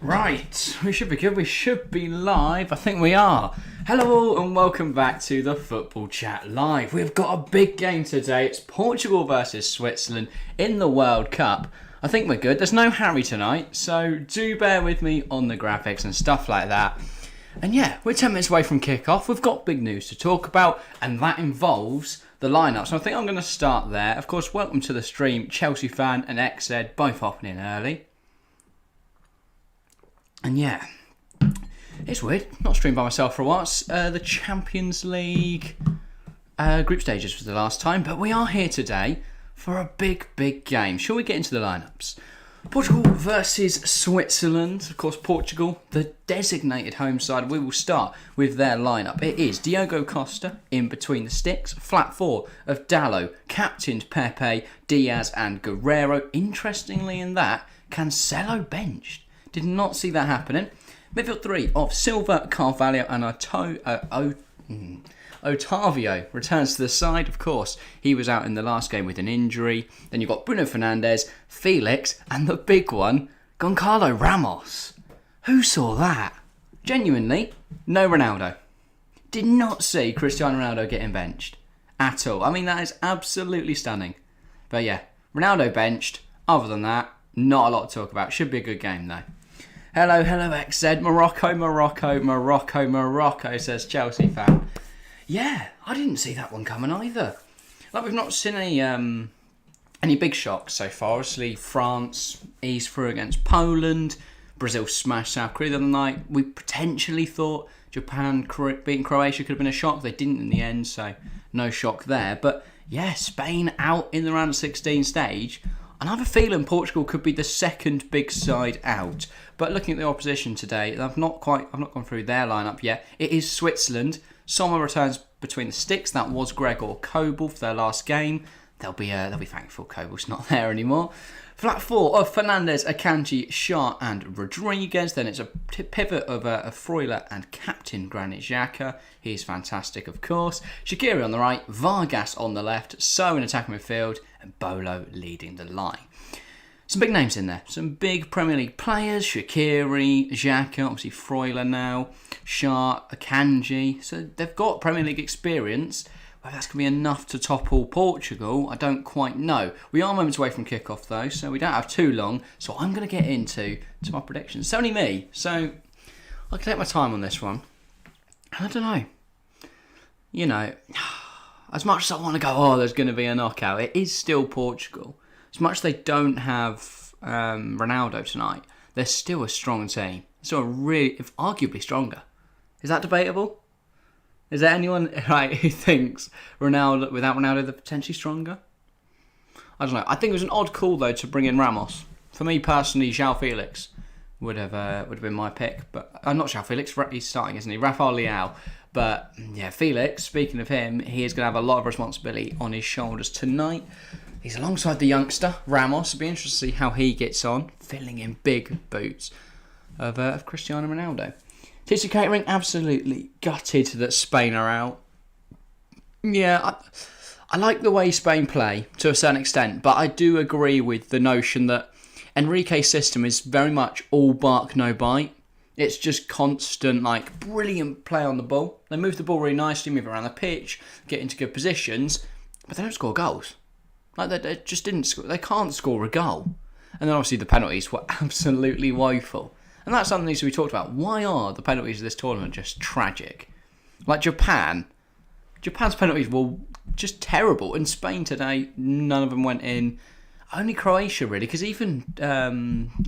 Right, we should be good. We should be live. I think we are. Hello all and welcome back to the Football Chat Live. We've got a big game today. It's Portugal versus Switzerland in the World Cup. I think we're good. There's no Harry tonight, so do bear with me on the graphics and stuff like that. And yeah, we're 10 minutes away from kick-off. We've got big news to talk about, and that involves the lineup. So I think I'm going to start there. Of course, welcome to the stream, Chelsea fan and XZ, both hopping in early. And yeah, it's weird. Not streamed by myself for a while. It's the Champions League group stages for the last time. But we are here today for a big game. Shall we get into the lineups? Portugal versus Switzerland. Of course, Portugal, the designated home side. We will start with their lineup. It is Diogo Costa in between the sticks. Flat four of Dalot, captained Pepe, Diaz and Guerrero. Interestingly in that, Cancelo benched. Did not see that happening. Midfield three of Silva, Carvalho and Otavio returns to the side. Of course, he was out in the last game with an injury. Then you've got Bruno Fernandes, Felix and the big one, Goncalo Ramos. Who saw that? Genuinely, no Ronaldo. Did not see Cristiano Ronaldo getting benched at all. I mean, that is absolutely stunning. But yeah, Ronaldo benched. Other than that, not a lot to talk about. Should be a good game though. Hello, XZ. Morocco, says Chelsea fan. Yeah, I didn't see that one coming either. Like, we've not seen any big shocks so far. Obviously, France eased through against Poland. Brazil smashed South Korea the other night. We potentially thought Japan beating Croatia could have been a shock. They didn't in the end, so no shock there. But yeah, Spain out in the round of 16 stage. And I have a feeling Portugal could be the second big side out. But looking at the opposition today, I've not gone through their lineup yet. It is Switzerland. Someone returns between the sticks. That was Gregor Kobel for their last game. They'll be thankful Kobel's not there anymore. Flat four of Fernandes, Akanji, Schär and Rodriguez. Then it's a pivot of Freuler and captain Granit Xhaka. He's fantastic, of course. Shaqiri on the right, Vargas on the left, So in attacking midfield, and Bolo leading the line. Some big names in there. Some big Premier League players. Shaqiri, Xhaka, obviously Freuler now, Schär, Akanji. So they've got Premier League experience. Whether that's going to be enough to topple Portugal, I don't quite know. We are moments away from kickoff though, so we don't have too long. So I'm going to get into my predictions. It's only me, so I can take my time on this one. I don't know. You know, as much as I want to go, there's going to be a knockout, it is still Portugal. As much as they don't have Ronaldo tonight, they're still a strong team. Still arguably stronger. Is that debatable? Is there anyone who thinks Ronaldo without Ronaldo they're potentially stronger? I don't know. I think it was an odd call though to bring in Ramos. For me personally, João Felix would have been my pick, but not João Felix. He's starting, isn't he? Rafael Leão. But yeah, Felix. Speaking of him, he is going to have a lot of responsibility on his shoulders tonight. He's alongside the youngster Ramos. It'll be interesting to see how he gets on, filling in big boots of Cristiano Ronaldo. TC Catering, absolutely gutted that Spain are out. Yeah, I like the way Spain play to a certain extent, but I do agree with the notion that Enrique's system is very much all bark, no bite. It's just constant, brilliant play on the ball. They move the ball really nicely, move around the pitch, get into good positions, but they don't score goals. They just didn't score. They can't score a goal. And then obviously the penalties were absolutely woeful. And that's something that needs to be talked about. Why are the penalties of this tournament just tragic? Like Japan's penalties were just terrible. In Spain today, none of them went in. Only Croatia, really, because even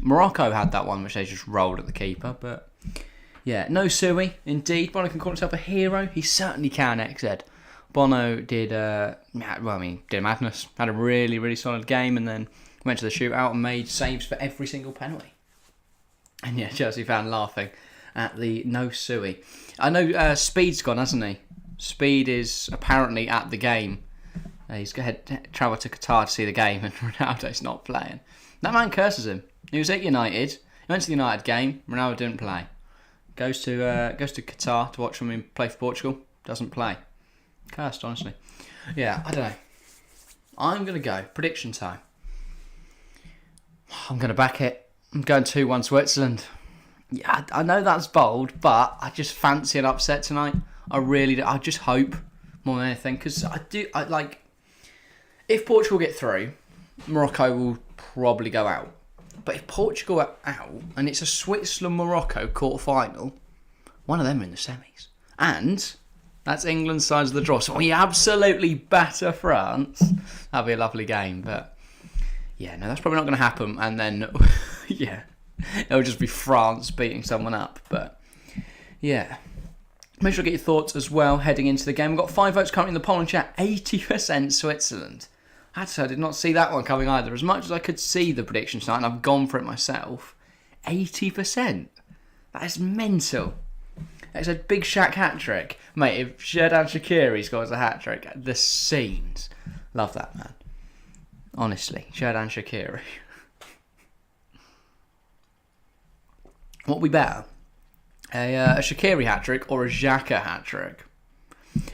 Morocco had that one, which they just rolled at the keeper. But yeah, no Sui, indeed. Bono can call himself a hero. He certainly can, XZ. Bono did, did madness. Had a really, really solid game and then went to the shootout and made saves for every single penalty. And yeah, Chelsea fan laughing at the no Sui. I know Speed's gone, hasn't he? Speed is apparently at the game. He's going to travel to Qatar to see the game and Ronaldo's not playing. That man curses him. He was at United. He went to the United game. Ronaldo didn't play. Goes to Qatar to watch him play for Portugal. Doesn't play. Cursed, honestly. Yeah, I don't know. I'm going to go. Prediction time. I'm going to back it. I'm going 2-1 Switzerland. Yeah, I know that's bold, but I just fancy an upset tonight. I really do. I just hope more than anything, because I like, if Portugal get through, Morocco will probably go out. But if Portugal are out and it's a Switzerland-Morocco quarter-final, one of them are in the semis. And that's England's side of the draw. So we absolutely batter France. That'll be a lovely game. But yeah, no, that's probably not going to happen. And then, yeah, it'll just be France beating someone up. But yeah. Make sure to get your thoughts as well heading into the game. We've got 5 votes currently in the poll and chat. 80% Switzerland. Actually, I did not see that one coming either. As much as I could see the prediction tonight, and I've gone for it myself, 80%. That is mental. It's a big Shaq hat-trick. Mate, if Xherdan Shaqiri scores a hat-trick, the scenes. Love that, man. Honestly, Xherdan Shaqiri. What would be better? A Shaqiri hat-trick or a Xhaka hat-trick?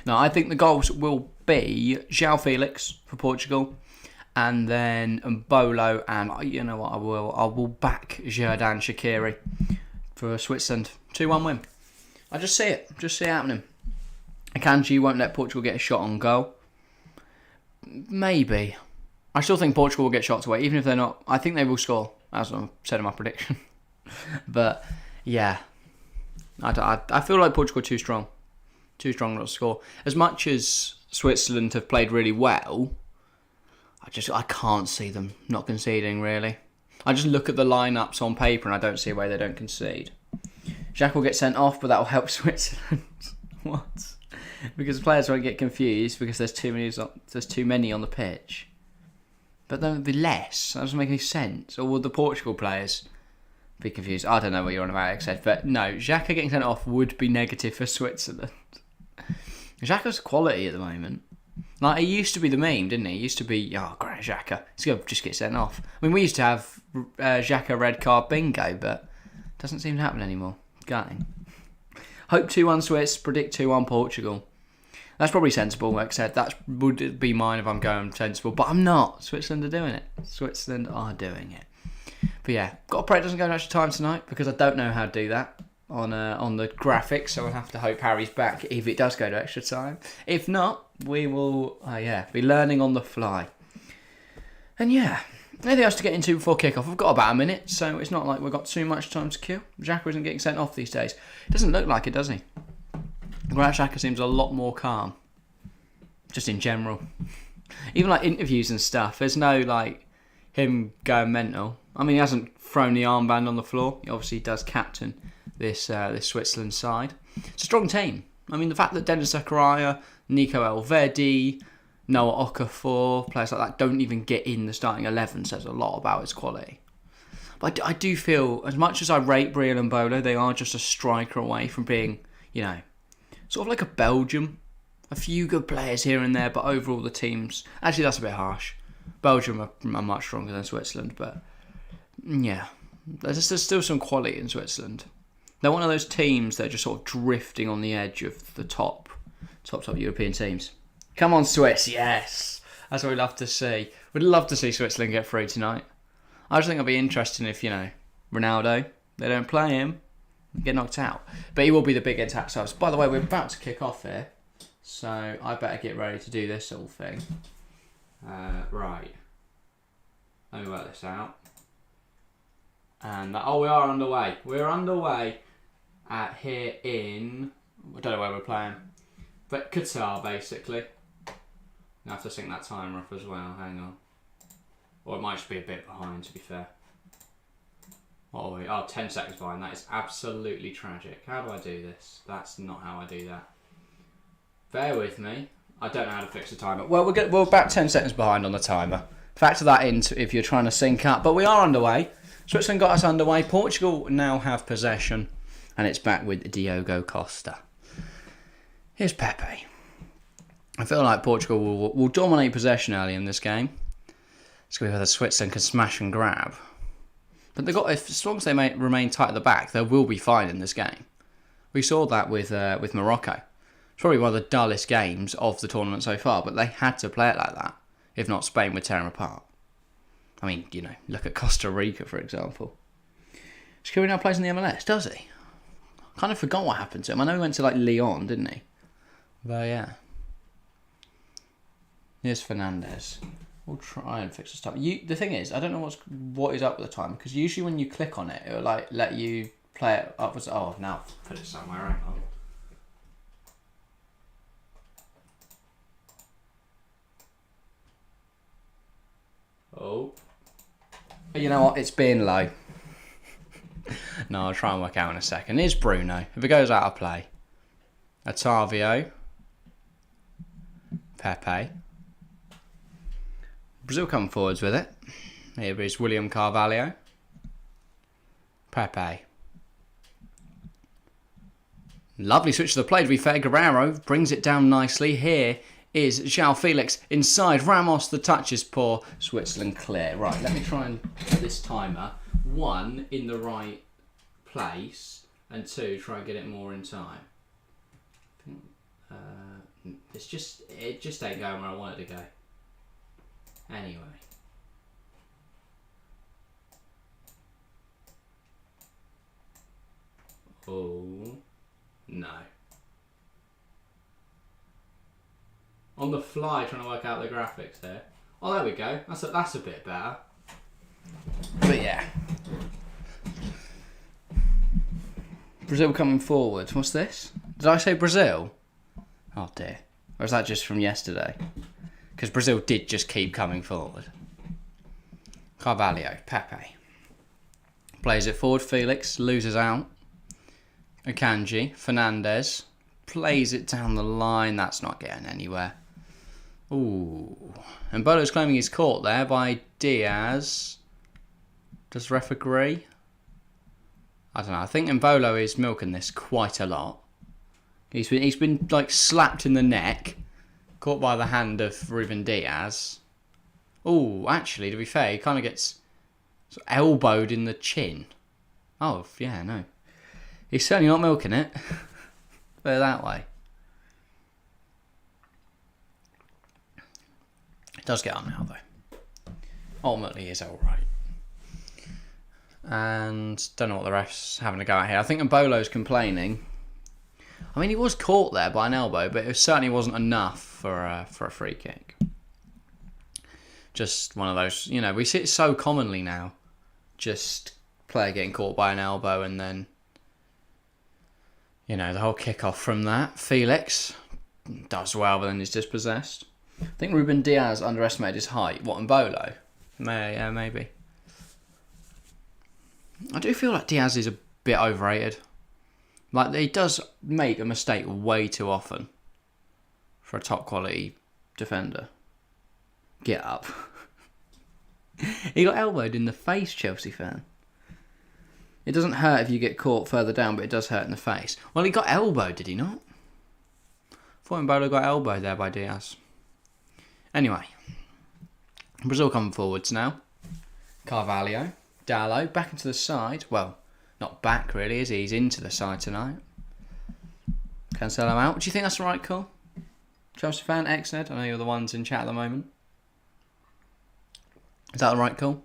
Now, I think the goals will be João Felix for Portugal, and then Mbolo, and you know what, I will back Xherdan Shaqiri for Switzerland. 2-1 win. I just see it happening. Akanji won't let Portugal get a shot on goal. Maybe. I still think Portugal will get shots away, even if they're not. I think they will score, as I said in my prediction. But yeah, I feel like Portugal are too strong. Too strong not to score. As much as Switzerland have played really well, I can't see them not conceding, really. I just look at the lineups on paper and I don't see a way they don't concede. Xhaka will get sent off, but that will help Switzerland. What? Because players won't get confused because there's too many on the pitch. But then there'll be less. That doesn't make any sense. Or will the Portugal players be confused? I don't know what you're on about, except. But no, Xhaka getting sent off would be negative for Switzerland. Xhaka's quality at the moment. Like, he used to be the meme, didn't he? He used to be, oh, great, Xhaka. He's going to just get sent off. I mean, we used to have Xhaka red card bingo, but it doesn't seem to happen anymore. Gutting. Hope 2-1 Swiss, predict 2-1 Portugal. That's probably sensible, like I said. That would be mine if I'm going sensible, but I'm not. Switzerland are doing it. Switzerland are doing it. But yeah, got to pray it doesn't go in extra time tonight, because I don't know how to do that on the graphics, so I'll have to hope Harry's back if it does go to extra time. If not, we will be learning on the fly. And yeah, anything else to get into before kick-off? We've got about a minute, so it's not like we've got too much time to kill. Xhaka isn't getting sent off these days. Doesn't look like it, does he? Granit Xhaka seems a lot more calm, just in general. Even like interviews and stuff, there's no like him going mental. I mean, he hasn't thrown the armband on the floor. He obviously does captain this Switzerland side. It's a strong team. I mean, the fact that Dennis Zakaria, Nico Elvedi, Noah Okafor, players like that don't even get in the starting 11 says a lot about his quality. But I do feel, as much as I rate Brian and Bolo, they are just a striker away from being, you know, sort of like a Belgium. A few good players here and there, but overall the teams... Actually, that's a bit harsh. Belgium are much stronger than Switzerland, but yeah, there's still some quality in Switzerland. They're one of those teams that are just sort of drifting on the edge of the top European teams. Come on, Swiss, yes! That's what we'd love to see. We'd love to see Switzerland get through tonight. I just think it'd be interesting if, you know, Ronaldo, they don't play him, get knocked out. But he will be the big attack size. By the way, we're about to kick off here, so I better get ready to do this whole thing. Right. Let me work this out. And we are underway. We're underway here in... I don't know where we're playing. But Qatar, basically. I have to sync that timer up as well. Hang on. Or it might just be a bit behind, to be fair. What are we? 10 seconds behind. That is absolutely tragic. How do I do this? That's not how I do that. Bear with me. I don't know how to fix the timer. Well, we're about 10 seconds behind on the timer. Factor that in if you're trying to sync up. But we are underway. Switzerland got us underway. Portugal now have possession. And it's back with Diogo Costa. Here's Pepe. I feel like Portugal will dominate possession early in this game. It's going to be whether Switzerland can smash and grab. But as long as they remain tight at the back, they will be fine in this game. We saw that with Morocco. It's probably one of the dullest games of the tournament so far, but they had to play it like that. If not, Spain would tear them apart. I mean, you know, look at Costa Rica, for example. Shaqiri now plays in the MLS, does he? Kind of forgot what happened to him. I know he went to like Lyon, didn't he? But yeah. Here's Fernandez. We'll try and fix the stuff. The thing is, I don't know what is up with the time, because usually when you click on it, it'll like let you play it upwards. Oh, now I've put it somewhere. Hang on. Oh. You know what? It's being low. No, I'll try and work out in a second. Here's Bruno. If it goes out of play. Otavio. Pepe. Brazil come forwards with it. Here is William Carvalho. Pepe. Lovely switch to the play, to be fair. Guerrero brings it down nicely. Here is João Felix inside. Ramos, the touch is poor. Switzerland clear. Right, let me try and put this timer. 1, in the right place. And 2, try and get it more in time. It just ain't going where I want it to go. Anyway. Oh, no. On the fly, trying to work out the graphics there. Oh, there we go. That's a bit better. But yeah. Brazil coming forward. What's this? Did I say Brazil? Oh dear. Or is that just from yesterday? Because Brazil did just keep coming forward. Carvalho, Pepe. Plays it forward, Felix, loses out. Akanji, Fernandez. Plays it down the line, that's not getting anywhere. Ooh. And Bolo's claiming he's caught there by Diaz. Does ref agree? I don't know, I think Mbolo is milking this quite a lot. He's been like slapped in the neck, caught by the hand of Ruben Diaz. Oh, actually, to be fair, he kind of gets sort of elbowed in the chin. Oh, yeah, no. He's certainly not milking it. Put it that way. It does get on now, though. Ultimately, is all right. And don't know what the ref's having to go at here. I think Mbolo's complaining. I mean, he was caught there by an elbow, but it certainly wasn't enough for a free kick. Just one of those, you know, we see it so commonly now. Just player getting caught by an elbow and then, you know, the whole kick-off from that. Felix does well, but then he's dispossessed. I think Ruben Diaz underestimated his height. What, Mbolo? Yeah, maybe. I do feel like Diaz is a bit overrated. Like, he does make a mistake way too often for a top quality defender. Get up. He got elbowed in the face, Chelsea fan. It doesn't hurt if you get caught further down, but it does hurt in the face. Well, he got elbowed, did he not? I thought Mbolo got elbowed there by Diaz. Anyway. Brazil coming forwards now. Carvalho. Dalot back into the side. Well, not back really, is he? He's into the side tonight. Cancelo out. Do you think that's the right call? Chelsea fan, ex-Ned? I know you're the ones in chat at the moment. Is that the right call?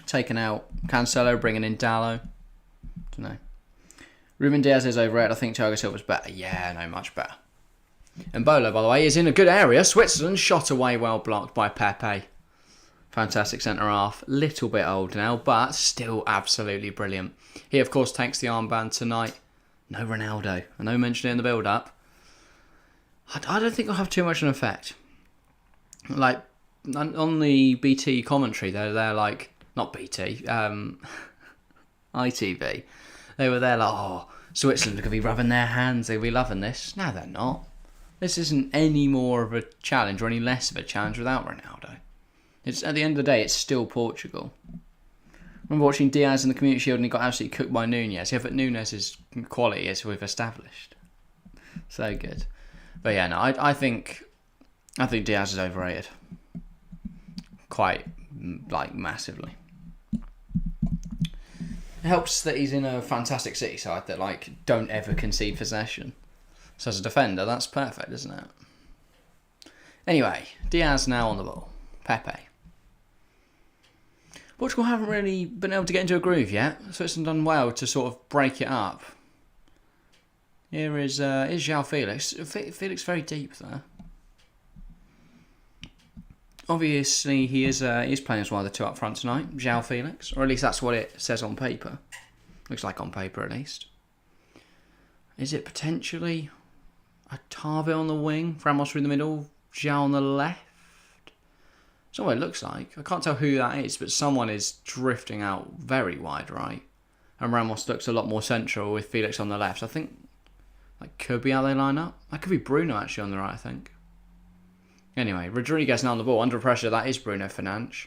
Taking out Cancelo, bringing in Dalot. Don't know. Ruben Diaz is over it. I think Thiago Silva's better. Yeah, no, much better. And Mbolo, by the way, is in a good area. Switzerland shot away, well blocked by Pepe. Fantastic centre-half. Little bit old now, but still absolutely brilliant. He, of course, takes the armband tonight. No Ronaldo. I know mentioned it in the build-up. I don't think it'll have too much of an effect. Like, on the BT commentary, they're like... Not BT. ITV. They were there like, oh, Switzerland are going to be rubbing their hands. They'll be loving this. No, they're not. This isn't any more of a challenge or any less of a challenge without Ronaldo. It's at the end of the day, it's still Portugal. I remember watching Diaz in the Community Shield and he got absolutely cooked by Núñez. Yeah, but Núñez's quality is we've established. So good. But yeah, no, I think Diaz is overrated. Quite, like, massively. It helps that he's in a fantastic City side that, like, don't ever concede possession. So as a defender, that's perfect, isn't it? Anyway, Diaz now on the ball. Pepe. Portugal haven't really been able to get into a groove yet. Switzerland done well to sort of break it up. Here is João Felix. Felix very deep there. Obviously, he is playing as one of the two up front tonight, João Felix, or at least that's what it says on paper. Looks like on paper, at least. Is it potentially Otavio on the wing, Ramos through the middle, João on the left? That's what it looks like. I can't tell who that is, but someone is drifting out very wide right, and Ramos looks a lot more central with Felix on the left. I think that could be how they line up. That could be Bruno actually on the right, I think. Anyway, Rodriguez now on the ball. Under pressure, that is Bruno Fernandes.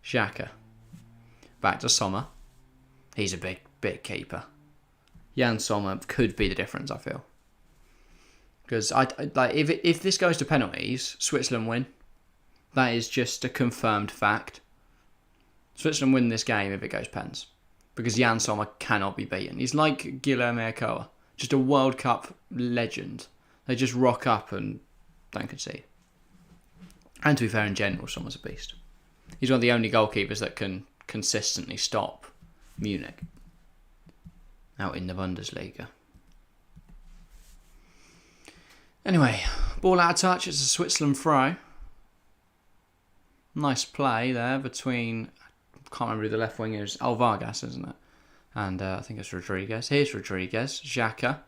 Xhaka. Back to Sommer. He's a big keeper. Jan Sommer could be the difference, I feel. Because if this goes to penalties, Switzerland win. That is just a confirmed fact. Switzerland win this game if it goes pens. Because Jan Sommer cannot be beaten. He's like Guilherme Ochoa. Just a World Cup legend. They just rock up and don't concede. And to be fair, in general, Sommer's a beast. He's one of the only goalkeepers that can consistently stop Munich out in the Bundesliga. Anyway, ball out of touch. It's a Switzerland throw. Nice play there between, I can't remember who the left wing is. Vargas, isn't it? And I think it's Rodriguez. Here's Rodriguez. Xhaka.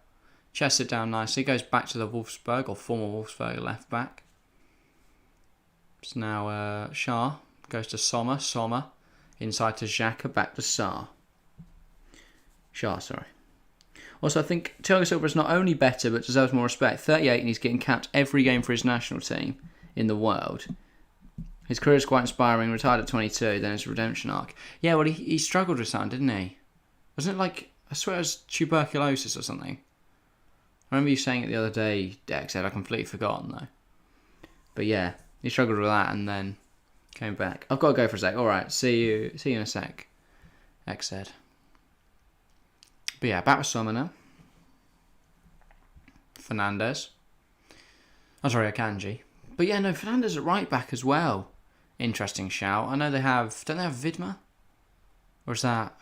Chests it down nicely. Goes back to the Wolfsburg, or former Wolfsburg left back. It's now Shah. Goes to Sommer. Sommer. Inside to Xhaka. Back to Shah. Sorry. Also, I think Thiago Silva is not only better, but deserves more respect. 38, and he's getting capped every game for his national team in the world. His career is quite inspiring. Retired at 22, then his redemption arc. Yeah, well, he struggled with something, didn't he? Wasn't it like, I swear it was tuberculosis or something? I remember you saying it the other day, Dex. I'd completely forgotten though. But yeah, he struggled with that and then came back. I've got to go for a sec. All right, see you in a sec. X said. But yeah, back with Sommer now. Fernandes. Oh, sorry, Akanji. But yeah, no, Fernandes at right back as well. Interesting shout. I know they have. Don't they have Vidma? Or is that?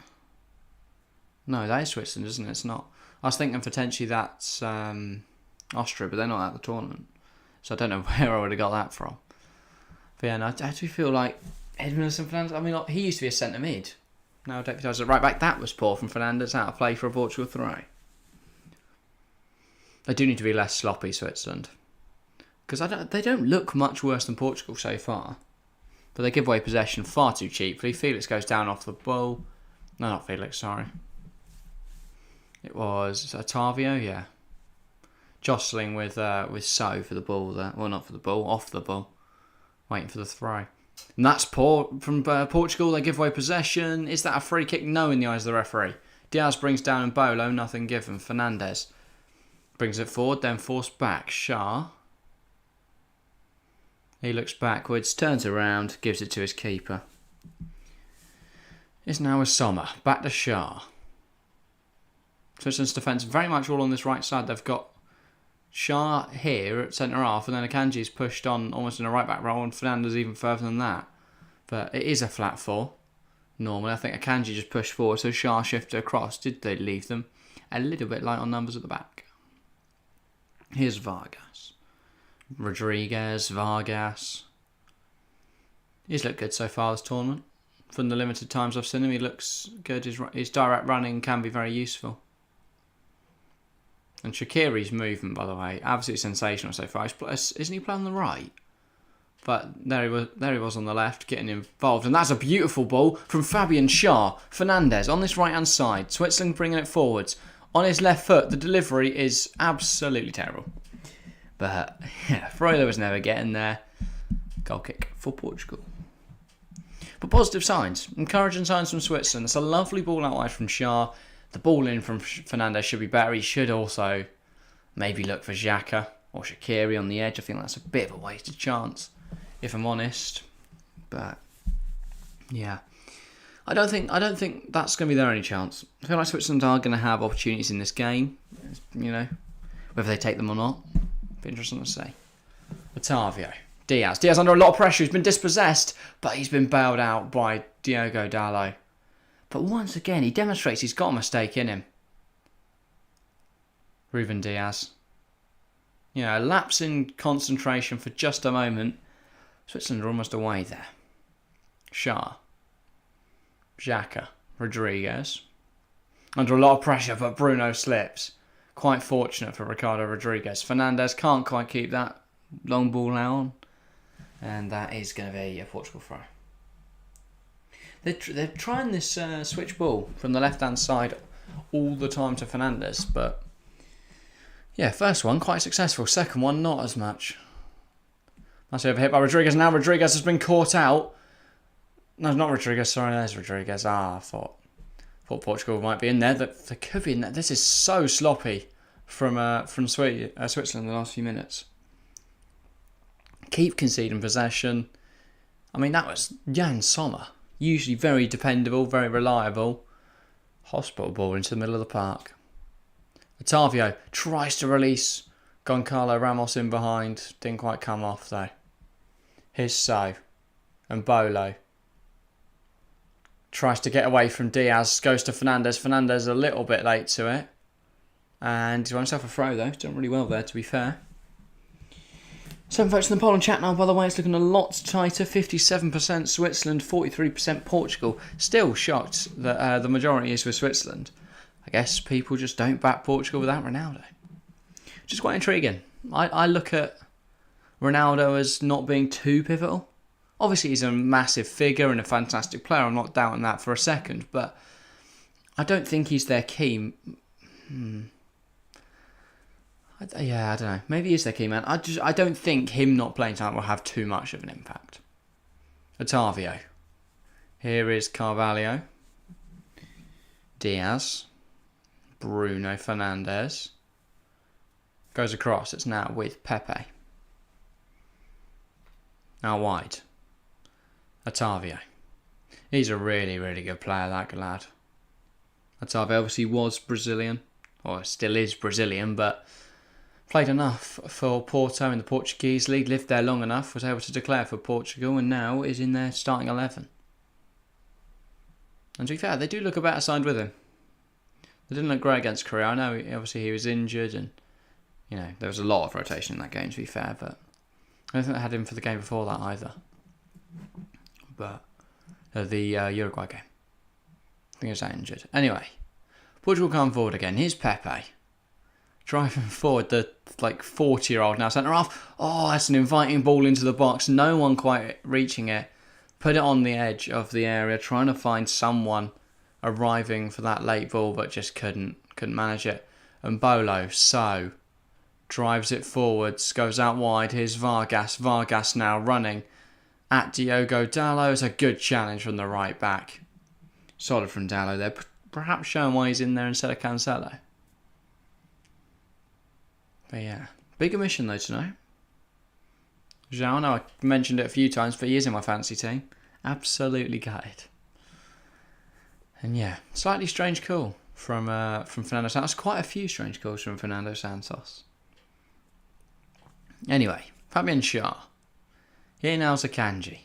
No, that is Switzerland, isn't it? It's not. I was thinking potentially that's Austria, but they're not at the tournament. So I don't know where I would have got that from. But yeah, no, I actually feel like Edmunds and Fernandes, I mean, he used to be a centre mid. Now deputised at right back. That was poor from Fernandes, out of play for a Portugal throw. They do need to be less sloppy, Switzerland. Because they don't look much worse than Portugal so far. But they give away possession far too cheaply. Felix goes down off the ball. No, not Felix, sorry. It was Otavio, yeah. Jostling with So for the ball there. Well, not for the ball, off the ball. Waiting for the throw. And that's poor from Portugal. They give away possession. Is that a free kick? No, in the eyes of the referee. Diaz brings down Mbolo, nothing given. Fernandes brings it forward, then forced back. Shah. He looks backwards, turns around, gives it to his keeper. It's now a Sommer. Back to Shah. Switzerland's defence very much all on this right side. They've got Shah here at centre half, and then Akanji's pushed on almost in a right back role, and Fernandes even further than that. But it is a flat four. Normally, I think Akanji just pushed forward, so Shah shifted across. Did they leave them a little bit light on numbers at the back? Here's Vargas. Rodriguez, Vargas. He's looked good so far this tournament. From the limited times I've seen him, he looks good. His direct running can be very useful. And Shaqiri's movement, by the way, absolutely sensational so far. Isn't he playing on the right? But there he was on the left, getting involved. And that's a beautiful ball from Fabian Schär. Fernandes on this right-hand side. Switzerland bringing it forwards. On his left foot, the delivery is absolutely terrible. But yeah, Freuler was never getting there. Goal kick for Portugal. But positive signs. Encouraging signs from Switzerland. It's a lovely ball out wide from Schär. The ball in from Fernandes should be better. He should also maybe look for Xhaka or Shaqiri on the edge. I think that's a bit of a wasted chance, if I'm honest. But yeah, I don't think that's going to be their only chance. I feel like Switzerland are going to have opportunities in this game. You know, whether they take them or not, be interesting to see. Otavio Diaz. Diaz under a lot of pressure. He's been dispossessed, but he's been bailed out by Diogo Dalot. But once again, he demonstrates he's got a mistake in him. Ruben Diaz. Lapse in concentration for just a moment. Switzerland are almost away there. Shah. Xhaka. Rodriguez. Under a lot of pressure, but Bruno slips. Quite fortunate for Ricardo Rodriguez. Fernandes can't quite keep that long ball on. And that is going to be a Portugal throw. They're trying this switch ball from the left-hand side all the time to Fernandes, but yeah, first one quite successful. Second one, not as much. That's overhit by Rodriguez. Now Rodriguez has been caught out. No, not Rodriguez. Sorry, there's Rodriguez. I thought Portugal might be in there. They could be in there. This is so sloppy from Switzerland in the last few minutes. Keep conceding possession. I mean, that was Jan Sommer. Usually very dependable, very reliable. Hospital ball into the middle of the park. Otavio tries to release Goncalo Ramos in behind. Didn't quite come off though. Here's So. And Bolo. Tries to get away from Diaz. Goes to Fernandes. Fernandes a little bit late to it. And he's won himself a throw though. He's done really well there, to be fair. 7 votes in the poll and chat now, by the way. It's looking a lot tighter. 57% Switzerland, 43% Portugal. Still shocked that the majority is with Switzerland. I guess people just don't back Portugal without Ronaldo. Which is quite intriguing. I look at Ronaldo as not being too pivotal. Obviously, he's a massive figure and a fantastic player. I'm not doubting that for a second. But I don't think he's their key. I don't know. Maybe he's their key man. I don't think him not playing tonight will have too much of an impact. Otavio. Here is Carvalho. Diaz. Bruno Fernandes. Goes across. It's now with Pepe. Now wide. Otavio. He's a really, really good player, that lad. Otavio obviously was Brazilian. Or still is Brazilian, but played enough for Porto in the Portuguese league, lived there long enough, was able to declare for Portugal, and now is in their starting 11. And to be fair, they do look a better side with him. They didn't look great against Korea. I know, obviously, he was injured, and there was a lot of rotation in that game, to be fair, but I don't think they had him for the game before that either. But the Uruguay game. I think he was injured. Anyway, Portugal come forward again. Here's Pepe. Driving forward, the 40-year-old now centre half. Oh, that's an inviting ball into the box. No one quite reaching it. Put it on the edge of the area, trying to find someone arriving for that late ball, but just couldn't manage it. And Bolo, drives it forwards, goes out wide. Here's Vargas. Vargas now running at Diogo Dalot. It's a good challenge from the right back. Solid from Dalot there. Perhaps showing why he's in there instead of Cancelo. But yeah, big omission though tonight. João, I know I mentioned it a few times, but he is in my fantasy team. Absolutely gutted. And yeah, slightly strange call from Fernando Santos. Quite a few strange calls from Fernando Santos. Anyway, Fabian Schär. Here now's Akanji.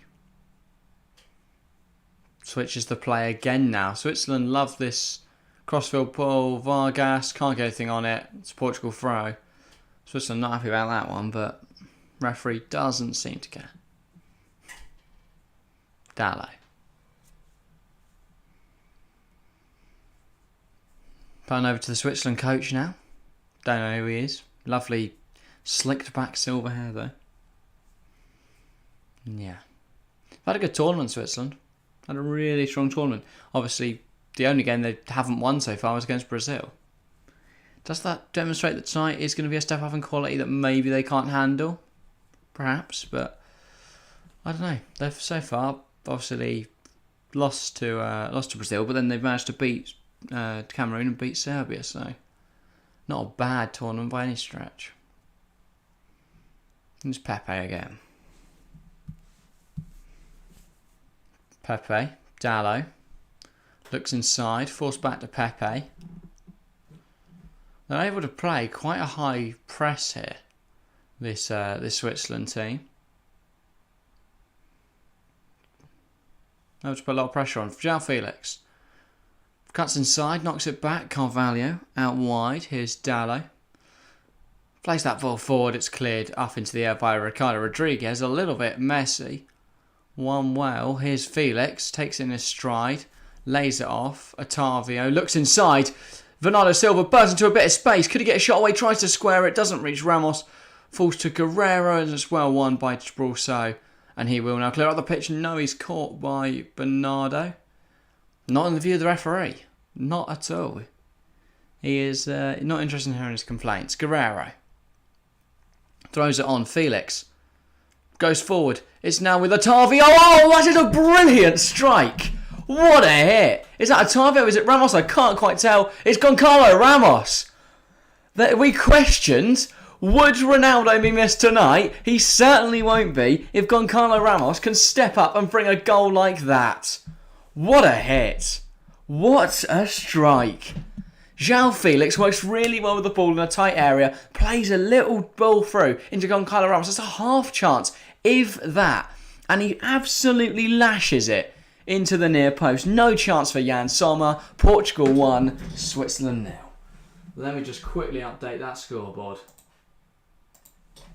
Switches the play again now. Switzerland love this crossfield ball. Vargas can't get anything on it. It's a Portugal throw. Switzerland not happy about that one, but referee doesn't seem to care. Dalot. Pan over to the Switzerland coach now. Don't know who he is. Lovely slicked back silver hair though. Yeah. Had a good tournament, Switzerland. Had a really strong tournament. Obviously, the only game they haven't won so far was against Brazil. Does that demonstrate that tonight is going to be a step up in quality that maybe they can't handle? Perhaps, but I don't know. They've so far obviously lost to Brazil, but then they've managed to beat Cameroon and beat Serbia, so not a bad tournament by any stretch. It's Pepe again. Pepe, Dalot, looks inside, forced back to Pepe. They're able to play quite a high press here, this Switzerland team. That would put a lot of pressure on. João Felix. Cuts inside, knocks it back. Carvalho out wide. Here's Dallo. Plays that ball forward. It's cleared up into the air by Ricardo Rodriguez. A little bit messy. One well. Here's Felix. Takes it in his stride. Lays it off. Otavio looks inside. Bernardo Silva bursts into a bit of space. Could he get a shot away? Tries to square it. Doesn't reach Ramos. Falls to Guerrero. And it's well won by Brulso. And he will now clear up the pitch. No, he's caught by Bernardo. Not in the view of the referee. Not at all. He is not interested in hearing his complaints. Guerrero. Throws it on. Felix. Goes forward. It's now with Otavio. Oh, that is a brilliant strike. What a hit. Is that Otavio? Is it Ramos? I can't quite tell. It's Goncalo Ramos. That we questioned, would Ronaldo be missed tonight? He certainly won't be if Goncalo Ramos can step up and bring a goal like that. What a hit. What a strike. João Felix works really well with the ball in a tight area, plays a little ball through into Goncalo Ramos. It's a half chance, if that. And he absolutely lashes it into the near post. No chance for Jan Sommer. Portugal 1, Switzerland 0. Let me just quickly update that scoreboard.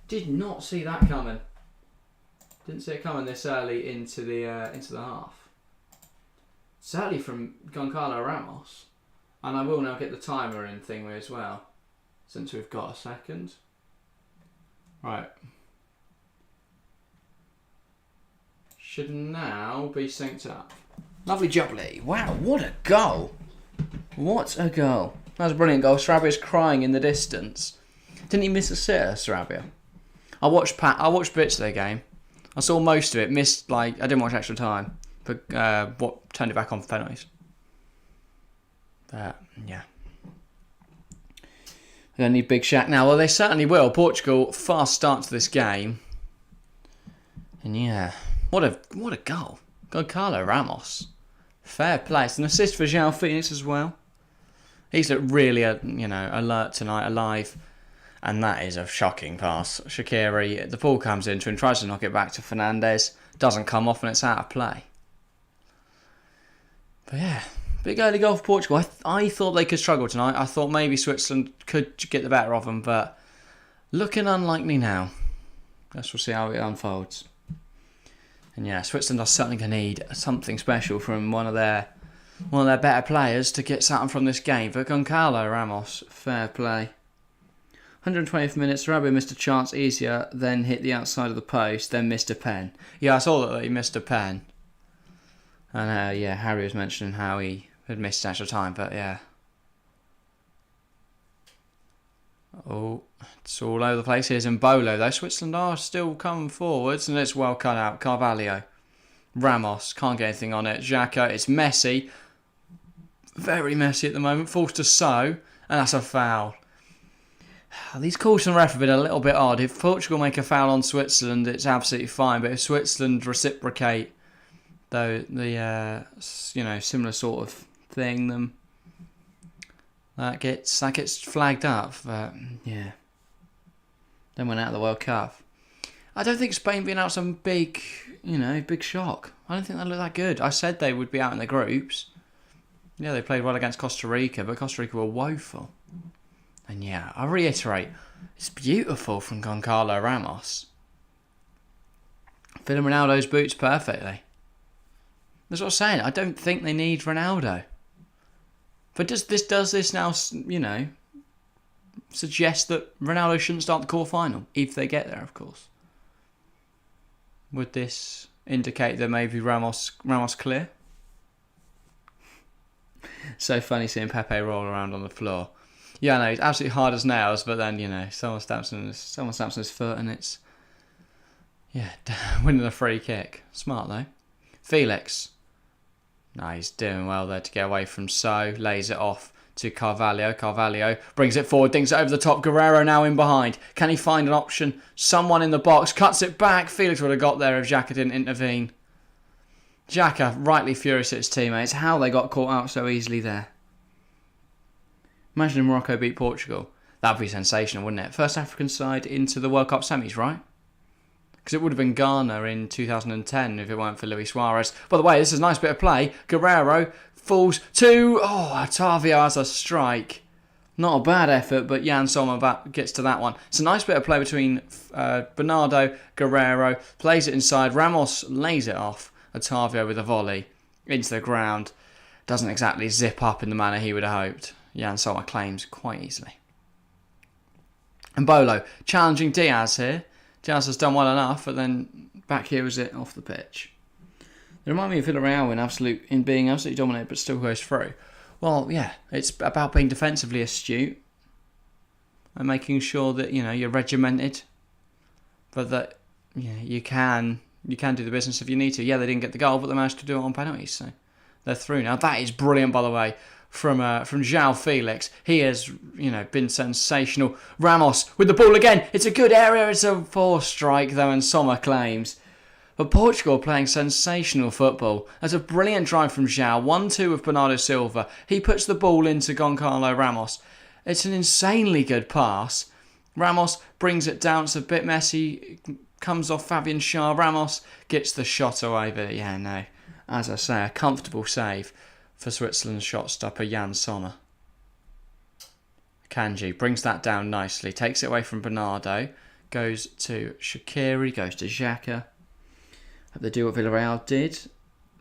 Did not see that coming. Didn't see it coming this early into the half. Certainly from Goncalo Ramos. And I will now get the timer in thingy as well, since we've got a second. Right. Should now be synced up. Lovely jubbly. Wow, what a goal. What a goal. That was a brilliant goal. Sarabia's crying in the distance. Didn't he miss a sitter, Sarabia? I watched bits of the game. I saw most of it. I didn't watch extra time. But turned it back on for penalties. Yeah. They're going to need Big Shaq now. Well, they certainly will. Portugal, fast start to this game. And yeah, what a goal. Goncalo Ramos. Fair play. It's an assist for João Felix as well. He's looked really, alert tonight, alive. And that is a shocking pass. Shaqiri, the ball comes into him, tries to knock it back to Fernandes. Doesn't come off and it's out of play. But yeah, big early goal for Portugal. I thought they could struggle tonight. I thought maybe Switzerland could get the better of them, but looking unlikely now. Guess we'll see how it unfolds. And yeah, Switzerland are certainly going to need something special from one of their better players to get something from this game. But Goncalo Ramos, fair play. 120th minute, Sarabia missed a chance easier, then hit the outside of the post, then missed a pen. Yeah, I saw that he missed a pen. And Harry was mentioning how he had missed extra time, but yeah. Oh, it's all over the place. Here's Mbolo, though. Switzerland are still coming forwards, and it's well cut out. Carvalho. Ramos, can't get anything on it. Xhaka, it's messy. Very messy at the moment. Falls to So, and that's a foul. These calls from the ref have been a little bit odd. If Portugal make a foul on Switzerland, it's absolutely fine. But if Switzerland reciprocate, though, the similar sort of thing, that gets flagged up. But yeah, then went out of the World Cup. I don't think Spain being out some big shock. I don't think they look that good. I said they would be out in the groups. Yeah, they played well against Costa Rica, but Costa Rica were woeful. And yeah, I reiterate, it's beautiful from Goncalo Ramos. Filling Ronaldo's boots perfectly. That's what I'm saying. I don't think they need Ronaldo. But does this now, suggest that Ronaldo shouldn't start the quarter-final? If they get there, of course. Would this indicate that maybe Ramos clear? So funny seeing Pepe roll around on the floor. Yeah, I know, it's absolutely hard as nails, but then, someone stamps on his foot and it's, winning a free kick. Smart, though. Felix. No, he's doing well there to get away from So. Lays it off to Carvalho. Carvalho brings it forward, dinks it over the top. Guerrero now in behind. Can he find an option? Someone in the box. Cuts it back. Felix would have got there if Xhaka didn't intervene. Xhaka rightly furious at his teammates. How they got caught out so easily there. Imagine if Morocco beat Portugal. That would be sensational, wouldn't it? First African side into the World Cup semis, right? because it would have been Ghana in 2010 if it weren't for Luis Suarez. By the way, this is a nice bit of play. Guerrero falls to... Otavio has a strike. Not a bad effort, but Jan Sommer gets to that one. It's a nice bit of play between Bernardo, Guerrero, plays it inside. Ramos lays it off. Otavio with a volley into the ground. Doesn't exactly zip up in the manner he would have hoped. Jan Sommer claims quite easily. And Bolo challenging Diaz here. Diaz has done well enough, but then back here was it off the pitch. They remind me of Villarreal in being absolutely dominated, but still goes through. Well, yeah, it's about being defensively astute and making sure that you're regimented, but that you can do the business if you need to. Yeah, they didn't get the goal, but they managed to do it on penalties, so they're through now. That is brilliant, by the way, from João Felix. He has been sensational. Ramos with the ball again. It's a good area. It's a forced strike though, and Sommer claims. But Portugal playing sensational football. There's a brilliant drive from João. 1-2 with Bernardo Silva. He puts the ball into Goncalo Ramos. It's an insanely good pass. Ramos brings it down. It's a bit messy. Comes off Fabian Schär. Ramos gets the shot away. But yeah, no. As I say, a comfortable save for Switzerland's shot stopper Jan Sommer. Kanji brings that down nicely. Takes it away from Bernardo. Goes to Shaqiri. Goes to Xhaka. They do what Villarreal did.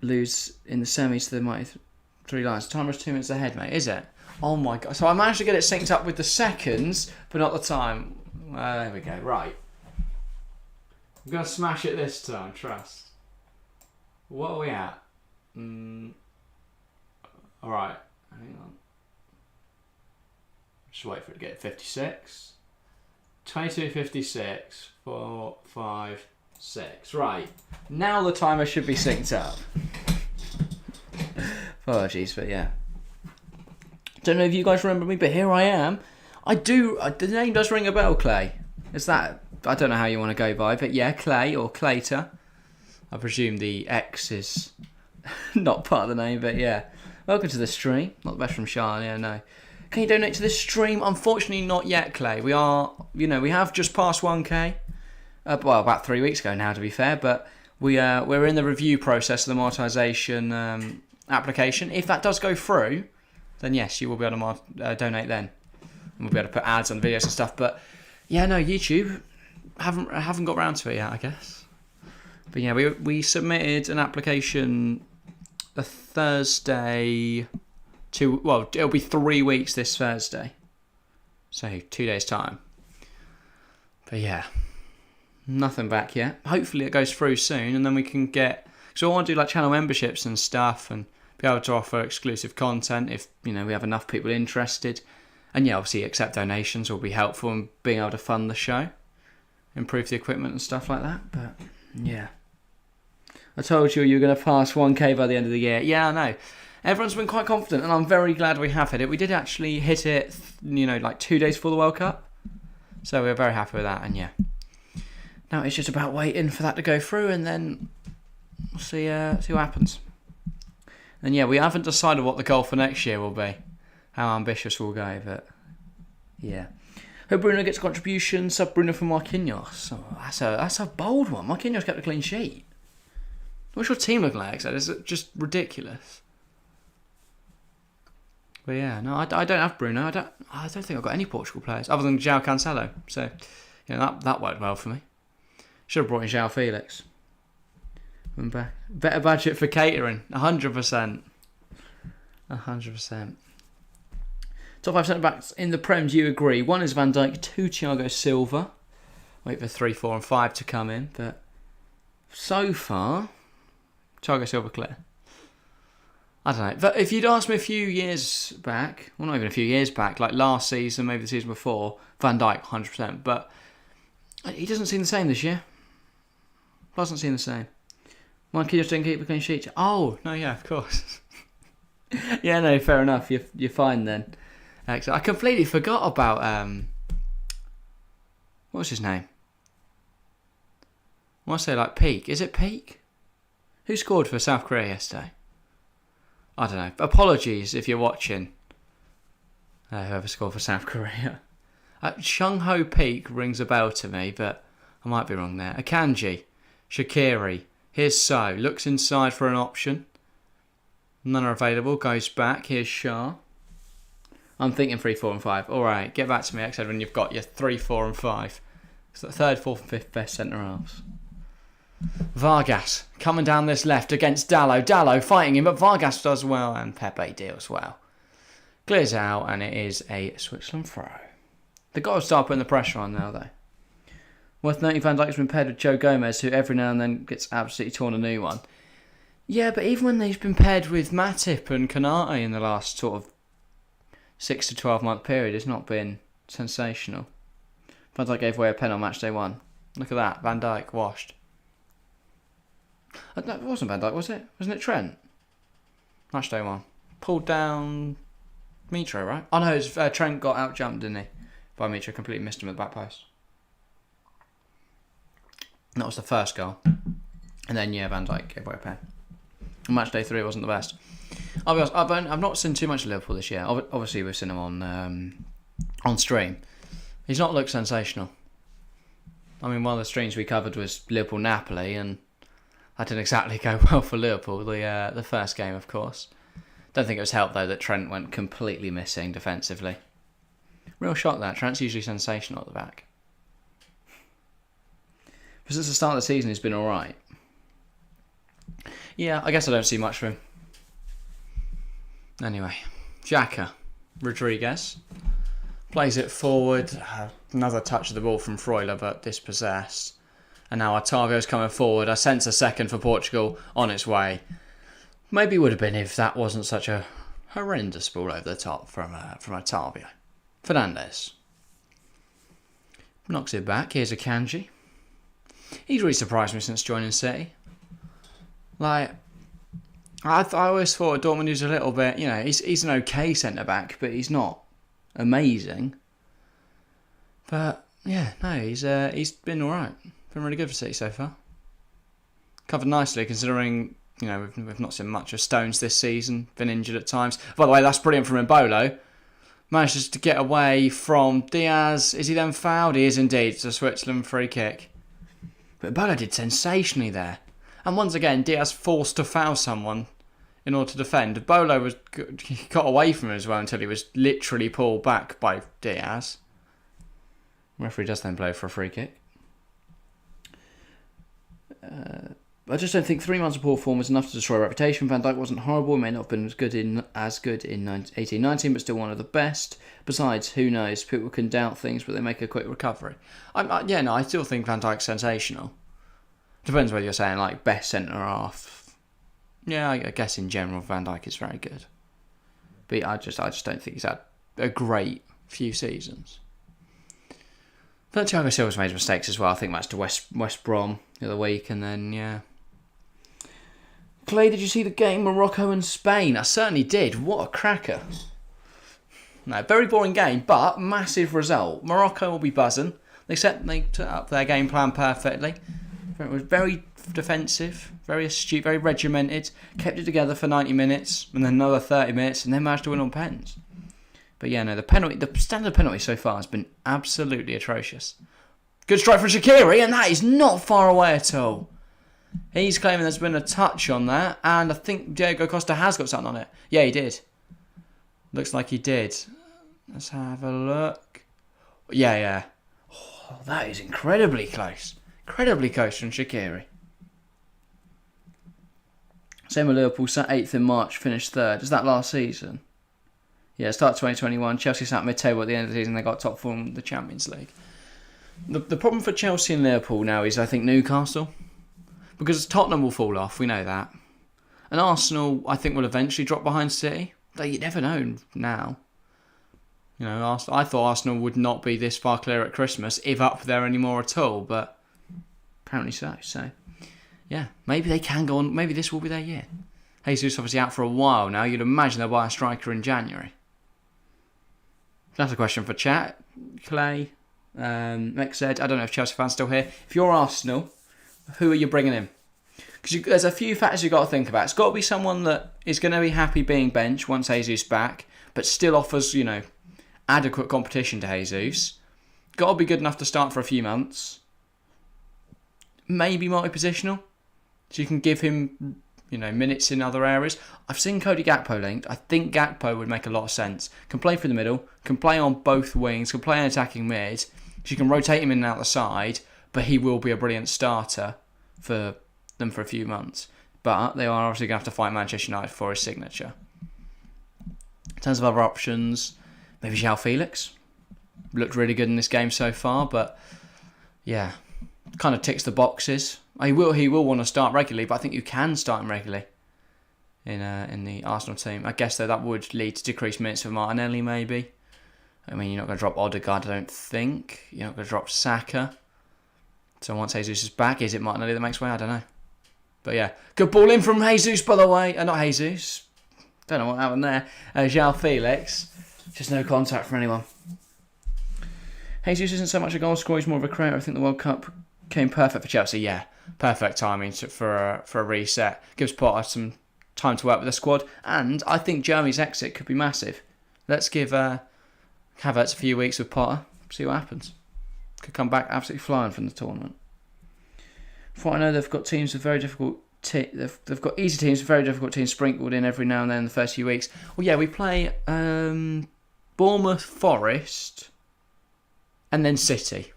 Lose in the semis to the mighty Three Lions. Time was 2 minutes ahead, mate, is it? Oh my god. So I managed to get it synced up with the seconds, but not the time. There we go. Right. I'm going to smash it this time, trust. What are we at? Alright. Hang on. Just wait for it to get 56. 22:56. 4, 5, 6. Right. Now the timer should be synced up. Apologies, but yeah. Don't know if you guys remember me, but here I am. I do. The name does ring a bell, Clay. Is that... I don't know how you want to go by, but yeah, Clay or Claytor. I presume the X is not part of the name, but yeah. Welcome to the stream. Not the best from Charlie, yeah, no. Can you donate to this stream? Unfortunately, not yet, Clay. We are, we have just passed 1k. Well, about 3 weeks ago now, to be fair, but we're in the review process of the monetisation application. If that does go through, then yes, you will be able to donate then. And we'll be able to put ads on the videos and stuff. But yeah, no, YouTube haven't got round to it yet, I guess. But yeah, we submitted an application a Thursday it'll be 3 weeks this Thursday. So 2 days time. But yeah, nothing back yet. Hopefully it goes through soon and then we can get... So I want to do like channel memberships and stuff and be able to offer exclusive content if, we have enough people interested. And yeah, obviously accept donations will be helpful in being able to fund the show. Improve the equipment and stuff like that. But yeah. I told you were going to pass 1k by the end of the year. Yeah, I know. Everyone's been quite confident and I'm very glad we have hit it. We did actually hit it, like 2 days before the World Cup. So we're very happy with that and yeah. Now it's just about waiting for that to go through and then we'll see what happens. And yeah, we haven't decided what the goal for next year will be. How ambitious we'll go, but yeah. Hope Bruno gets a contribution. Sub Bruno for Marquinhos. Oh, that's a bold one. Marquinhos kept a clean sheet. What's your team looking like? Is it just ridiculous? But yeah, no, I don't have Bruno. I don't think I've got any Portugal players other than João Cancelo. So that worked well for me. Should have brought in João Felix. I'm back. Better budget for catering. 100%. 100%. Top 5 centre-backs in the Prem, do you agree? 1 is Van Dijk, 2 Thiago Silva. Wait for 3, 4 and 5 to come in. But so far, Thiago Silva clear. I don't know. But if you'd asked me a few years back, well not even a few years back, like last season, maybe the season before, Van Dijk, 100%. But he doesn't seem the same this year. Doesn't seem the same. Marquinhos didn't keep a clean sheet. Oh, no, yeah, of course. Yeah, no, fair enough. You're fine then. Excellent. I completely forgot about what's his name? I want to say like Peak. Is it Peak? Who scored for South Korea yesterday? I don't know. Apologies if you're watching. Whoever scored for South Korea. Chung Ho Peak rings a bell to me, but I might be wrong there. Akanji. Shaqiri. Here's So. Looks inside for an option. None are available. Goes back. Here's Shah. I'm thinking 3, 4 and 5. Alright, get back to me, X-Ed, when you've got your 3, 4 and 5. It's the third, fourth and fifth best centre-halves. Vargas coming down this left against Dallo. Dallo fighting him, but Vargas does well and Pepe deals well. Clears out and it is a Switzerland throw. They've got to start putting the pressure on now, though. Worth noting, Van Dijk's been paired with Joe Gomez, who every now and then gets absolutely torn a new one. Yeah, but even when he's been paired with Matip and Konate in the last sort of 6 to 12 month period, it's not been sensational. Van Dijk gave away a pen on match day 1. Look at that, Van Dijk washed. No, it wasn't Van Dijk, was it? Wasn't it Trent? Match day 1. Pulled down Mitro, right? Oh no, it was, Trent got out jumped, didn't he? By Mitro, completely missed him at the back post. And that was the first goal. And then, yeah, Van Dijk gave away a pen. Match day 3 wasn't the best. I'll be honest, I've not seen too much of Liverpool this year. Obviously, we've seen him on stream. He's not looked sensational. I mean, one of the streams we covered was Liverpool-Napoli, and that didn't exactly go well for Liverpool, the first game, of course. Don't think it was helped, though, that Trent went completely missing defensively. Real shock, that. Trent's usually sensational at the back. But since the start of the season, he's been alright. Yeah, I guess I don't see much from him. Anyway, Xhaka, Rodriguez plays it forward. Another touch of the ball from Freuler, but dispossessed. And now Otavio's coming forward. I sense a second for Portugal on its way. Maybe it would have been if that wasn't such a horrendous ball over the top from Otavio. Fernandes knocks it back. Here's Akanji. He's really surprised me since joining City. Like, I always thought Dortmund was a little bit, you know, he's an okay centre-back, but he's not amazing. But, yeah, no, he's been alright. Been really good for City so far. Covered nicely, considering, you know, we've not seen much of Stones this season, been injured at times. By the way, that's brilliant from Mbolo. Manages to get away from Diaz. Is he then fouled? He is indeed. It's a Switzerland free kick. But Mbolo did sensationally there. And once again, Diaz forced to foul someone in order to defend. Bolo got away from him as well until he was literally pulled back by Diaz. Referee does then blow for a free kick. I just don't think 3 months of poor form was enough to destroy a reputation. Van Dijk wasn't horrible. He may not have been as good in 18-19, but still one of the best. Besides, who knows? People can doubt things, but they make a quick recovery. I still think Van Dijk's sensational. Depends whether you're saying like best centre half. Yeah, I guess in general Van Dijk is very good, but I just don't think he's had a great few seasons. But Thiago Silva's made mistakes as well. I think that's to West Brom the other week, and then yeah. Clay, did you see the game Morocco and Spain? I certainly did. What a cracker! No, very boring game, but massive result. Morocco will be buzzing. They set up their game plan perfectly. It was very defensive, very astute, very regimented. Kept it together for 90 minutes and then another 30 minutes and then managed to win on pens. But yeah, no, the standard penalty so far has been absolutely atrocious. Good strike from Shaqiri, and that is not far away at all. He's claiming there's been a touch on that, and I think Diego Costa has got something on it. Yeah, he did. Looks like he did. Let's have a look. Yeah. Oh, that is incredibly close. Incredibly close from Shaqiri. Same with Liverpool, sat 8th in March, finished 3rd. Is that last season? Yeah, start 2021. Chelsea sat mid-table at the end of the season. They got top 4 in the Champions League. The problem for Chelsea and Liverpool now is, I think, Newcastle. Because Tottenham will fall off, we know that. And Arsenal, I think, will eventually drop behind City. Though you never know now. You know, I thought Arsenal would not be this far clear at Christmas, if up there anymore at all, but apparently so. So, yeah, maybe they can go on. Maybe this will be their year. Jesus obviously out for a while now. You'd imagine they'll buy a striker in January. That's a question for chat. Clay, Mick said, I don't know if Chelsea fans are still here. If you're Arsenal, who are you bringing in? Because there's a few factors you've got to think about. It's got to be someone that is going to be happy being benched once Jesus back, but still offers, you know, adequate competition to Jesus. Got to be good enough to start for a few months. maybe multi-positional. So you can give him, minutes in other areas. I've seen Cody Gakpo linked. I think Gakpo would make a lot of sense. Can play through the middle, can play on both wings, can play an attacking mid. So you can rotate him in and out the side, but he will be a brilliant starter for them for a few months. But they are obviously going to have to fight Manchester United for his signature. In terms of other options, maybe João Felix. Looked really good in this game so far, but yeah, kind of ticks the boxes. He will want to start regularly, but I think you can start him regularly in the Arsenal team. I guess though that would lead to decreased minutes for Martinelli maybe. I mean, you're not going to drop Odegaard, I don't think. You're not going to drop Saka. So once Jesus is back, is it Martinelli that makes way? I don't know. But yeah, good ball in from Jesus, by the way. Not Jesus. Don't know what happened there. João Felix. Just no contact from anyone. Jesus isn't so much a goal scorer, he's more of a creator. I think the World Cup came perfect for Chelsea. Yeah, perfect timing for a reset. Gives Potter some time to work with the squad. And I think Germany's exit could be massive. Let's give Havertz a few weeks with Potter. See what happens. Could come back absolutely flying from the tournament. For what I know, they've got teams with very difficult. They've got easy teams with very difficult teams sprinkled in every now and then in the first few weeks. Well, yeah, we play Bournemouth, Forest, and then City.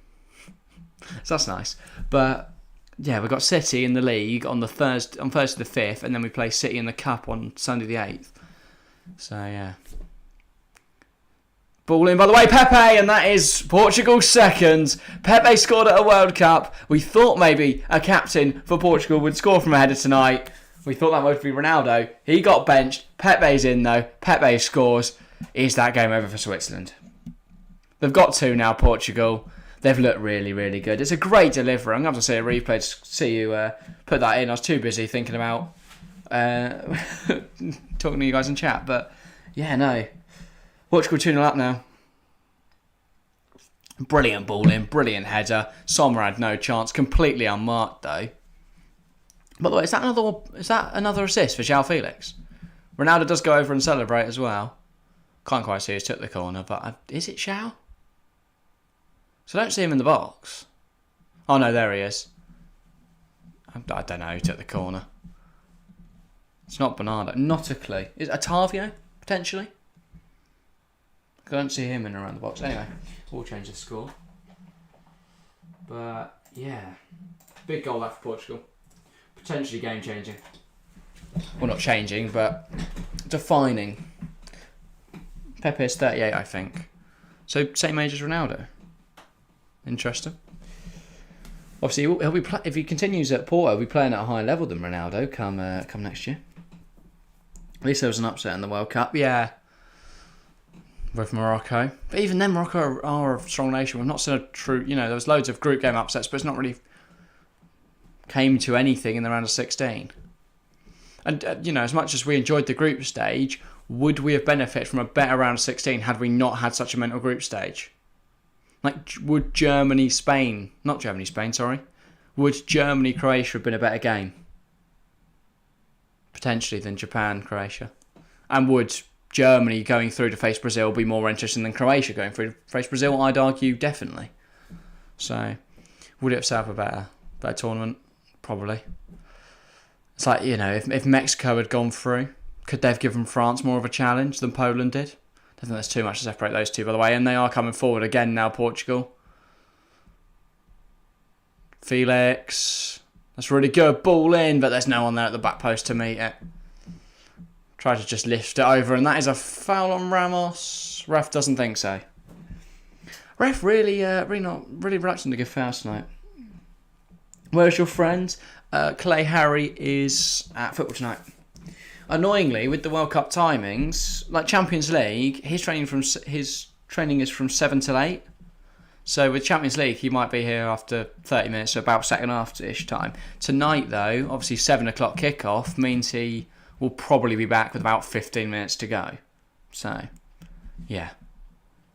So that's nice. But yeah, we've got City in the league on Thursday the 5th, and then we play City in the Cup on Sunday the 8th. So yeah. Ball in, by the way, Pepe, and that is Portugal's second. Pepe scored at a World Cup. We thought maybe a captain for Portugal would score from a header tonight. We thought that would be Ronaldo. He got benched. Pepe's in though. Pepe scores. Is that game over for Switzerland? They've got two now, Portugal. They've looked really, really good. It's a great delivery. I'm going to have to see a replay to see you put that in. I was too busy thinking about talking to you guys in chat. But yeah, no. Portugal 2-0 up now. Brilliant ball in, brilliant header. Sommer had no chance, completely unmarked though. By the way, is that another assist for João Felix? Ronaldo does go over and celebrate as well. Can't quite see who's took the corner, but is it João? So I don't see him in the box. Oh no, there he is. I don't know who took the corner. It's not Bernardo. Not a clue. Is it Otavio, potentially? I don't see him in and around the box. Anyway, we'll change the score. But, yeah. Big goal that for Portugal. Potentially game-changing. Well, not changing, but defining. Pepe is 38, I think. So, same age as Ronaldo. Interesting. Obviously, he'll be if he continues at Porto, he'll be playing at a higher level than Ronaldo come next year. At least there was an upset in the World Cup. Yeah. With Morocco. But even then, Morocco are a strong nation. We've not seen a true... there was loads of group game upsets, but it's not really came to anything in the round of 16. And, as much as we enjoyed the group stage, would we have benefited from a better round of 16 had we not had such a mental group stage? Like, would Germany-Spain... Not Germany-Spain, sorry. Would Germany-Croatia have been a better game? Potentially than Japan-Croatia. And would Germany going through to face Brazil be more interesting than Croatia going through to face Brazil? I'd argue definitely. So, would it have set up a better tournament? Probably. It's like, if Mexico had gone through, could they have given France more of a challenge than Poland did? I don't think there's too much to separate those two, by the way. And they are coming forward again now, Portugal. Felix. That's really good. Ball in, but there's no one there at the back post to meet it. Try to just lift it over, and that is a foul on Ramos. Ref doesn't think so. Ref really reluctant to give fouls tonight. Where's your friend? Clay Harry is at football tonight. Annoyingly, with the World Cup timings, like Champions League, his training is from 7 till 8. So with Champions League, he might be here after 30 minutes, so about second half-ish time. Tonight, though, obviously 7 o'clock kickoff means he will probably be back with about 15 minutes to go. So, yeah.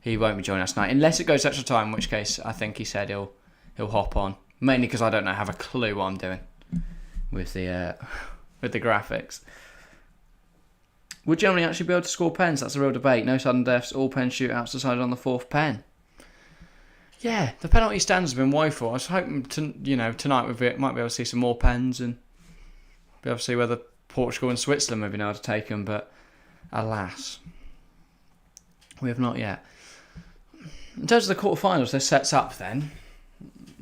He won't be joining us tonight, unless it goes extra time, in which case I think he said he'll hop on. Mainly because I don't have a clue what I'm doing with the graphics. Would Germany actually be able to score pens? That's a real debate. No sudden deaths, all pen shootouts decided on the 4th pen. Yeah, the penalty stands have been woeful. I was hoping tonight might be able to see some more pens and be able to see whether Portugal and Switzerland have been able to take them, but alas, we have not yet. In terms of the quarterfinals, this sets up then,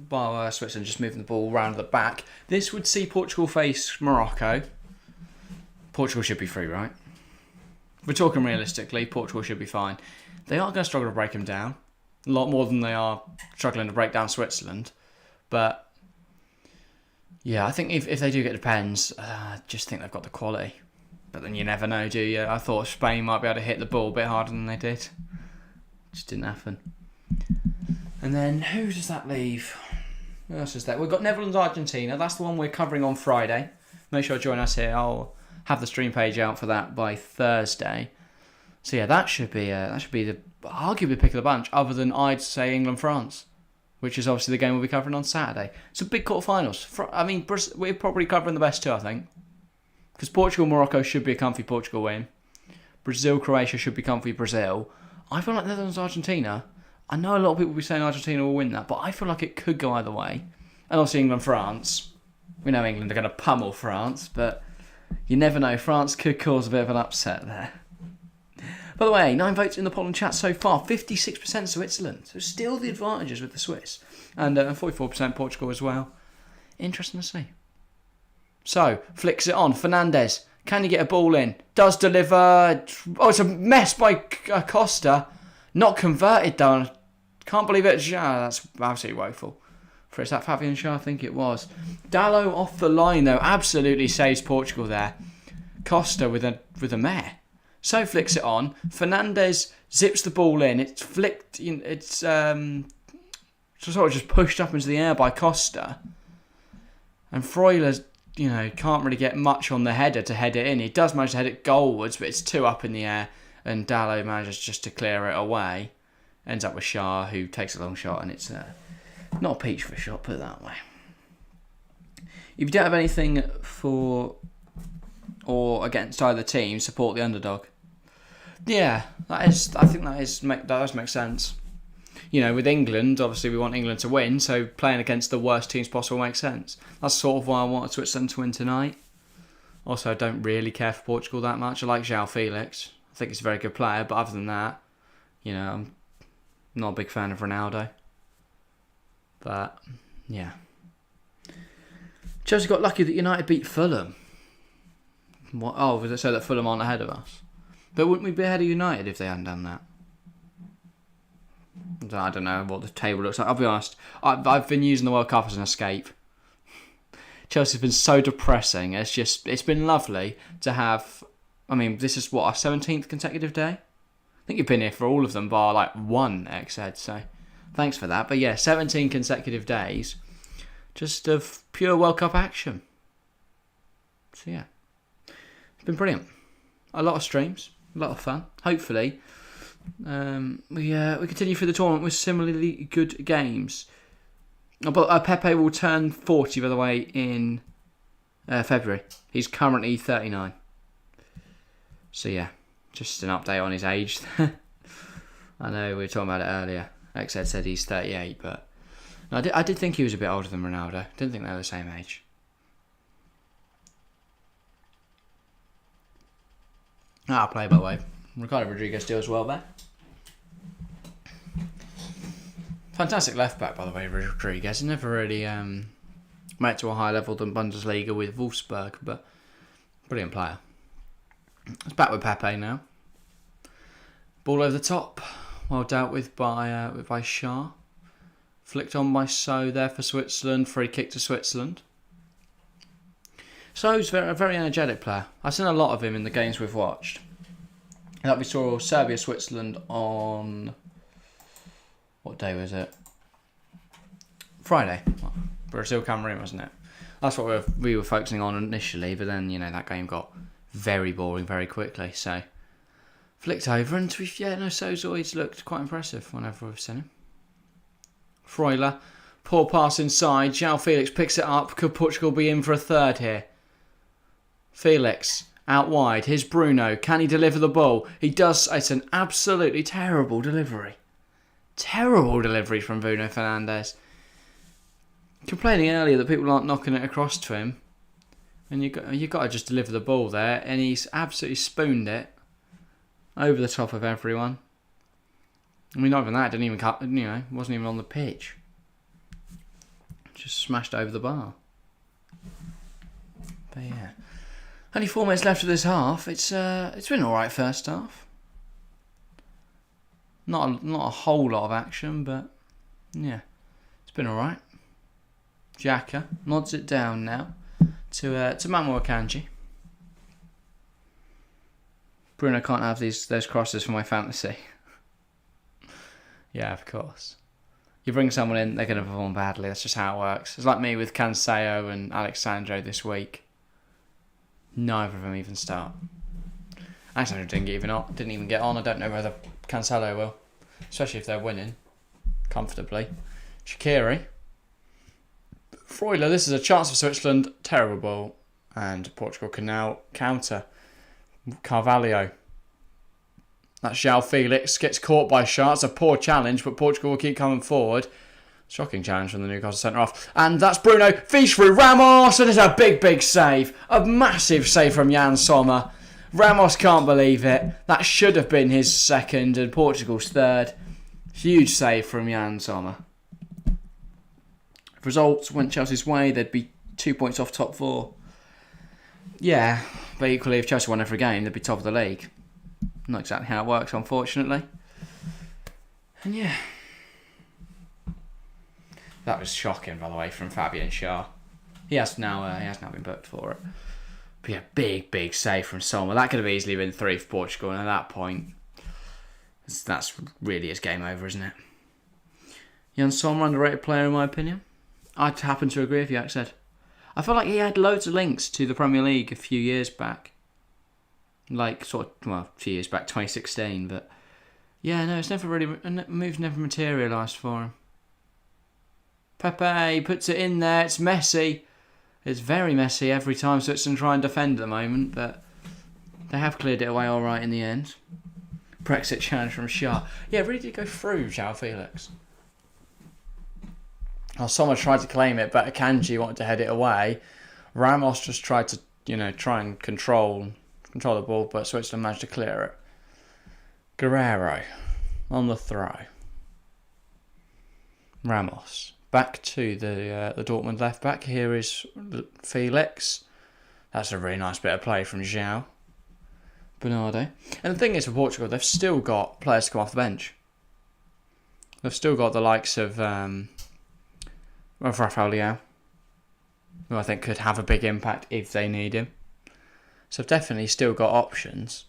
while Switzerland just moving the ball round the back, this would see Portugal face Morocco. Portugal should be through, right? If we're talking realistically, Portugal should be fine. They are going to struggle to break them down. A lot more than they are struggling to break down Switzerland. But, yeah, I think if they do get the pens, I just think they've got the quality. But then you never know, do you? I thought Spain might be able to hit the ball a bit harder than they did. Just didn't happen. And then, who does that leave? Who else is there? We've got Netherlands, Argentina. That's the one we're covering on Friday. Make sure to join us here. I'll have the stream page out for that by Thursday. So yeah, that should be the arguably pick of the bunch, other than I'd say England, France, which is obviously the game we'll be covering on Saturday. So big quarterfinals. I mean, we're probably covering the best two, I think, because Portugal, Morocco should be a comfy Portugal win. Brazil, Croatia should be comfy Brazil. I feel like Netherlands, Argentina. I know a lot of people will be saying Argentina will win that, but I feel like it could go either way. And obviously England, France. We know England are going to pummel France, but you never know. France could cause a bit of an upset there. By the way, 9 votes in the poll and chat so far. 56% Switzerland. So still the advantages with the Swiss. And 44% Portugal as well. Interesting to see. So, flicks it on. Fernandes. Can he get a ball in? Does deliver. Oh, it's a mess by Costa. Not converted though. Can't believe it. That's absolutely woeful. Is that Fabian Schär? I think it was. Dalot off the line though. Absolutely saves Portugal there. Costa with a mare. So flicks it on. Fernandes zips the ball in. It's flicked. It's sort of just pushed up into the air by Costa. And Freuler, can't really get much on the header to head it in. He does manage to head it goalwards, but it's too up in the air. And Dalot manages just to clear it away. Ends up with Schär, who takes a long shot, and it's not a peach for a shot, put it that way. If you don't have anything for or against either team, support the underdog. Yeah, I think that does make sense. With England, obviously we want England to win, so playing against the worst teams possible makes sense. That's sort of why I wanted Switzerland to win tonight. Also, I don't really care for Portugal that much. I like João Felix. I think he's a very good player, but other than that, I'm not a big fan of Ronaldo. But, yeah. Chelsea got lucky that United beat Fulham. What? Oh, was it so that Fulham aren't ahead of us? But wouldn't we be ahead of United if they hadn't done that? I don't know what the table looks like. I'll be honest. I've been using the World Cup as an escape. Chelsea's been so depressing. It's been lovely to have. I mean, this is what, our 17th consecutive day? I think you've been here for all of them, bar like one, X-Ed, so thanks for that. But yeah, 17 consecutive days just of pure World Cup action. So yeah, it's been brilliant. A lot of streams, a lot of fun. Hopefully, we continue through the tournament with similarly good games. But Pepe will turn 40, by the way, in February. He's currently 39. So yeah, just an update on his age. I know we were talking about it earlier. X-Ed said he's 38, but I did think he was a bit older than Ronaldo. Didn't think they were the same age. I'll play, by the way. Ricardo Rodriguez still as well there. Fantastic left back, by the way, Rodriguez. He never really made it to a higher level than Bundesliga with Wolfsburg, but brilliant player. It's back with Pepe now. Ball over the top. Well dealt with by Schär. Flicked on by So there for Switzerland. Free kick to Switzerland. So's a very energetic player. I've seen a lot of him in the games we've watched. Like we saw Serbia, Switzerland on... What day was it? Friday. Brazil, Cameroon, wasn't it? That's what we were focusing on initially, but then, that game got very boring very quickly, so... Flicked over, and So's always looked quite impressive whenever we've seen him. Freuler, poor pass inside. João Felix picks it up. Could Portugal be in for a third here? Felix, out wide. Here's Bruno. Can he deliver the ball? He does. It's an absolutely terrible delivery. Terrible delivery from Bruno Fernandes. Complaining earlier that people aren't knocking it across to him. And you got to just deliver the ball there. And he's absolutely spooned it over the top of everyone. I mean, not even that. Didn't even cut. Wasn't even on the pitch. Just smashed over the bar. But yeah, only 4 minutes left of this half. It's been all right first half. Not a whole lot of action, but yeah, it's been all right. Xhaka nods it down now to Manuel Akanji. Bruno can't have those crosses for my fantasy. Yeah, of course. You bring someone in, they're going to perform badly. That's just how it works. It's like me with Cancelo and Alexandro this week. Neither of them even start. Alexandro didn't even get on. I don't know whether Cancelo will, especially if they're winning comfortably. Shaqiri. Freuler, this is a chance for Switzerland. Terrible ball. And Portugal can now counter. Carvalho. That's João Felix. Gets caught by Schär. It's a poor challenge, but Portugal will keep coming forward. Shocking challenge from the Newcastle centre-half. And that's Bruno. Feeds through Ramos. And it's a big save. A massive save from Jan Sommer. Ramos can't believe it. That should have been his second and Portugal's third. Huge save from Jan Sommer. If results went Chelsea's way, they'd be 2 points off top four. Yeah, but equally, if Chelsea won every game, they'd be top of the league. Not exactly how it works, unfortunately. And yeah. That was shocking, by the way, from Fabian Schär. He has now been booked for it. But yeah, big save from Sommer. That could have easily been 3 for Portugal, and at that point, that's really his game over, isn't it? Jan Sommer, underrated player in my opinion. I'd happen to agree with you, like I said. I feel like he had loads of links to the Premier League a few years back. A few years back, 2016, but yeah, no, it's never really, move's never materialised for him. Pepe puts it in there, it's messy. It's very messy every time Switzerland try and defend at the moment, but they have cleared it away all right in the end. Brexit challenge from Schär. Yeah, really did go through João Felix. Someone tried to claim it, but Akanji wanted to head it away. Ramos just tried to, try and control the ball, but Switzerland managed to clear it. Guerrero on the throw. Ramos back to the Dortmund left back. Here is Felix. That's a really nice bit of play from João. Bernardo. And the thing is, for Portugal, they've still got players to come off the bench. They've still got the likes of Rafael Leão, who I think could have a big impact if they need him. So I've definitely still got options.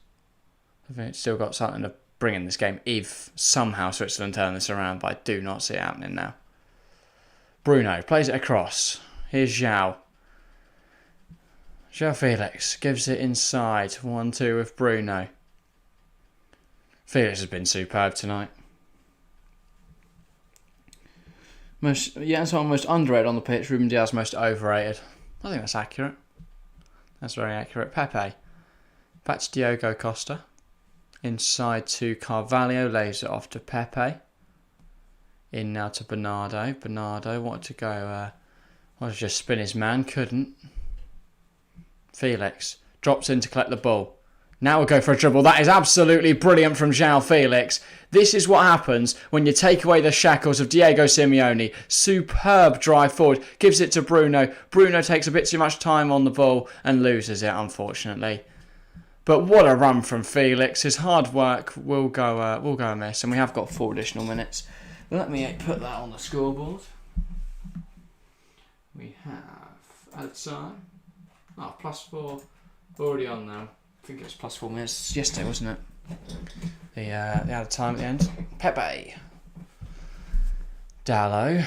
I think it's still got something to bring in this game if somehow Switzerland turn this around, but I do not see it happening now. Bruno plays it across. Here's João. João Felix gives it inside. 1-2 with Bruno. Felix has been superb tonight. Most underrated on the pitch. Ruben Dias most overrated. I think that's accurate. That's very accurate. Pepe. Back to Diogo Costa. Inside to Carvalho. Lays it off to Pepe. In now to Bernardo. Bernardo wanted to go... wanted to just spin his man. Couldn't. Felix. Drops in to collect the ball. Now we'll go for a dribble. That is absolutely brilliant from João Felix. This is what happens when you take away the shackles of Diego Simeone. Superb drive forward. Gives it to Bruno. Bruno takes a bit too much time on the ball and loses it, unfortunately. But what a run from Felix. His hard work will go amiss. And we have got 4 additional minutes. Let me put that on the scoreboard. We have added time. +4. Already on now. I think it was +4 minutes yesterday, wasn't it? The added time at the end. Pepe. Dalot.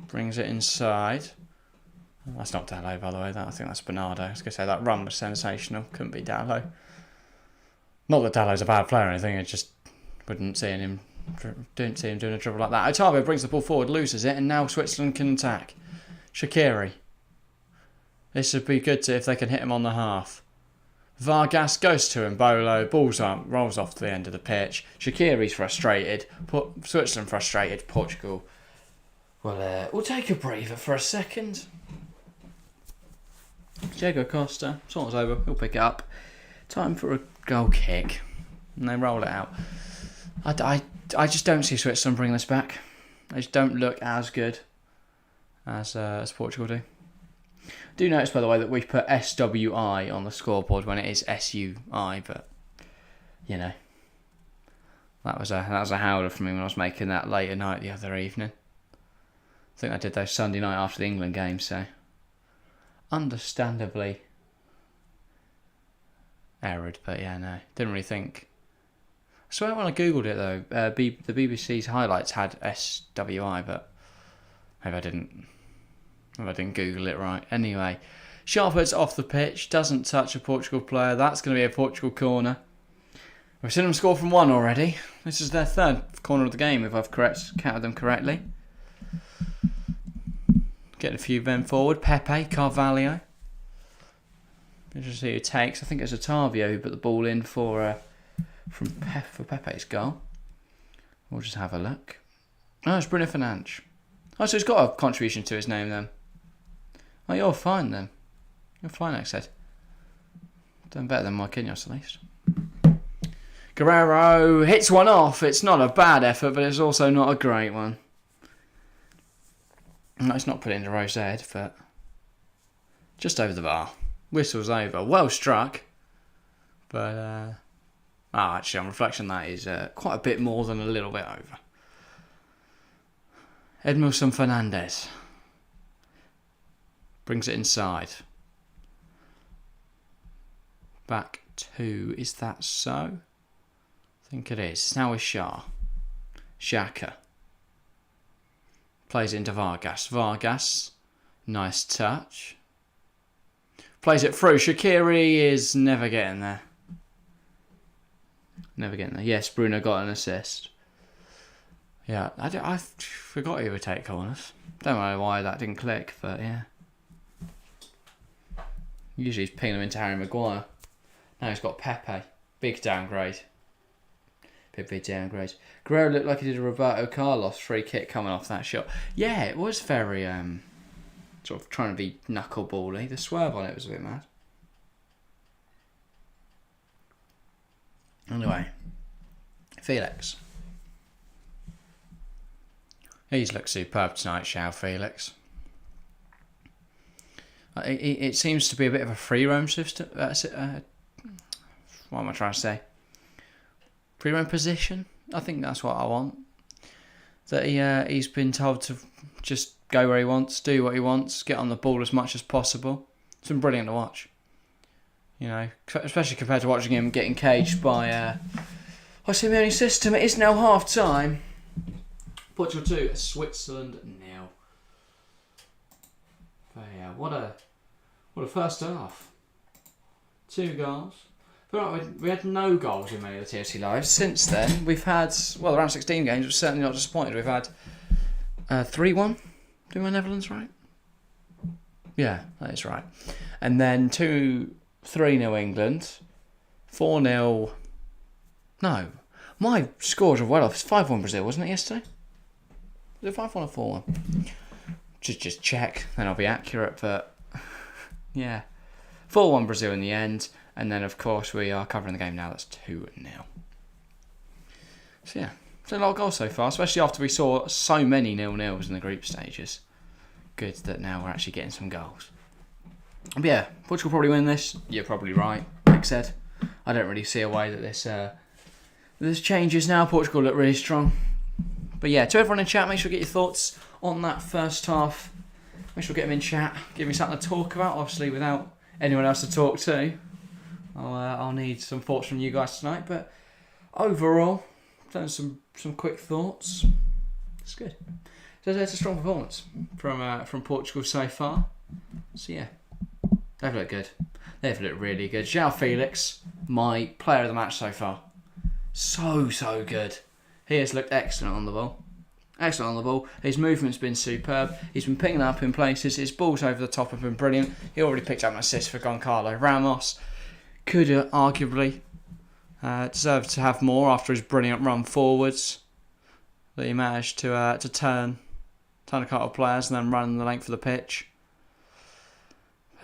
Brings it inside. That's not Dalot, by the way. I think that's Bernardo. I was going to say that run was sensational. Couldn't be Dalot. Not that Dalot's a bad player or anything. I just didn't see him doing a dribble like that. Otavio brings the ball forward, loses it, and now Switzerland can attack. Shaqiri. This would be good if they can hit him on the half. Vargas goes to Mbolo, balls up, rolls off to the end of the pitch. Shaqiri's frustrated. Switzerland frustrated. Portugal we'll take a breather for a second. Diego Costa, sorts over, he'll pick it up. Time for a goal kick. And they roll it out. I just don't see Switzerland bringing this back. They just don't look as good as Portugal do. Do notice, by the way, that we put SWI on the scoreboard when it is SUI, but you know, that was a howler for me when I was making that late at night the other evening. I think I did those Sunday night after the England game, so understandably errored, but yeah, no, didn't really think. I swear when I googled it though, the BBC's highlights had SWI, but maybe I didn't. If I didn't Google it right. Anyway, Sharpwood's off the pitch, doesn't touch a Portugal player. That's going to be a Portugal corner. We've seen them score from one already. This is their third corner of the game, if I've counted them correctly. Getting a few men forward. Pepe, Carvalho. Interesting to see who takes. I think it's Otavio who put the ball in for Pepe's goal. We'll just have a look. Oh, it's Bruno Fernandes. Oh, so he's got a contribution to his name then. Oh, you're fine then. You're fine, I said. Done better than Marquinhos at least. Guerrero hits one off. It's not a bad effort, but it's also not a great one. No, it's not put into Rose's head, but just over the bar. Whistle's over. Well struck. But, actually, on reflection, that is quite a bit more than a little bit over. Edmilson Fernandez brings it inside. Back to, is that so? I think it is. It's now with Shah. Xhaka. Plays it into Vargas. Vargas. Nice touch. Plays it through. Shaqiri is never getting there. Never getting there. Yes, Bruno got an assist. Yeah, I forgot he would take corners. Don't know why that didn't click, but yeah. Usually he's pinging them into Harry Maguire. Now he's got Pepe. Big downgrade. Big downgrade. Guerrero looked like he did a Roberto Carlos free kick coming off that shot. Yeah, it was very sort of trying to be knucklebally. The swerve on it was a bit mad. Anyway, Felix. He's looked superb tonight, João Felix. It seems to be a bit of a free roam system. What am I trying to say? Free roam position. I think that's what I want. That he's been told to just go where he wants, do what he wants, get on the ball as much as possible. It's been brilliant to watch. You know, especially compared to watching him getting caged by Simeone's system. It is now half time. Portugal 2, Switzerland 0. But yeah, what a first half. 2 goals. But we had no goals in many of the TFC lives. Since then, we've had, well, around 16 games, we're certainly not disappointed. We've had 3-1. Do my Netherlands right? Yeah, that is right. And then 3-0 England. 4-0. No. My scores are well off. It's 5-1 Brazil, wasn't it, yesterday? Was it 5-1 or 4-1? Just check, then I'll be accurate, but yeah. 4-1 Brazil in the end, and then of course we are covering the game now, that's 2-0. So yeah, it's a lot of goals so far, especially after we saw so many 0-0s in the group stages. Good that now we're actually getting some goals. But yeah, Portugal probably win this. You're probably right, like I said. I don't really see a way that this changes now. Portugal look really strong. But yeah, to everyone in chat, make sure to get your thoughts on that first half. Make sure to get them in chat. Give me something to talk about. Obviously, without anyone else to talk to, I'll need some thoughts from you guys tonight. But overall, done some quick thoughts. It's good. So it's a strong performance from Portugal so far. So yeah, they've looked good. They've looked really good. João Felix, my player of the match so far. So good. He has looked excellent on the ball. Excellent on the ball. His movement's been superb. He's been picking up in places. His balls over the top have been brilliant. He already picked up an assist for Goncalo Ramos. could arguably deserve to have more after his brilliant run forwards that he managed to turn a couple of players and then run the length of the pitch.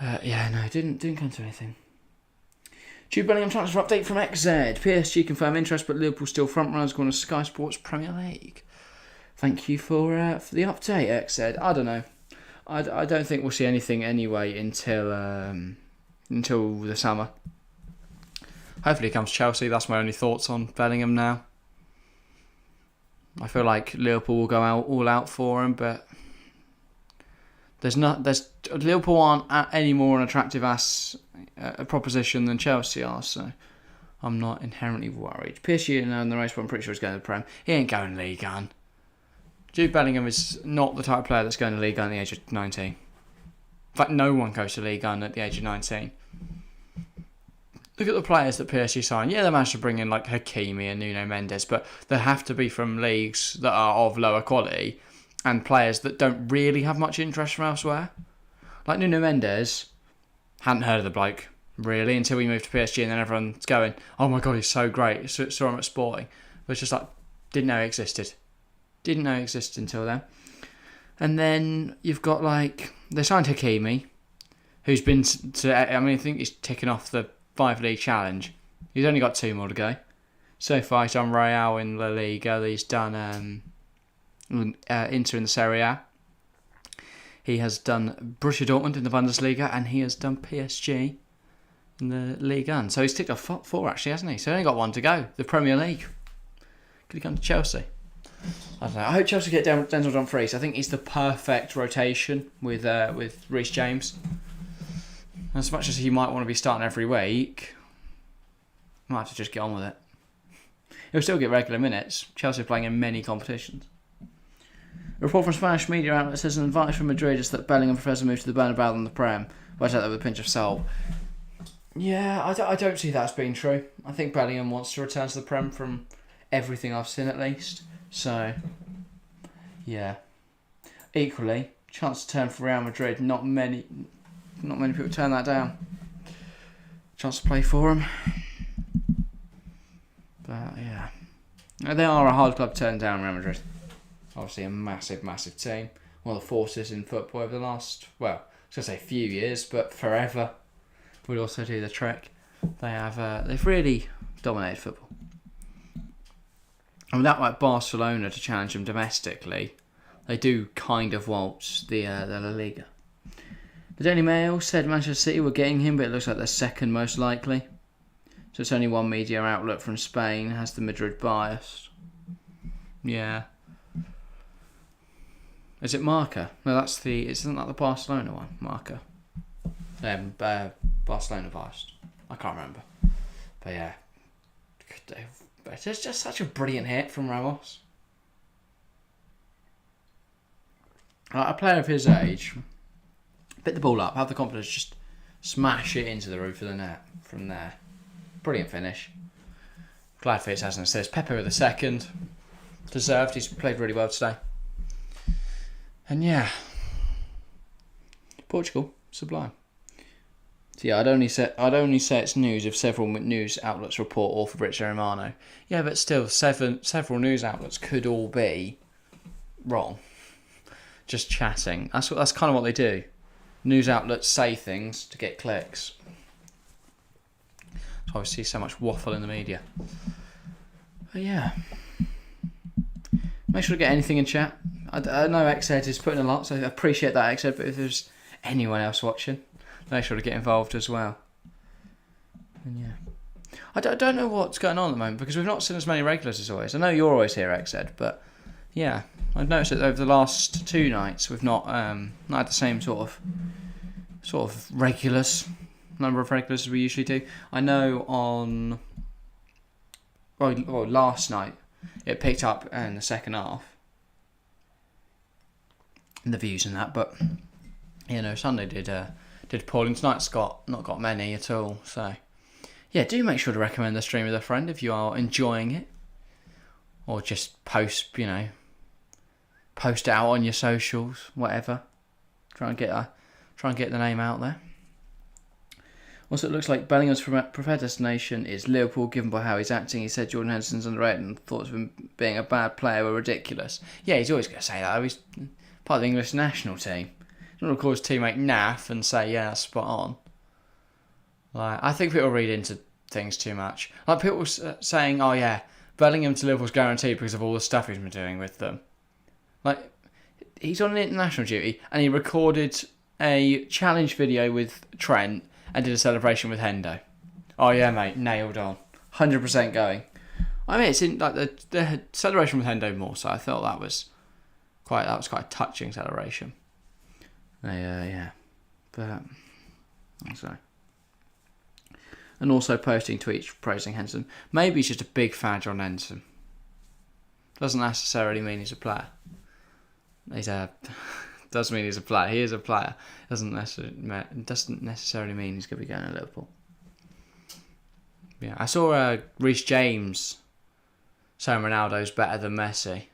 Didn't come to anything. Jude Bellingham transfer update from XZ. PSG confirm interest, but Liverpool still front runners going to Sky Sports Premier League. Thank you for the update, XZ. I don't know. I don't think we'll see anything anyway until the summer. Hopefully he comes to Chelsea. That's my only thoughts on Bellingham now. I feel like Liverpool will go all out for him, but Liverpool aren't any more an attractive proposition than Chelsea are, so I'm not inherently worried. PSG in the race, but I'm pretty sure he's going to the Prem. He ain't going League One. Jude Bellingham is not the type of player that's going to League One at the age of 19. In fact, no one goes to League One at the age of 19. Look at the players that PSG sign. Yeah, they managed to bring in like Hakimi and Nuno Mendes, but they have to be from leagues that are of lower quality and players that don't really have much interest from elsewhere. Like Nuno Mendes, hadn't heard of the bloke really until we moved to PSG, and then everyone's going, "Oh my god, he's so great!" Saw him at Sporting, but it's just like didn't know he existed. Didn't know he existed until then. And then you've got they signed Hakimi, who's been I think he's ticking off the 5-league challenge. He's only got 2 more to go. So far, he's done Real in La Liga. He's done Inter in the Serie A. He has done Borussia Dortmund in the Bundesliga, and he has done PSG in the Ligue 1. So he's ticked off 4 actually, hasn't he? So he's only got 1 to go. The Premier League. Could he come to Chelsea? I don't know. I hope Chelsea get Denzel Dumfries. I think he's the perfect rotation with Reece James. As much as he might want to be starting every week, might have to just get on with it. He'll still get regular minutes. Chelsea are playing in many competitions. A report from Spanish media outlet says an advice from Madrid is that Bellingham prefers to move to the Bernabeu than the Prem. But I take that with a pinch of salt. Yeah, I don't see that as being true. I think Bellingham wants to return to the Prem from everything I've seen at least. So, yeah. Equally, chance to turn for Real Madrid. Not many people turn that down. Chance to play for them. But yeah, they are a hard club to turn down, Real Madrid. Obviously a massive, massive team. One of the forces in football over the last, I was going to say few years, but forever would also do the trick. They've really dominated football. And without Barcelona to challenge them domestically, they do kind of waltz the La Liga. The Daily Mail said Manchester City were getting him, but it looks like they're second most likely. So it's only one media outlet from Spain has the Madrid bias. Yeah. Is it Marca? No, isn't that the Barcelona one? Marca. Barcelona biased. I can't remember. But yeah. It's just such a brilliant hit from Ramos. A player of his age, pick the ball up, have the confidence, just smash it into the roof of the net from there. Brilliant finish. Glad Fitz has an assist. Pepe with the second. Deserved. He's played really well today. And yeah. Portugal, sublime. So yeah, I'd only say it's news if several news outlets report all Fabrizio Romano. Yeah, but still, several news outlets could all be wrong. Just chatting. That's kind of what they do. News outlets say things to get clicks. That's why we see so much waffle in the media. But yeah. Make sure to get anything in chat. I know XZ is putting a lot, so I appreciate that, XZ, but if there's anyone else watching, make sure to get involved as well. And yeah. I don't know what's going on at the moment, because we've not seen as many regulars as always. I know you're always here, XZ, but yeah. I've noticed that over the last 2 nights, we've not had the same sort of number of regulars as we usually do. I know on last night it picked up in the second half, the views and that, but Sunday did poorly. Tonight's not got many at all. So yeah, do make sure to recommend the stream with a friend if you are enjoying it, or just post it out on your socials, whatever. Try and get the name out there. Also, it looks like Bellingham's preferred destination is Liverpool, given by how he's acting. He said Jordan Henderson's underrated and thoughts of him being a bad player were ridiculous. Yeah, he's always going to say that. He's part of the English national team. He's not going to call his teammate naff and say, yeah, that's spot on. Like, I think people read into things too much. Like, people saying, oh yeah, Bellingham to Liverpool's guaranteed because of all the stuff he's been doing with them. Like, he's on an international duty and he recorded a challenge video with Trent and did a celebration with Hendo. Oh yeah, mate, nailed on. 100% going. I mean, it's in like the celebration with Hendo more, so I thought that was quite a touching celebration. Yeah, but I'm sorry. And also posting tweets praising Henderson. Maybe he's just a big fan of John Henderson. Doesn't necessarily mean he's a player. Doesn't mean he's a player. He is a player. Doesn't necessarily mean he's going to be going to Liverpool. Yeah, I saw Reece James saying Ronaldo's better than Messi.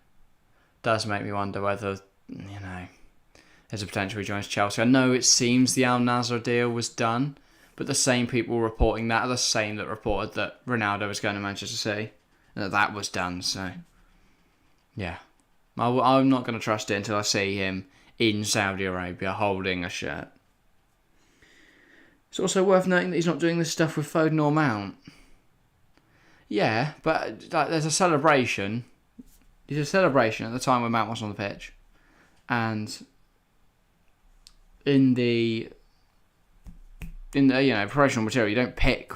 Does make me wonder whether, there's a potential he joins Chelsea. I know it seems the Al Nassr deal was done, but the same people reporting that are the same that reported that Ronaldo was going to Manchester City, and that was done. So, yeah, I'm not going to trust it until I see him in Saudi Arabia holding a shirt. It's also worth noting that he's not doing this stuff with Foden or Mount. Yeah, but there's a celebration. There's a celebration at the time when Mount was on the pitch, and in the promotional material, you don't pick,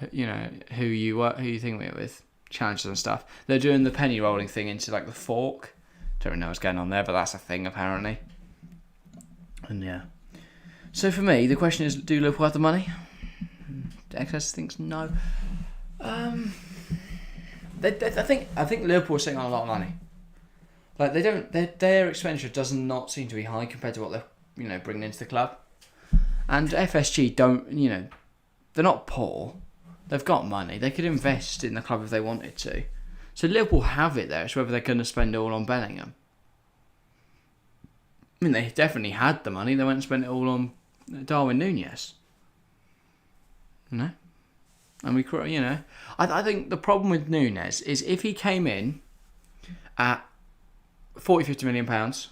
who you think we're with, challenges and stuff. They're doing the penny rolling thing into like the fork. Don't really know what's going on there, but that's a thing apparently. And yeah. So for me, the question is, do Liverpool have the money? XS thinks no. I think Liverpool are sitting on a lot of money. Like they don't, their expenditure does not seem to be high compared to what they're bringing into the club. And FSG don't, they're not poor. They've got money. They could invest in the club if they wanted to. So Liverpool have it there. It's whether they're going to spend it all on Bellingham. I mean, they definitely had the money. They went and spent it all on Darwin Núñez. And I think the problem with Núñez is if he came in at 40-50 million pounds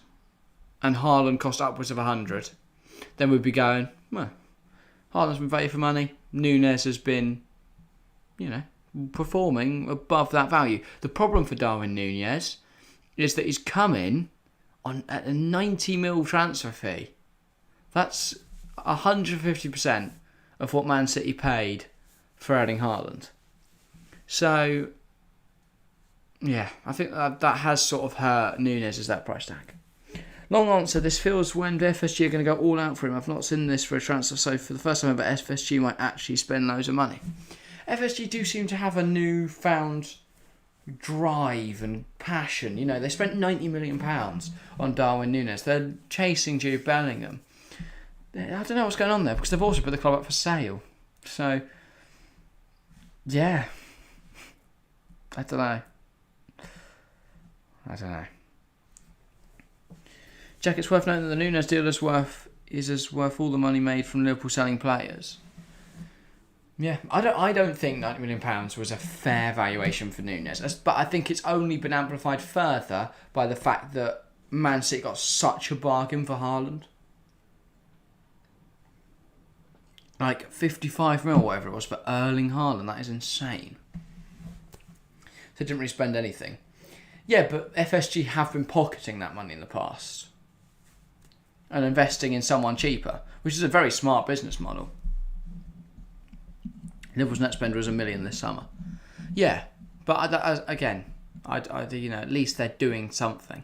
and Haaland cost upwards of 100, then we'd be going, well, Haaland's been value for money. Núñez has been, performing above that value. The problem for Darwin Núñez is that he's come in at a 90 mil transfer fee. That's 150% of what Man City paid for adding Haaland. So, yeah, I think that has sort of hurt Núñez as that price tag. Long answer, this feels when the FSG are going to go all out for him. I've not seen this for a transfer, so for the first time ever, FSG might actually spend loads of money. FSG do seem to have a newfound drive and passion. They spent £90 million on Darwin Núñez. They're chasing Jude Bellingham. I don't know what's going on there, because they've also put the club up for sale. So, yeah. I don't know. Jack, it's worth noting that the Núñez deal is worth all the money made from Liverpool selling players. Yeah, I don't think £90 million was a fair valuation for Núñez, but I think it's only been amplified further by the fact that Man City got such a bargain for Haaland. Like 55 mil, whatever it was, for Erling Haaland. That is insane. They didn't really spend anything. Yeah, but FSG have been pocketing that money in the past and investing in someone cheaper, which is a very smart business model. Liverpool's net spend was $1 million this summer. Yeah, but at least they're doing something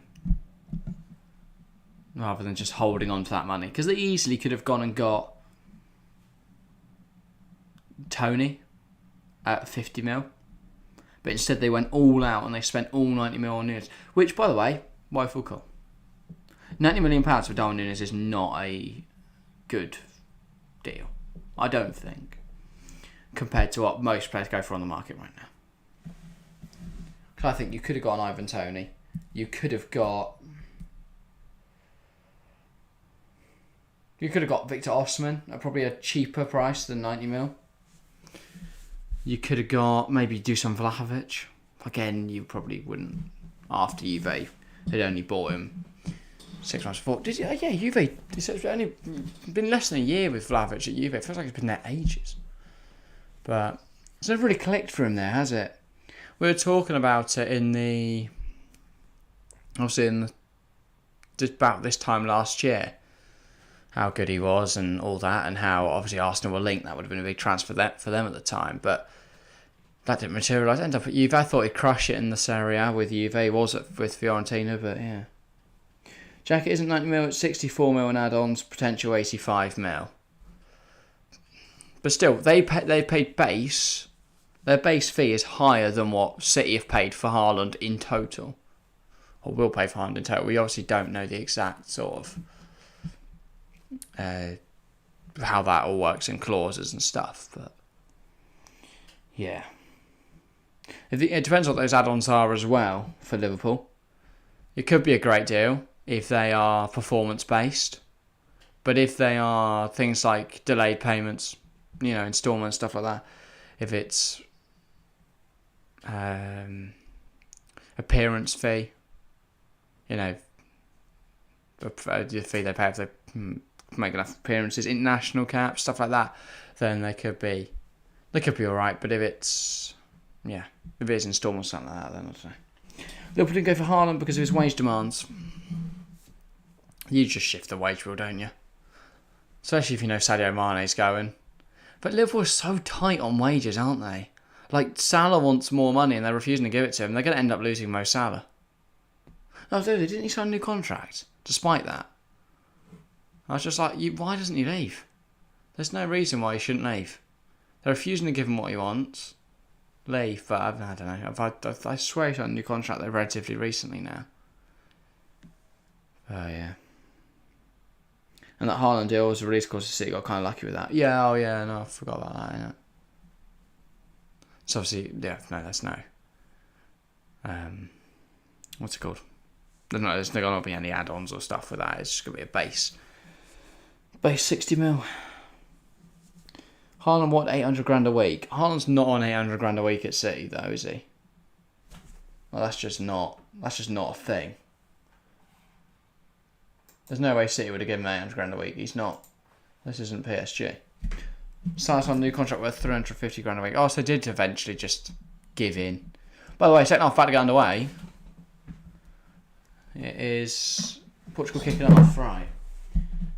rather than just holding on to that money, because they easily could have gone and got Tony at 50 mil, but instead they went all out and they spent all 90 mil on Núñez, which, by the way, woeful call. £90 million for Darwin Núñez is not a good deal, I don't think, compared to what most players go for on the market right now. Because I think you could have got an Ivan Toney, you could have got You could have got Victor Osimhen at probably a cheaper price than 90 mil. You could have got maybe Dusan Vlahovic. Again, you probably wouldn't. After Juve had only bought him 6 months before. Did you? Yeah, Juve. It's only been less than a year with Vlahovic at Juve. It feels like it's been there ages. But it's never really clicked for him there, has it? We were talking about it just about this time last year. How good he was and all that, and how obviously Arsenal were linked. That would have been a big transfer for them at the time. But that didn't materialise. Ended up at Juve. I thought he'd crush it in the Serie A with Juve. He was with Fiorentina, but yeah. Jacket isn't 90 mil, it's 64 mil in add-ons, potential 85 mil. But still, they paid base. Their base fee is higher than what City have paid for Haaland in total. Or will pay for Haaland in total. We obviously don't know the exact sort of how that all works in clauses and stuff. But yeah. It depends what those add-ons are as well for Liverpool. It could be a great deal if they are performance-based. But if they are things like delayed payments, instalments, stuff like that, if it's appearance fee, the fee they pay if they make enough appearances, international caps, stuff like that, then they could be alright. But if it's instalments, something like that, then I don't know. Liverpool didn't go for Haaland because of his wage demands. You just shift the wage rule, don't you? Especially if you know Sadio Mane's going. But Liverpool are so tight on wages, aren't they? Like, Salah wants more money and they're refusing to give it to him. They're going to end up losing Mo Salah. No, didn't he sign a new contract? Despite that. I was just like, why doesn't he leave? There's no reason why he shouldn't leave. They're refusing to give him what he wants. Leave, but I don't know. I swear he signed a new contract there relatively recently now. Oh, yeah. And that Haaland deal was a release clause. City got kind of lucky with that. Yeah, no, I forgot about that. Yeah. So obviously, that's no. What's it called? There's not going to be any add-ons or stuff with that. It's just going to be a base. Base 60 mil. Haaland what, 800 grand a week? Haaland's not on 800 grand a week at City though, is he? Well, that's just not a thing. There's no way City would have given him 800 grand a week. He's not. This isn't PSG. Starts on a new contract worth 350 grand a week. Oh, so they did eventually just give in. By the way, second half about to get underway. It is Portugal kicking it off, right.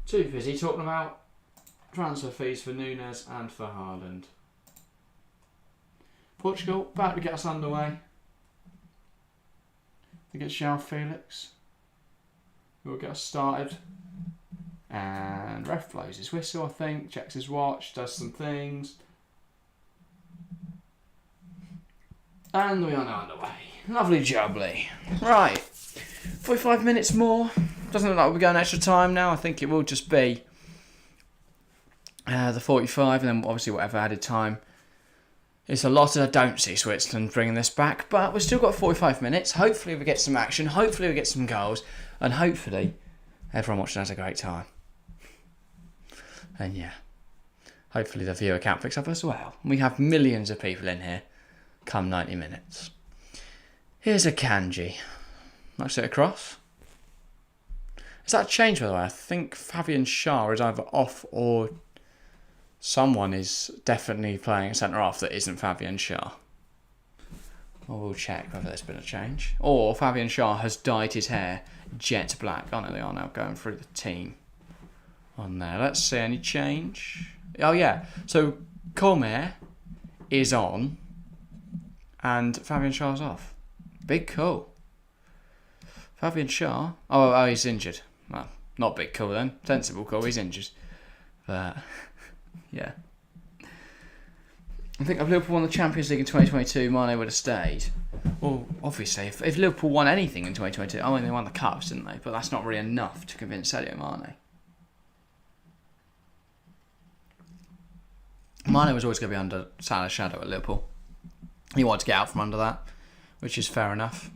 Too busy talking about transfer fees for Nunes and for Haaland. Portugal about to get us underway. I think it's João Felix who will get us started. And ref blows his whistle, I think, checks his watch, does some things. And we are now underway. Lovely jubbly. Right. 45 minutes more. Doesn't look like we're going extra time now. I think it will just be the 45 and then obviously whatever added time. It's a lot. I don't see Switzerland bringing this back, but we've still got 45 minutes. Hopefully we get some action. Hopefully we get some goals. And hopefully everyone watching has a great time. And yeah, hopefully the viewer count picks up as well. We have millions of people in here come 90 minutes. Here's a kanji. Knocks it across. Has that changed, by the way? I think Fabian Schär is either off or someone is definitely playing a centre-half that isn't Fabian Schär. Well, we'll check whether there's been a change. Or Fabian Schär has dyed his hair jet black. Oh no, they are now going through the team on there. Let's see any change. Oh yeah, so Comer is on and Fabian Schär's off. Big call. Fabian Schär. Oh, he's injured. Well, not big call then. Sensible call. He's injured. But yeah. I think if Liverpool won the Champions League in 2022, Mane would have stayed. Well, obviously, if Liverpool won anything in 2022, I mean, they won the Cups, didn't they? But that's not really enough to convince Sadio Mane. Mane was always going to be under Salah's shadow at Liverpool. He wanted to get out from under that, which is fair enough.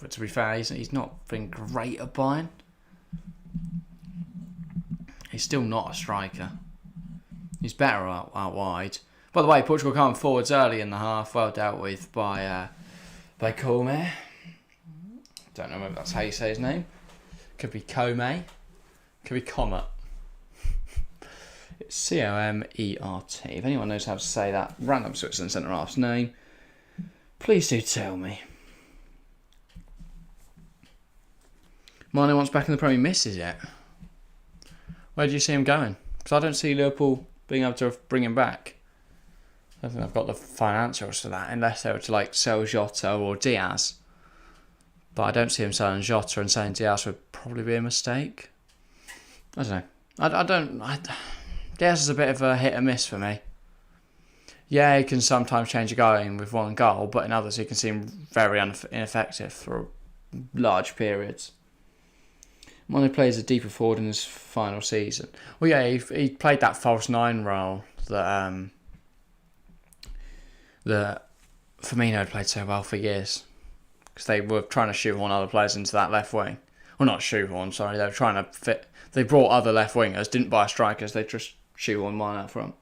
But to be fair, he's not been great at Bayern. He's still not a striker. He's better out wide. By the way, Portugal coming forwards early in the half, well dealt with by Come. Don't know if that's how you say his name. Could be Come. Could be Comet. It's Comert. If anyone knows how to say that random Switzerland centre-half's name, please do tell me. Mane wants back in the Premier, misses it. Where do you see him going? Because I don't see Liverpool being able to bring him back. I don't think I've got the financials for that, unless they were to like sell Jota or Diaz. But I don't see him selling Jota, and selling Diaz would probably be a mistake. I don't know. Diaz is a bit of a hit and miss for me. Yeah, he can sometimes change a game with one goal, but in others he can seem very ineffective for large periods. Mane plays a deeper forward in his final season. Well, yeah, he played that false nine role that Firmino had played so well for years. Because they were trying to shoehorn other players into that left wing. Well, not shoehorn, sorry. They were trying to fit. They brought other left wingers, didn't buy strikers. They just shoehorned Mane up front.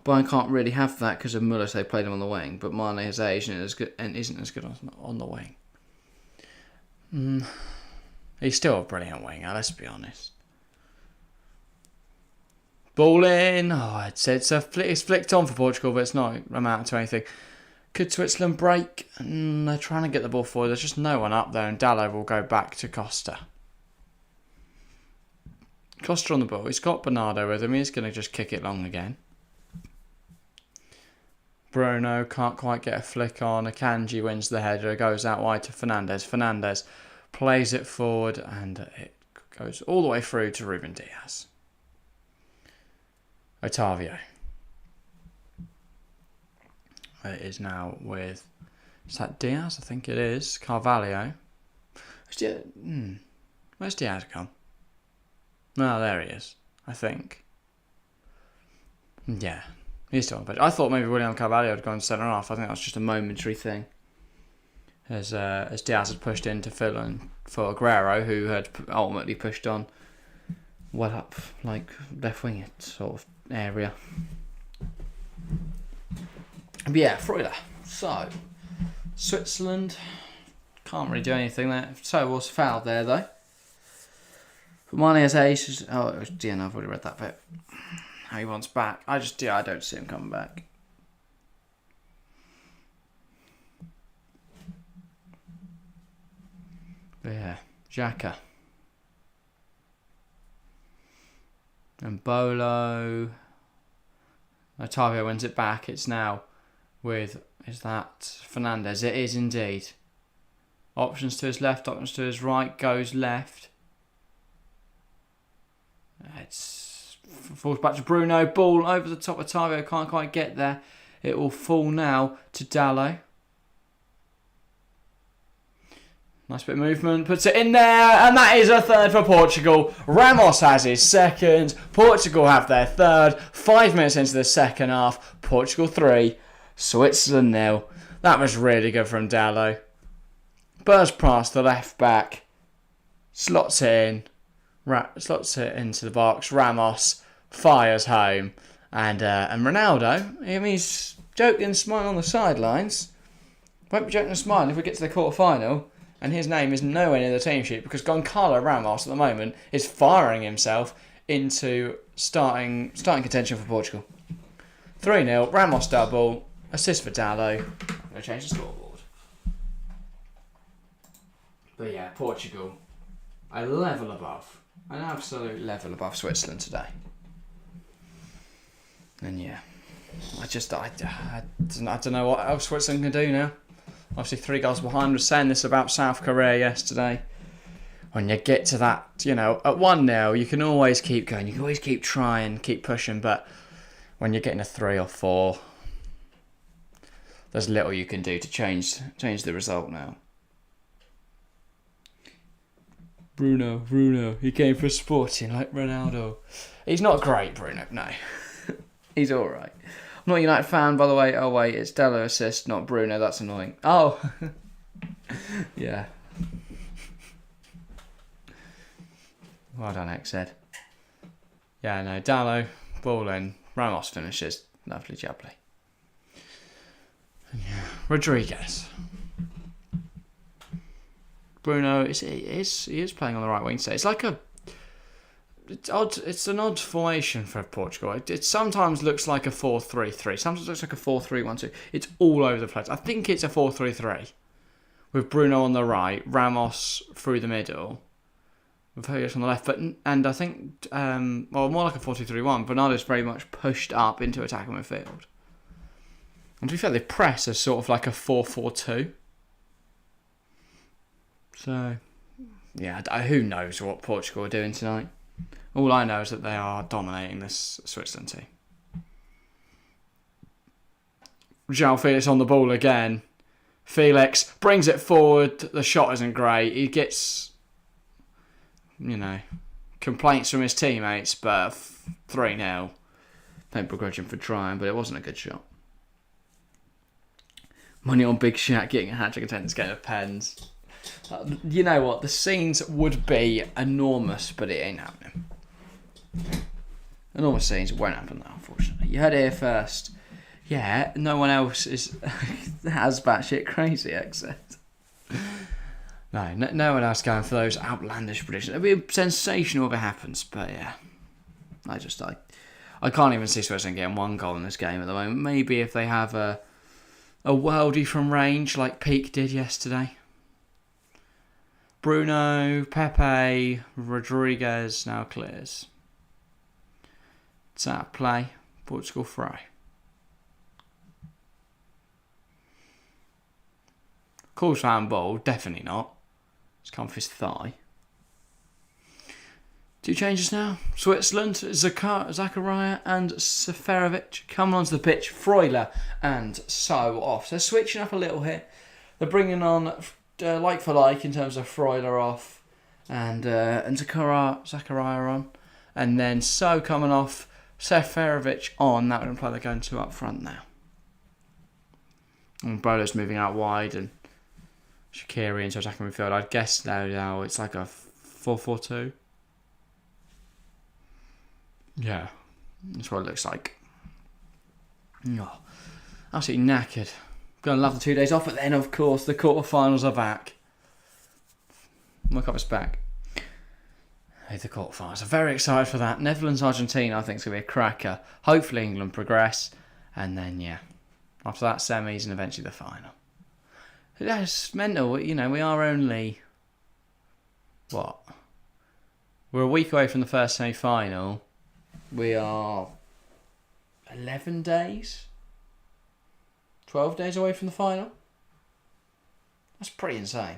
Bayern can't really have that because of Muller, so they played him on the wing. But Mane has aged and isn't as good on the wing. He's still a brilliant winger, let's be honest. Ball in. Oh, it's flicked on for Portugal, but it's not amounting to anything. Could Switzerland break? They're trying to get the ball forward. There's just no one up there, and Dalot will go back to Costa. Costa on the ball. He's got Bernardo with him. He's going to just kick it long again. Bruno can't quite get a flick on. Akanji wins the header. Goes out wide to Fernandes. Fernandes plays it forward, and it goes all the way through to Ruben Diaz. Otavio. It is now with... Is that Diaz? I think it is. Carvalho. Where's Diaz gone? No, there he is. I think. Yeah. He's still on the pitch. I thought maybe William Carvalho had gone centre half. I think that was just a momentary thing. As Diaz had pushed in to fill in for Aguero, who had ultimately pushed on well up, like left wing sort of area. But yeah, Freuler. So, Switzerland can't really do anything there. So was fouled there though. But Mane has ace. Oh, it was I've already read that bit. How he wants back. I don't see him coming back. But yeah, Xhaka. And Bolo. Otavio wins it back. It's now with, is that Fernandes? It is indeed. Options to his left, options to his right, goes left. It's falls back to Bruno. Ball over the top of Otavio, can't quite get there. It will fall now to Dalot. Nice bit of movement, puts it in there, and that is a third for Portugal. Ramos has his second. Portugal have their third. 5 minutes into the second half. Portugal 3, Switzerland 0. That was really good from Dalot. Burst past the left back. Slots it into the box. Ramos fires home. And Ronaldo, he's joking and smiling on the sidelines. Won't be joking and smiling if we get to the quarter-final. And his name is nowhere near the team sheet because Goncalo Ramos at the moment is firing himself into starting contention for Portugal. 3-0, Ramos double, assist for Dalot. I'm going to change the scoreboard. But yeah, Portugal, a level above. An absolute level above Switzerland today. And yeah, I don't know what else Switzerland can do now. Obviously 3 goals behind. I was saying this about South Korea yesterday. When you get to that, at 1-0, you can always keep going. You can always keep trying, keep pushing. But when you're getting a 3 or 4, there's little you can do to change the result now. Bruno, he came for Sporting like Ronaldo. He's not great, Bruno, no. He's alright. I'm not a United fan, by the way. Oh, wait, it's Dalot assist, not Bruno. That's annoying. Oh. Yeah. Well done, XZ. Yeah, no, Dallo, ball in. Ramos finishes. Lovely jubbly. Yeah. Rodriguez. Bruno, he is playing on the right wing today. It's like it's odd. It's an odd formation for Portugal. It sometimes looks like a 4-3-3. Sometimes it looks like a 4-3-1-2. It's all over the place. I think it's a 4-3-3 with Bruno on the right, Ramos through the middle, with Hoyos on the left. And I think more like a 4-2-3-1. Bernardo's very much pushed up into attacking midfield. And to be fair, they press as sort of like a 4-4-2. So, yeah, who knows what Portugal are doing tonight. All I know is that they are dominating this Switzerland team. João Felix on the ball again. Felix brings it forward. The shot isn't great. He gets, complaints from his teammates, but 3-0. Don't begrudge him for trying, but it wasn't a good shot. Money on Big Shaq getting a hat-trick attendance game of pens. You know what? The scenes would be enormous, but it ain't happening. Enormous scenes won't happen though, unfortunately. You heard it here first. Yeah, no one else has batshit crazy except. No one else going for those outlandish predictions. It'd be sensational if it happens, but yeah. I can't even see Switzerland getting one goal in this game at the moment. Maybe if they have a worldie from range like Peak did yesterday. Bruno, Pepe, Rodriguez now clears. It's out of play. Portugal throw. Calls for handball. Definitely not. It's come for his thigh. 2 changes now. Switzerland, Zakaria and Seferovic coming onto the pitch. Freuler and So off. They're switching up a little here. They're bringing on like for like in terms of Freuler off and Zakaria on. And then So coming off, Seferovic on. That would imply they're going 2 up front now. And Bolo's moving out wide and Shaqiri into attacking midfield. I'd guess now it's like a 4-4-2. Yeah, that's what it looks like. Oh, absolutely knackered. Gonna love the 2 days off, but then of course the quarterfinals are back. My cup is back. Hey, the quarterfinals. I'm very excited for that. Netherlands, Argentina, I think it's gonna be a cracker. Hopefully England progress, and then after that semis and eventually the final. That's mental. We are only we're a week away from the first semi-final. We are 11 days, 12 days away from the final. That's pretty insane.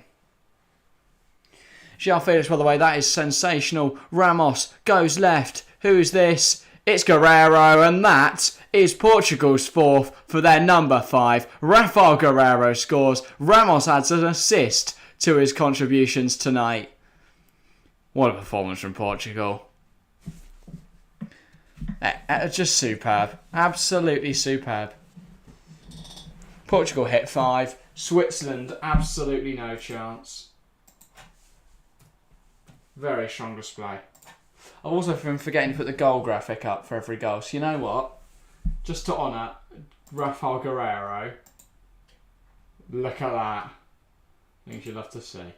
João Felix, by the way, that is sensational. Ramos goes left. Who's this? It's Guerreiro, and that is Portugal's 4th for their number 5. Rafael Guerreiro scores. Ramos adds an assist to his contributions tonight. What a performance from Portugal. Just superb. Absolutely superb. Portugal hit 5. Switzerland, absolutely no chance. Very strong display. I've also been forgetting to put the goal graphic up for every goal. So you know what? Just to honour Rafael Guerreiro. Look at that. Things you'd love to see.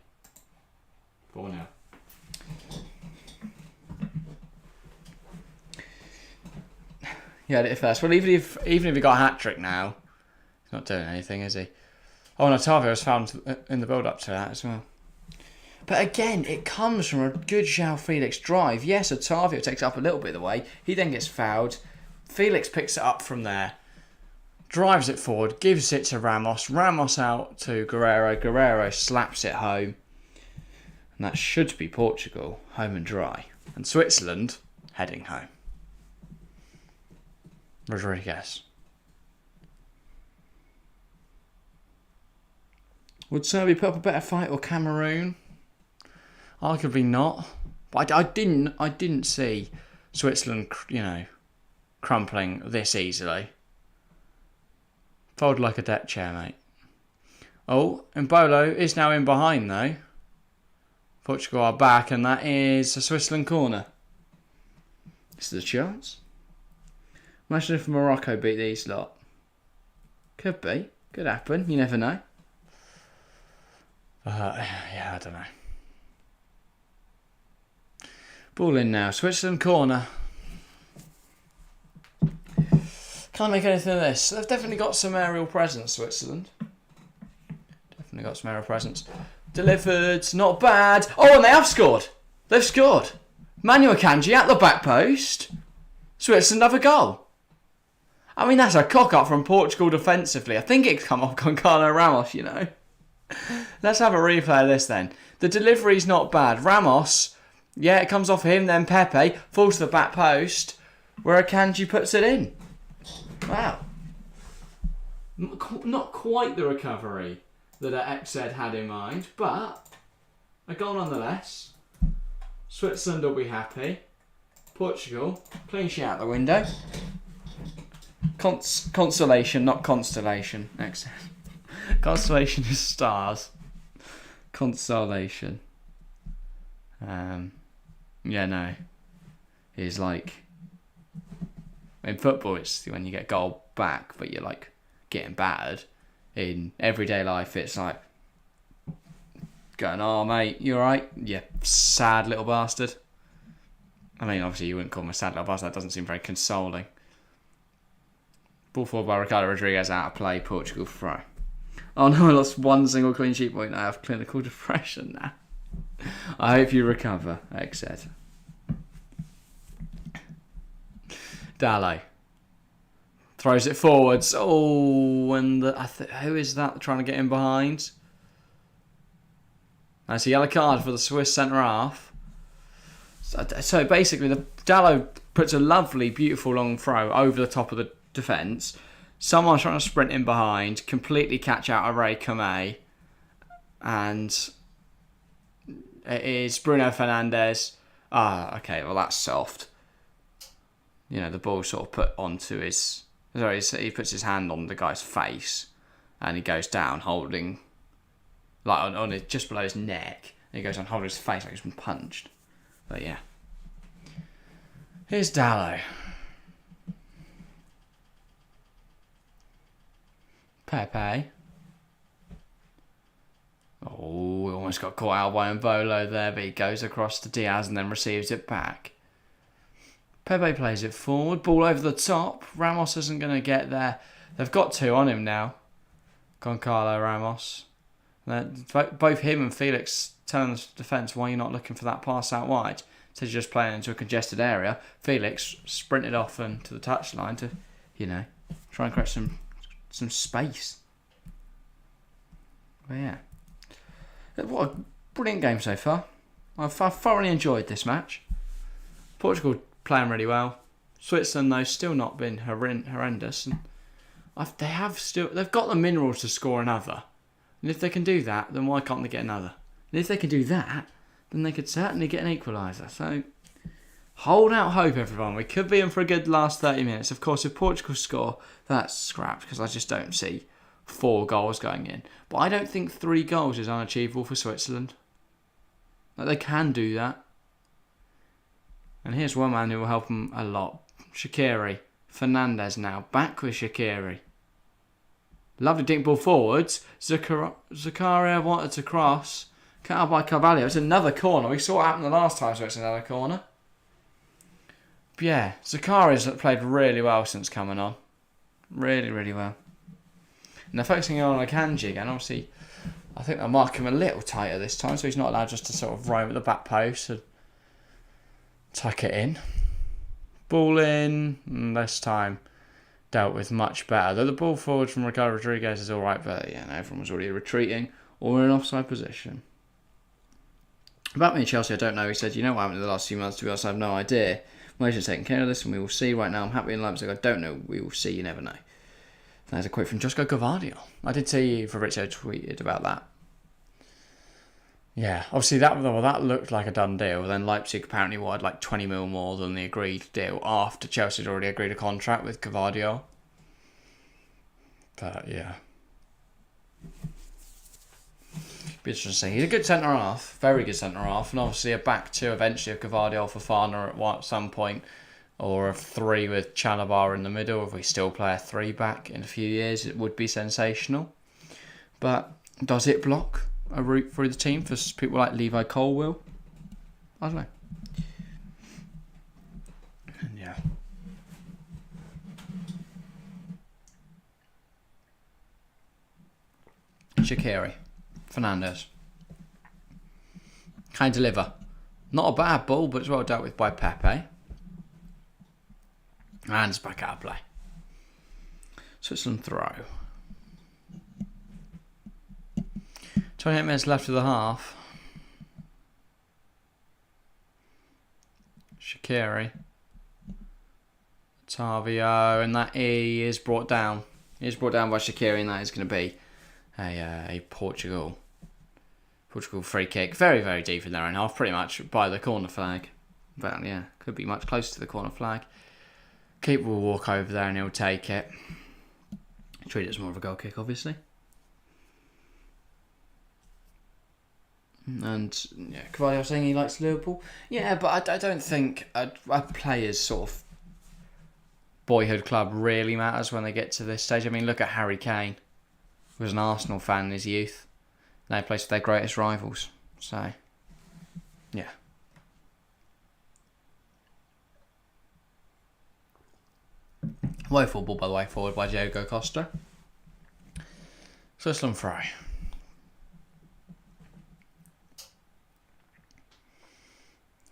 4-0. Yeah, I did it first. Well, even if he got a hat-trick now, he's not doing anything, is he? Oh, and Otavio was found in the build-up to that as well. But again, it comes from a good João Felix drive. Yes, Otavio takes up a little bit of the way. He then gets fouled. Felix picks it up from there. Drives it forward. Gives it to Ramos. Ramos out to Guerreiro. Guerreiro slaps it home. And that should be Portugal, home and dry. And Switzerland, heading home. Rodriguez. Would Serbia put up a better fight or Cameroon? Arguably not. But I didn't see Switzerland, crumpling this easily. Fold like a deck chair, mate. Oh, Mbolo is now in behind though. Portugal are back, and that is a Switzerland corner. This is a chance. Imagine if Morocco beat these lot. Could be. Could happen. You never know. Yeah, I don't know. Ball in now. Switzerland corner. Can't make anything of this. They've definitely got some aerial presence, Switzerland. Definitely got some aerial presence. Delivered. Not bad. Oh, and they have scored. They've scored. Manuel Akanji at the back post. Switzerland have a goal. I mean, that's a cock-up from Portugal defensively. I think it's come off Goncalo Ramos, you know. Let's have a replay of this then. The delivery's not bad. Ramos, yeah, it comes off him, then Pepe, falls to the back post, where Akanji puts it in. Wow. Not quite the recovery that XZ had in mind, but a goal nonetheless. Switzerland will be happy. Portugal, clean sheet out the window. Consolation, not constellation. XZ. Constellation is stars. Consolation. Yeah, no. It's like... In football, it's when you get a goal back, but you're like getting battered. In everyday life, it's like going, oh, mate, you alright? You sad little bastard. I mean, obviously, you wouldn't call him a sad little bastard. That doesn't seem very consoling. Ball forward by Ricardo Rodriguez out of play. Portugal throw. Oh no, I lost one single clean sheet point. I have clinical depression now. I hope you recover, XZ. Dallo throws it forwards. Oh, and who is that trying to get in behind? That's a yellow card for the Swiss centre half. So basically, Dallo puts a lovely, beautiful long throw over the top of the defence. Someone's trying to sprint in behind, completely catch out a Ray Kamei, and it is Bruno Fernandes. Ah, okay, well that's soft. You know, the ball sort of put onto his... Sorry, he puts his hand on the guy's face, and he goes down holding... Like, on it, just below his neck, and he goes on holding his face like he's been punched. But yeah. Here's Dallo. Pepe. Oh, he almost got caught out by Mbolo there, but he goes across to Diaz and then receives it back. Pepe plays it forward, ball over the top. Ramos isn't going to get there. They've got two on him now. Goncalo Ramos. Both him and Felix telling the defence why you're not looking for that pass out wide. So he's just playing into a congested area. Felix sprinted off and to the touchline to, you know, try and create some space. But yeah. What a brilliant game so far. I've thoroughly enjoyed this match. Portugal playing really well. Switzerland, though, still not been horrendous. And they've got the minerals to score another. And if they can do that, then why can't they get another? And if they can do that, then they could certainly get an equaliser. So, hold out hope, everyone. We could be in for a good last 30 minutes. Of course, if Portugal score, that's scrapped, because I just don't see 4 goals going in. But I don't think 3 goals is unachievable for Switzerland. Like, they can do that. And here's one man who will help them a lot. Shaqiri. Fernandes now. Back with Shaqiri. Lovely dink ball forwards. Zakaria wanted to cross. Cut out by Carvalho. It's another corner. We saw what happened the last time, so it's another corner. But yeah, Zakaria's played really well since coming on. Really, really well. And they're focusing on Akanji again. Obviously, I think they'll mark him a little tighter this time, so he's not allowed just to sort of roam at the back post and tuck it in. Ball in. This time dealt with much better. Though the ball forward from Ricardo Rodriguez is alright, but yeah, no, everyone was already retreating or in offside position. About me and Chelsea, I don't know. He said, you know what happened in the last few months, to be honest, I have no idea. Malaysia's taking care of this and we will see. Right now, I'm happy in Leipzig. I don't know. We will see. You never know. There's a quote from Josko Gvardiol. I did see Fabrizio tweeted about that. Yeah, obviously that looked like a done deal. Then Leipzig apparently wanted like 20 mil more than the agreed deal after Chelsea had already agreed a contract with Gvardiol. But yeah. Be interesting. He's a good centre half, very good centre half, and obviously a back two eventually of Gvardiol for Fana at some point or a 3 with Chalabar in the middle. If we still play a 3 back in a few years, it would be sensational. But does it block a route through the team for people like Levi Colwill? I don't know. And yeah. Shaqiri, Fernandes. Can deliver. Not a bad ball, but it's well dealt with by Pepe. And it's back out of play. Switzerland throw. 28 minutes left of the half. Shaqiri. Tavio, and that is brought down. He is brought down by Shaqiri, and that is going to be a Portugal free kick. Very, very deep in their own half, pretty much by the corner flag. But yeah, could be much closer to the corner flag. Keeper will walk over there and he'll take it. Treat it as more of a goal kick, obviously. And yeah, Carvalho saying he likes Liverpool. Yeah, but I don't think a player's sort of boyhood club really matters when they get to this stage. I mean, look at Harry Kane. He was an Arsenal fan in his youth. They played for their greatest rivals. So, yeah. Woeful ball, by the way, forward by Diogo Costa. Switzerland throw.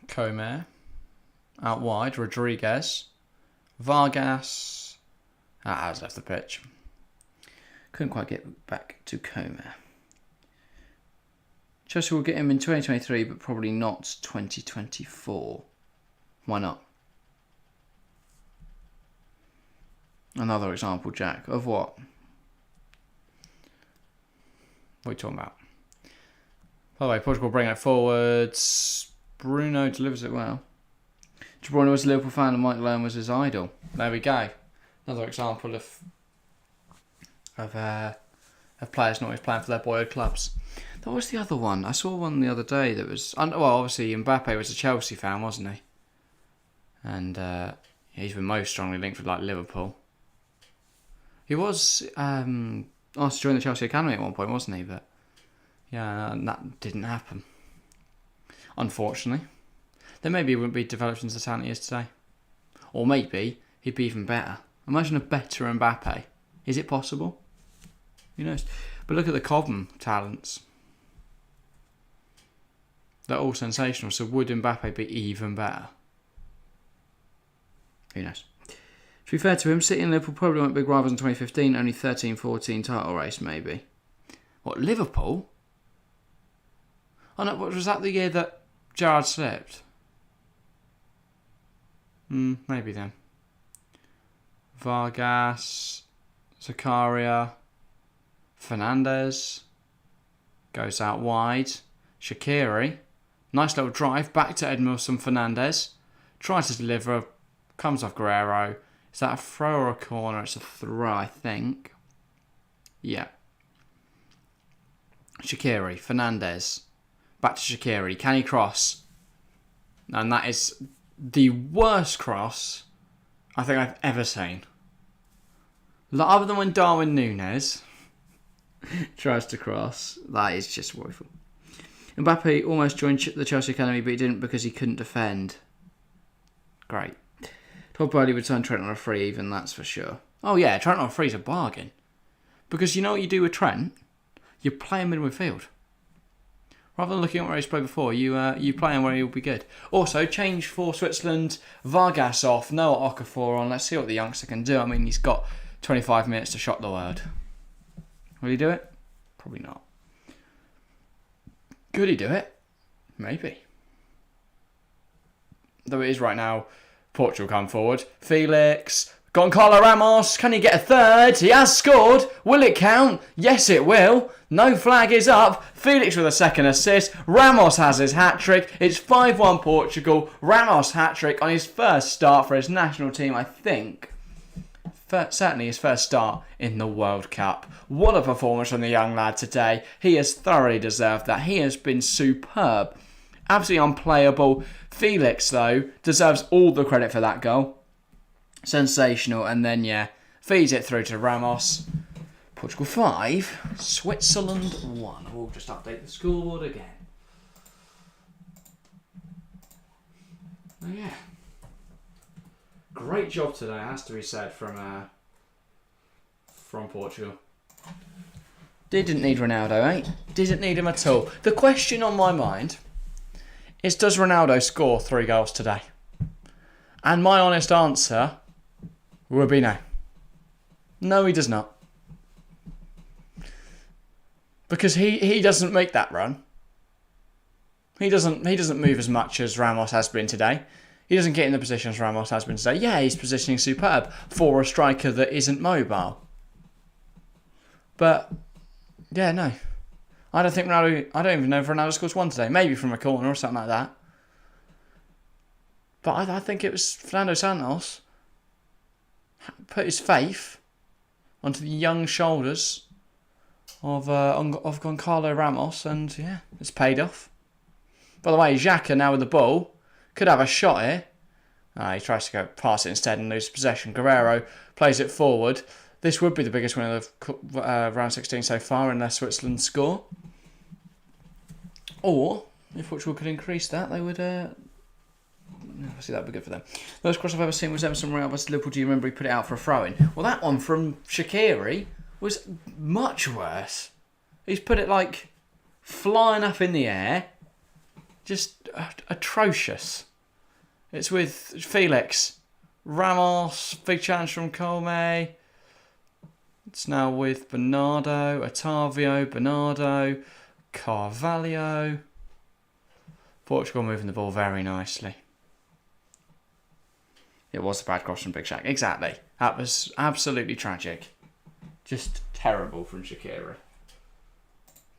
Comer. Out wide, Rodriguez. Vargas. Has left the pitch. Couldn't quite get back to Comer. Chelsea will get him in 2023, but probably not 2024. Why not? Another example, Jack, of what? What are you talking about? By the way, Portugal bring it forwards. Bruno delivers it well. De Bruyne was a Liverpool fan and Mike Learn was his idol. There we go. Another example of players not always playing for their boyhood clubs. That was the other one. I saw one the other day that was... Well, obviously Mbappe was a Chelsea fan, wasn't he? And he's been most strongly linked with like Liverpool. He was asked to join the Chelsea Academy at one point, wasn't he? But yeah, that didn't happen. Unfortunately. Then maybe he wouldn't be developed into the talent he is today. Or maybe he'd be even better. Imagine a better Mbappe. Is it possible? Who knows? But look at the Cobham talents. They're all sensational. So would Mbappe be even better? Who knows? To be fair to him, City and Liverpool probably weren't big rivals in 2015. Only 13-14 title race, maybe. What, Liverpool? Oh no, was that the year that Gerrard slipped? Maybe then. Vargas, Zakaria, Fernandes goes out wide. Shaqiri, nice little drive back to Edmilson Fernandes. Tries to deliver, comes off Guerrero. Is that a throw or a corner? It's a throw, I think. Yeah. Shaqiri, Fernandes. Back to Shaqiri. Can he cross? And that is the worst cross I think I've ever seen. Other than when Darwin Núñez tries to cross. That is just woeful. Mbappe almost joined the Chelsea Academy, but he didn't because he couldn't defend. Great. Todd Bowley would turn Trent on a free even, that's for sure. Oh yeah, Trent on a free is a bargain. Because you know what you do with Trent? You play him in midfield. Rather than looking at where he's played before, you play him where he'll be good. Also, change for Switzerland. Vargas off, Noah Okafor on. Let's see what the youngster can do. I mean, he's got 25 minutes to shock the world. Will he do it? Probably not. Could he do it? Maybe. Though it is right now, Portugal come forward. Felix, Goncalo Ramos, can he get a third? He has scored. Will it count? Yes, it will. No flag is up. Felix with a second assist. Ramos has his hat-trick. It's 5-1 Portugal. Ramos hat-trick on his first start for his national team, I think. Certainly his first start in the World Cup. What a performance from the young lad today. He has thoroughly deserved that. He has been superb. Absolutely unplayable. Felix, though, deserves all the credit for that goal. Sensational. And then, yeah, feeds it through to Ramos. Portugal 5, Switzerland 1. We'll just update the scoreboard again. Oh, yeah. Great job today, has to be said, from Portugal. Didn't need Ronaldo, eh? Didn't need him at all. The question on my mind is, does Ronaldo score 3 goals today? And my honest answer would be no. No, he does not. Because he doesn't make that run. He doesn't move as much as Ramos has been today. He doesn't get in the positions Ramos has been today. Yeah, his positioning superb for a striker that isn't mobile. But yeah, no. I don't even know if Ronaldo scores 1 today. Maybe from a corner or something like that. But I think it was Fernando Santos put his faith onto the young shoulders of Goncalo Ramos, and yeah, it's paid off. By the way, Xhaka now with the ball could have a shot here. He tries to go pass it instead and lose possession. Guerrero plays it forward. This would be the biggest win of round 16 so far, unless Switzerland score. Or if Portugal could increase that, they would. Obviously, that would be good for them. The most cross I've ever seen was Emerson Royal versus Liverpool. Do you remember he put it out for a throw-in? Well, that one from Shaqiri was much worse. He's put it like flying up in the air. Just atrocious. It's with Felix. Ramos, big challenge from Colme. It's now with Bernardo, Otavio, Bernardo, Carvalho. Portugal moving the ball very nicely. It was a bad cross from Big Shaq. Exactly. That was absolutely tragic. Just terrible from Shaqiri.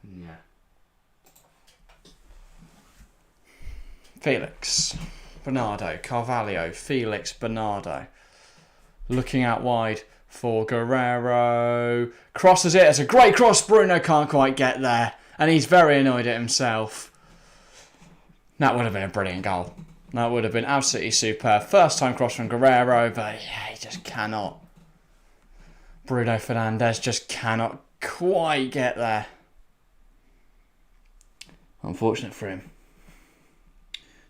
Yeah. Felix, Bernardo, Carvalho, Felix, Bernardo. Looking out wide for Guerrero. Crosses it. It's a great cross. Bruno can't quite get there. And he's very annoyed at himself. That would have been a brilliant goal. That would have been absolutely superb. First time cross from Guerrero, but yeah, he just cannot. Bruno Fernandes just cannot quite get there. Unfortunate for him.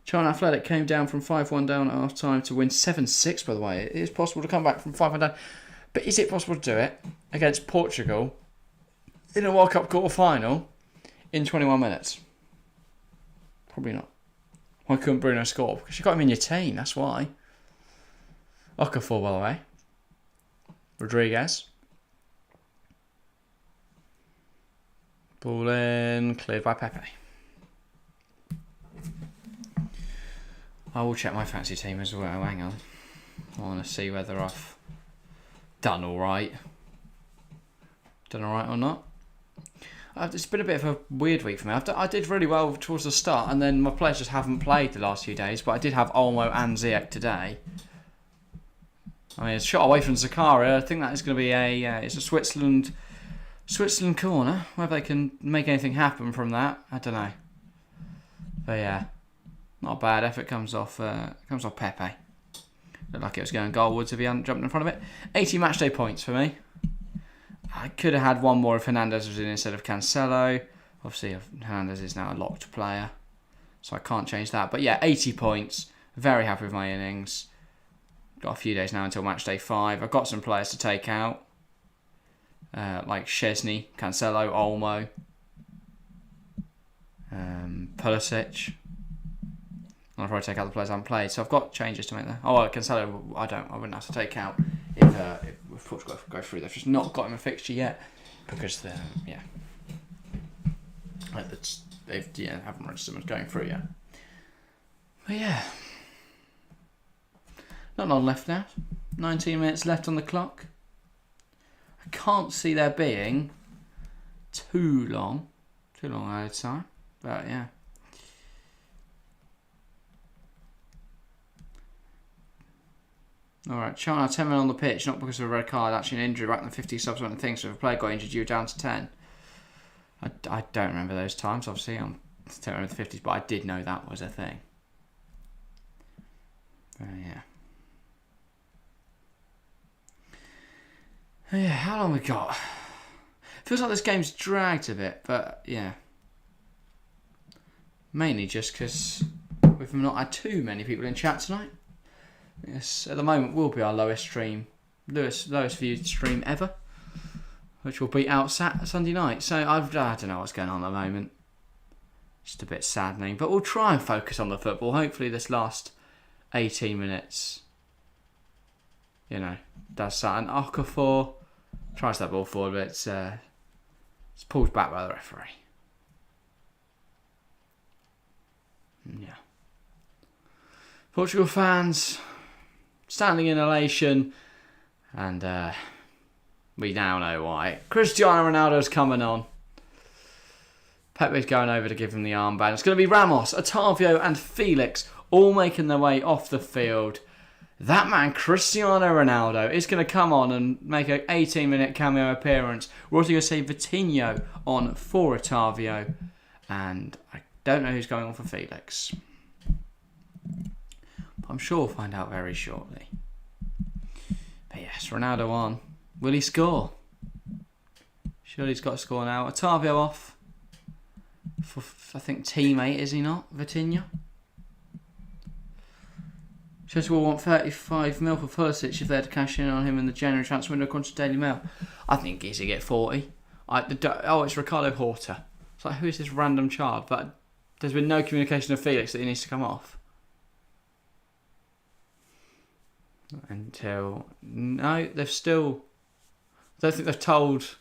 China Athletic came down from 5-1 down at half time to win 7-6, by the way. It is possible to come back from 5-1 down. But is it possible to do it against Portugal in a World Cup quarter final in 21 minutes? Probably not. Why couldn't Bruno score? Because you got him in your team, that's why. Okafor, by the way. Rodriguez. Ball in, cleared by Pepe. I will check my fancy team as well, hang on. I want to see whether I've done alright. Done alright or not. It's been a bit of a weird week for me. I did really well towards the start, and then my players just haven't played the last few days, but I did have Olmo and Ziyech today. I mean, it's shot away from Zakaria. I think that is going to be it's a Switzerland corner. Whether they can make anything happen from that, I don't know. But yeah, not a bad effort. Comes off Pepe. Looked like it was going goalwards if he hadn't jumped in front of it. 80 matchday points for me. I could have had one more if Hernandez was in instead of Cancelo. Obviously, Hernandez is now a locked player, so I can't change that. But yeah, 80 points. Very happy with my innings. Got a few days now until match day 5. I've got some players to take out, like Szczesny, Cancelo, Olmo, Pulisic. I'll probably take out the players I haven't played. So I've got changes to make there. Oh, Cancelo, I wouldn't have to take out if Portugal go through. They've just not got him a fixture yet because they haven't registered him as going through yet. But yeah, not long left now. 19 minutes left on the clock. I can't see there being too long out of time. But yeah. Alright, China 10 men on the pitch, not because of a red card, actually an injury back in the 50s, subsequent things. So if a player got injured, you were down to 10. I don't remember those times, obviously. I'm turn in the 50s, but I did know that was a thing. Yeah. Yeah, how long we got? Feels like this game's dragged a bit, but yeah. Mainly just because we've not had too many people in chat tonight. Yes, at the moment will be our lowest viewed stream ever, which will be out Sunday night. So I don't know what's going on at the moment. Just a bit saddening, but we'll try and focus on the football. Hopefully this last 18 minutes, does something. Okafor tries that ball forward, but it's pulled back by the referee. Yeah. Portugal fans standing in elation, and we now know why. Cristiano Ronaldo's coming on. Pepe's going over to give him the armband. It's going to be Ramos, Otavio and Felix all making their way off the field. That man, Cristiano Ronaldo, is going to come on and make an 18-minute cameo appearance. We're also going to see Vitinho on for Otavio. And I don't know who's going on for Felix. But I'm sure we'll find out very shortly. But yes, Ronaldo on. Will he score? Surely he's got to score now. Otavio off. For, I think, teammate, is he not? Vitinho? Chelsea will want 35 mil for Pulisic if they had to cash in on him in the January transfer window according to Daily Mail. I think he's going to get 40. It's Ricardo Horta. It's like, who is this random child? But there's been no communication of Felix that he needs to come off. No, they've still... I don't think they've told...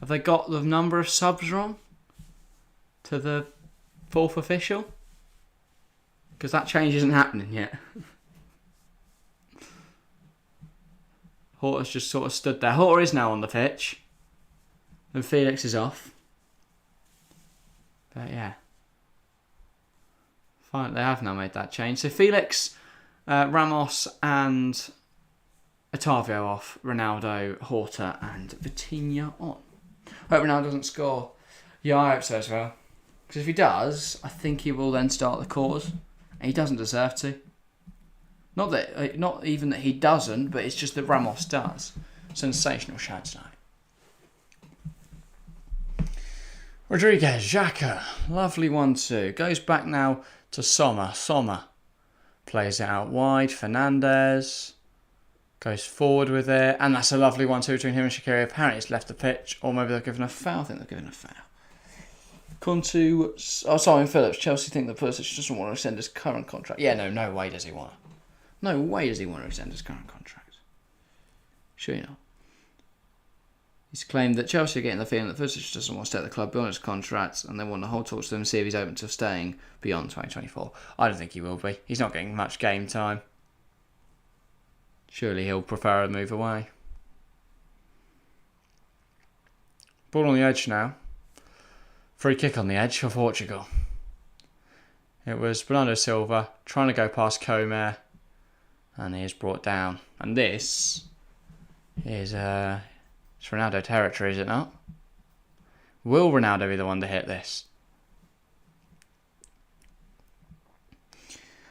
Have they got the number of subs wrong? To the fourth official? Because that change isn't happening yet. Horta's just sort of stood there. Horta is now on the pitch. And Felix is off. But yeah. Fine, they have now made that change. So Felix, Ramos and Otavio off. Ronaldo, Horta and Vitinho on. I hope Ronaldo doesn't score. Yeah, I hope so as well. Because if he does, I think he will then start the cause. And he doesn't deserve to. Not even that he doesn't, but it's just that Ramos does. Sensational shot tonight. Rodriguez, Xhaka, lovely 1-2. Goes back now to Sommer. Sommer plays it out wide. Fernandez goes forward with it. And that's a lovely 1-2 between him and Shaqiri. Apparently it's left the pitch. Or maybe they're given a foul. I think they're given a foul. Simon Phillips. Chelsea think that Pulisic doesn't want to extend his current contract. Yeah, no way does he want to. No way does he want to extend his current contract. Sure you know. He's claimed that Chelsea are getting the feeling that Pulisic doesn't want to stay at the club beyond his contract and they want to hold talks to him and see if he's open to staying beyond 2024. I don't think he will be. He's not getting much game time. Surely he'll prefer a move away. Ball on the edge now. Free kick on the edge for Portugal. It was Bernardo Silva trying to go past Comer. And he is brought down. And this is it's Ronaldo territory, is it not? Will Ronaldo be the one to hit this?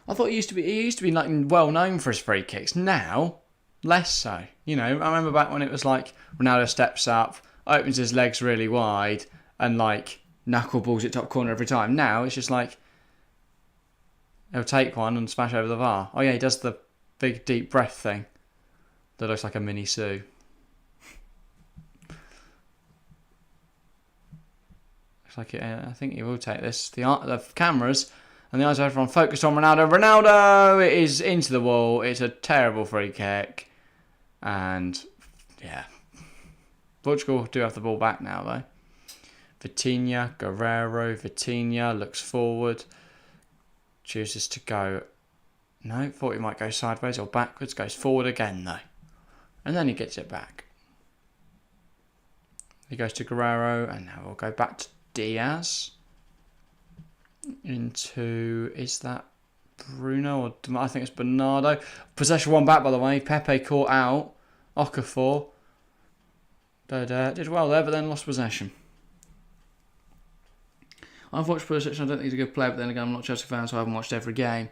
I thought he used to be like well known for his free kicks. Now, less so. I remember back when it was like Ronaldo steps up, opens his legs really wide, and like knuckleballs it top corner every time. Now it's just like he'll take one and smash over the bar. Oh yeah, he does the big deep breath thing that looks like a mini Sue. Looks like it, I think he will take this. The cameras and the eyes of everyone focused on Ronaldo. Ronaldo! It is into the wall. It's a terrible free kick. And yeah. Portugal do have the ball back now though. Vitinho looks forward. Chooses to go... No, thought he might go sideways or backwards. Goes forward again, though. And then he gets it back. He goes to Guerrero, and now we'll go back to Diaz. Is that Bruno? Or I think it's Bernardo. Possession one back, by the way. Pepe caught out. Okafor. Did well there, but then lost possession. I've watched Pulisic, and I don't think he's a good player, but then again, I'm not a Chelsea fan, so I haven't watched every game.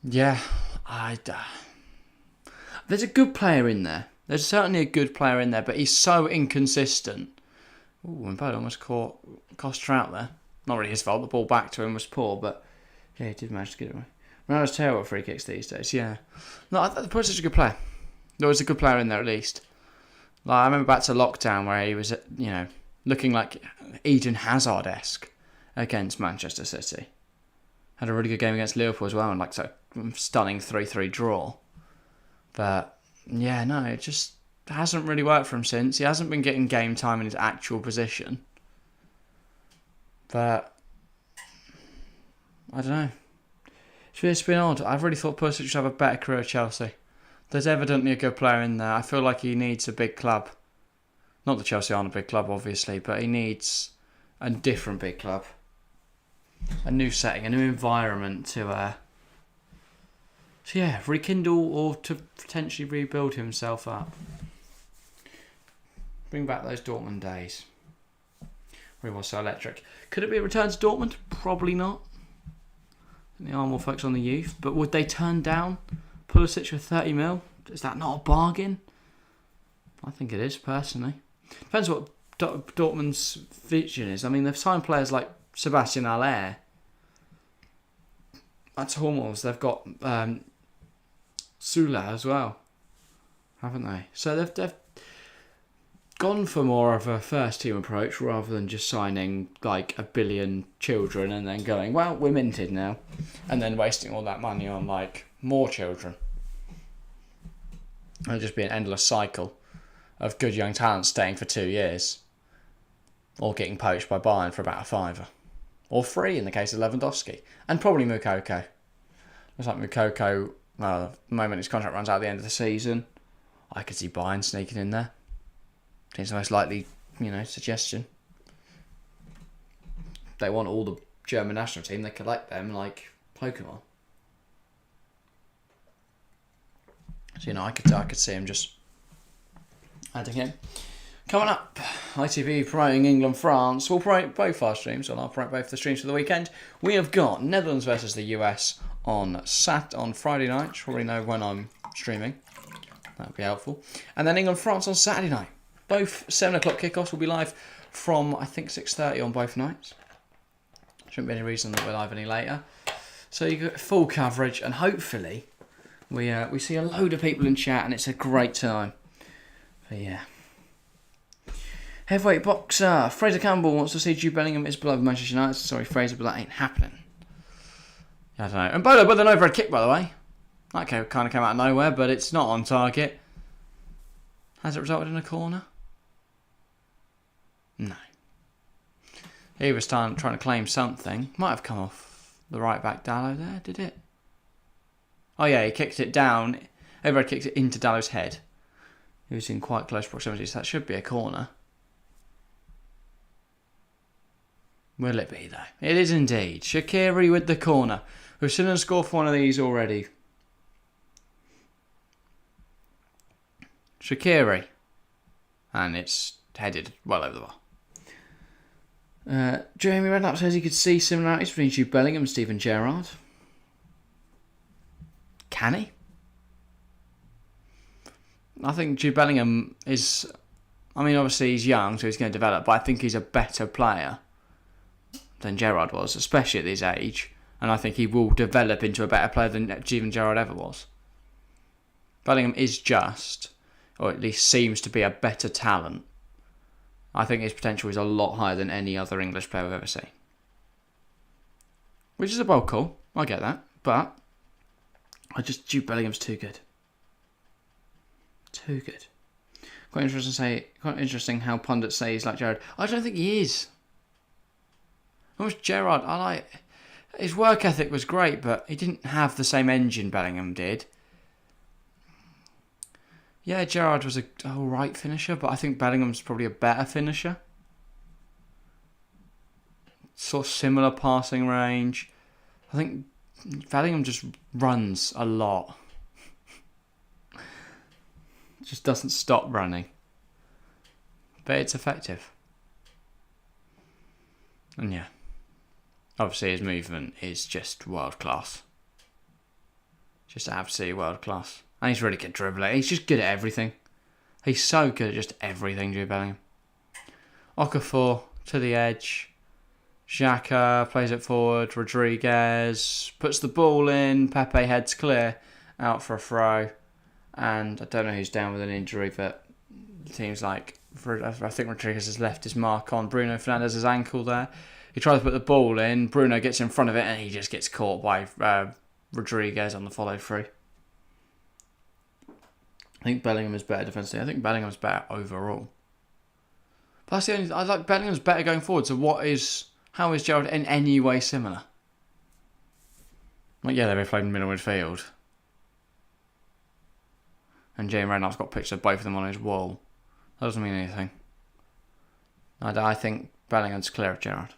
Yeah, there's a good player in there. There's certainly a good player in there, but he's so inconsistent. Ooh, and Bale almost caught Costa out there. Not really his fault. The ball back to him was poor, but yeah, he did manage to get it away. Ronaldo's terrible at free kicks these days. Yeah, no, I thought Pulisic's a good player. There was a good player in there at least. Like, I remember back to lockdown where he was, looking like Eden Hazard-esque against Manchester City. Had a really good game against Liverpool as well, and like so stunning 3-3 draw. But yeah, no, it just hasn't really worked for him since. He hasn't been getting game time in his actual position. But I don't know. It's been odd. I really thought Pulisic should have a better career at Chelsea. There's evidently a good player in there. I feel like he needs a big club. Not that Chelsea aren't a big club, obviously, but he needs a different big club. A new setting, a new environment to rekindle or to potentially rebuild himself up. Bring back those Dortmund days. Where he was so electric. Could it be a return to Dortmund? Probably not. They are more focused on the youth. But would they turn down Pulisic for 30 mil? Is that not a bargain? I think it is, personally. Depends what Dortmund's vision is. I mean, they've signed players like Sebastian Haller. That's Hummels. They've got Sula as well, haven't they? So they've gone for more of a first-team approach rather than just signing like 1 billion children and then going, well, we're minted now, and then wasting all that money on like more children. It'll just be an endless cycle of good young talent staying for 2 years or getting poached by Bayern for about a fiver. Or free in the case of Lewandowski. And probably Moukoko. Looks like Moukoko, well, at the moment his contract runs out at the end of the season. I could see Bayern sneaking in there. Seems the most likely, suggestion. They want all the German national team, they collect them like Pokemon. So, I could see him just adding him. Coming up, ITV promoting England-France. We'll promote both our streams, and I'll promote both the streams for the weekend. We have got Netherlands versus the US on Friday night. You probably know when I'm streaming. That would be helpful. And then England-France on Saturday night. Both 7 o'clock kickoffs will be live from, I think, 6:30 on both nights. Shouldn't be any reason that we're live any later. So you get full coverage, and hopefully we see a load of people in chat, and it's a great time. But yeah. Heavyweight boxer Fraser Campbell wants to see Jude Bellingham is beloved Manchester United. Sorry, Fraser, but that ain't happening. I don't know. And Bolo with an overhead kick, by the way. That kind of came out of nowhere, but it's not on target. Has it resulted in a corner? No. He was trying to claim something. Might have come off the right back Dallo there, did it? Oh yeah, he kicked it down. Overhead kicked it into Dallo's head. He was in quite close proximity, so that should be a corner. Will it be, though? It is indeed. Shaqiri with the corner. We've seen him score for one of these already. Shaqiri. And it's headed well over the bar. Jamie Redknapp says he could see similarities between Jude Bellingham and Steven Gerrard. Can he? I think Jude Bellingham is... obviously he's young, so he's going to develop, but I think he's a better player than Gerrard was, especially at his age. And I think he will develop into a better player than Steven Gerrard ever was. Bellingham is just, or at least seems to be, a better talent. I think his potential is a lot higher than any other English player we've ever seen. Which is a bold call, I get that. But Jude Bellingham's too good. Too good. Quite interesting how pundits say he's like Gerrard. I don't think he is. Gerrard, his work ethic was great, but he didn't have the same engine Bellingham did. Yeah, Gerrard was a alright finisher, but I think Bellingham's probably a better finisher. Sort of similar passing range. I think Bellingham just runs a lot. Just doesn't stop running. But it's effective. And yeah. Obviously, his movement is just world class. Just absolutely world class. And he's really good dribbler. He's just good at everything. He's so good at just everything, Jude Bellingham. Okafor to the edge. Xhaka plays it forward. Rodriguez puts the ball in. Pepe heads clear. Out for a throw. And I don't know who's down with an injury, but it seems like I think Rodriguez has left his mark on Bruno Fernandes's ankle there. He tries to put the ball in. Bruno gets in front of it and he just gets caught by Rodriguez on the follow through. I think Bellingham is better defensively. I think Bellingham's better overall. But that's the only. I like Bellingham's better going forward. So how is Gerrard in any way similar? Like, yeah, they both played in middle midfield. And Jane Reynolds got pictures of both of them on his wall. That doesn't mean anything. I think Bellingham's clear of Gerrard.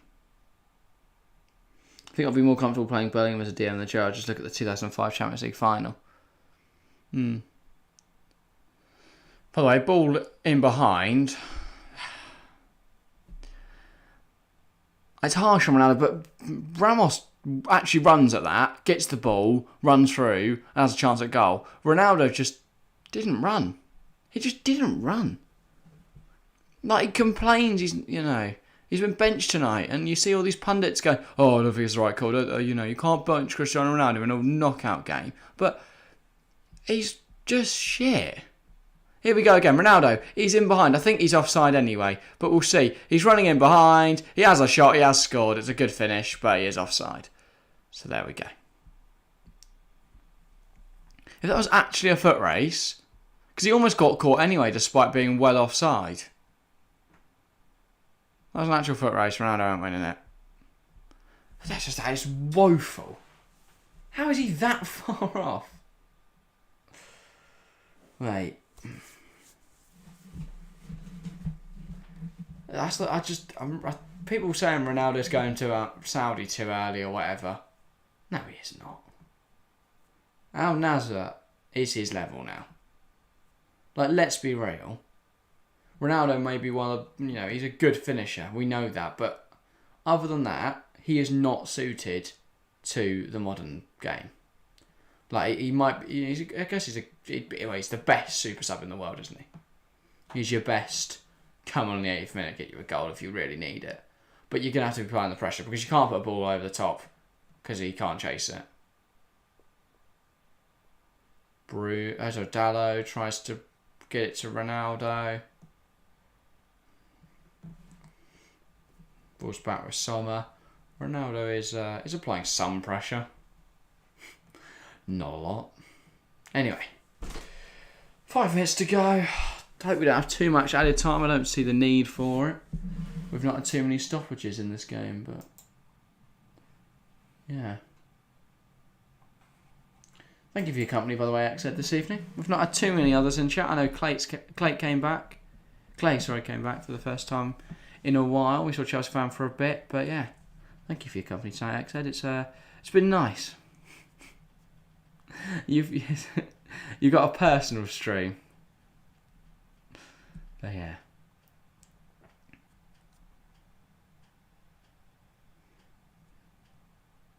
I think I'll be more comfortable playing Bellingham as a DM than Gerrard. Just look at the 2005 Champions League final. By the way, ball in behind. It's harsh on Ronaldo, but Ramos actually runs at that, gets the ball, runs through, and has a chance at goal. Ronaldo just didn't run. He just didn't run. Like, he complains, he's been benched tonight, and you see all these pundits go, "Oh, I don't think it's the right call. You can't bench Cristiano Ronaldo in a knockout game." But he's just shit. Here we go again. Ronaldo, he's in behind. I think he's offside anyway, but we'll see. He's running in behind. He has a shot. He has scored. It's a good finish, but he is offside. So there we go. If that was actually a foot race, because he almost got caught anyway, despite being well offside. That was an actual foot race. Ronaldo ain't winning it. That is woeful. How is he that far off? Wait. People saying Ronaldo's going to Saudi too early or whatever. No, he is not. Al Nassr is his level now. Like, let's be real. Ronaldo may be he's a good finisher. We know that, but other than that, he is not suited to the modern game. Like, he might be. He's the best super sub in the world, isn't he? He's your best. Come on in the 80th minute, get you a goal if you really need it. But you're going to have to be applying the pressure because you can't put a ball over the top because he can't chase it. Dallo tries to get it to Ronaldo. Ball's back with Sommer. Ronaldo is applying some pressure. Not a lot. Anyway, 5 minutes to go. I hope we don't have too much added time. I don't see the need for it. We've not had too many stoppages in this game, but yeah. Thank you for your company, by the way, Axed, this evening. We've not had too many others in chat. I know Clay came back. Clay came back for the first time in a while. We saw Chelsea fan for a bit, but yeah. Thank you for your company tonight, Axed. It's been nice. You've got a personal stream. But yeah.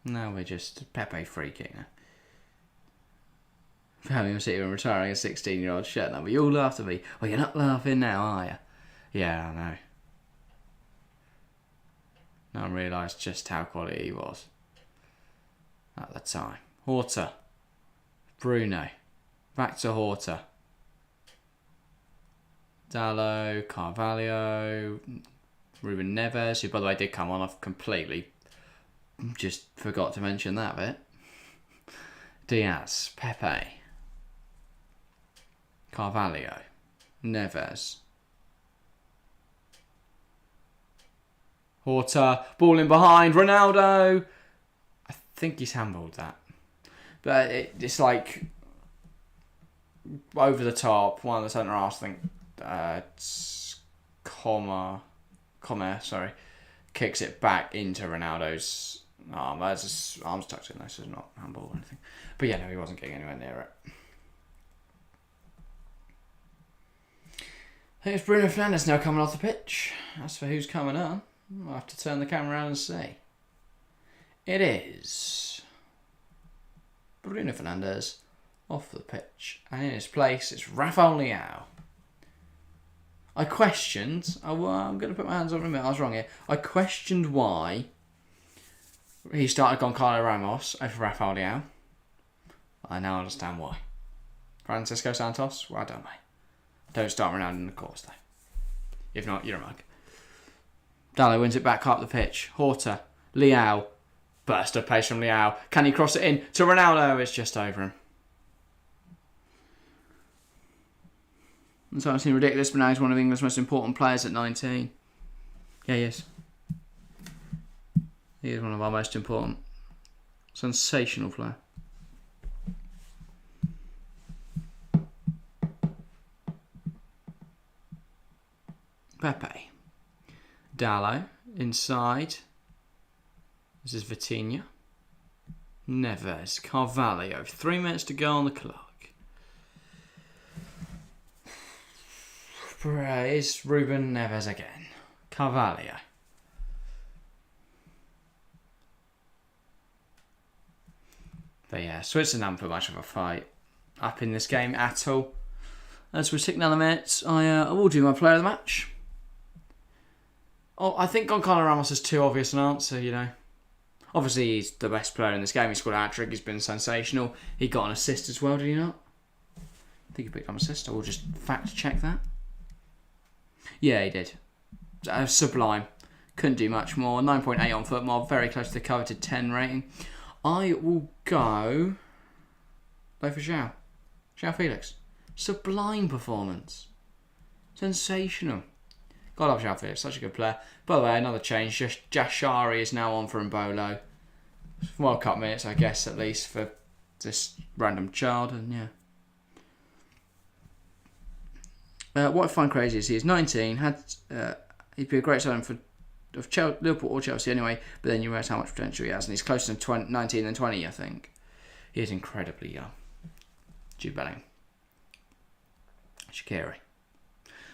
Now we're just Pepe free kick now. Birmingham City when retiring a 16-year-old shirt number. You all laughed at me. Well, you're not laughing now, are you? Yeah, I know. Now I realise just how quality he was at the time. Horta. Bruno. Back to Horta. Dallo. Carvalho. Ruben Neves, who by the way did come on. I've completely just forgot to mention that bit. Diaz. Pepe. Carvalho. Neves. Horta. Ball in behind. Ronaldo. I think he's handballed that. But it's like over the top. One of the centre halves, I think, kicks it back into Ronaldo's arm. His arm's tucked in, though, so it's not handball or anything. But yeah, no, he wasn't getting anywhere near it. I think it's Bruno Fernandes now coming off the pitch. As for who's coming on, I'll have to turn the camera around and see. It is Bruno Fernandes off the pitch. And in his place, it's Rafael Leao. I questioned... I'm going to put my hands on him. I was wrong here. I questioned why he started Goncalo Ramos over Rafael Leao. I now understand why. Francisco Santos? Well done, mate. Don't start Ronaldo in the course, though. If not, you're a mug. Dallo wins it back up the pitch. Horta. Leao. Burst of pace from Leao. Can he cross it in to Ronaldo? It's just over him. And so I've seen ridiculous, but now he's one of England's most important players at 19. Yeah, he is. He is one of our most important. Sensational player. Pepe. Dallo. Inside. This is Vitinha. Neves. Carvalho. 3 minutes to go on the clock. It's Ruben Neves again. Carvalho. But yeah, Switzerland haven't put much of a fight up in this game at all. As we're 6 another minutes, I will do my player of the match. Oh, I think Goncalo Ramos is too obvious an answer, you know. Obviously, he's the best player in this game. He scored a hat-trick. He's been sensational. He got an assist as well, did he not? I think he picked up an assist. I will just fact-check that. Yeah, he did. Sublime. Couldn't do much more. 9.8 on football. Very close to the coveted 10 rating. I will go for João. João Felix. Sublime performance. Sensational. God love João Felix. Such a good player. By the way, another change. Jashari is now on for Mbolo. World Cup minutes, I guess, at least, for this random child. And yeah. What I find crazy is he is 19, he'd be a great signing for Liverpool or Chelsea anyway, but then you realise how much potential he has, and he's closer to 19 than 20, I think. He is incredibly young. Jude Bellingham. Shaqiri.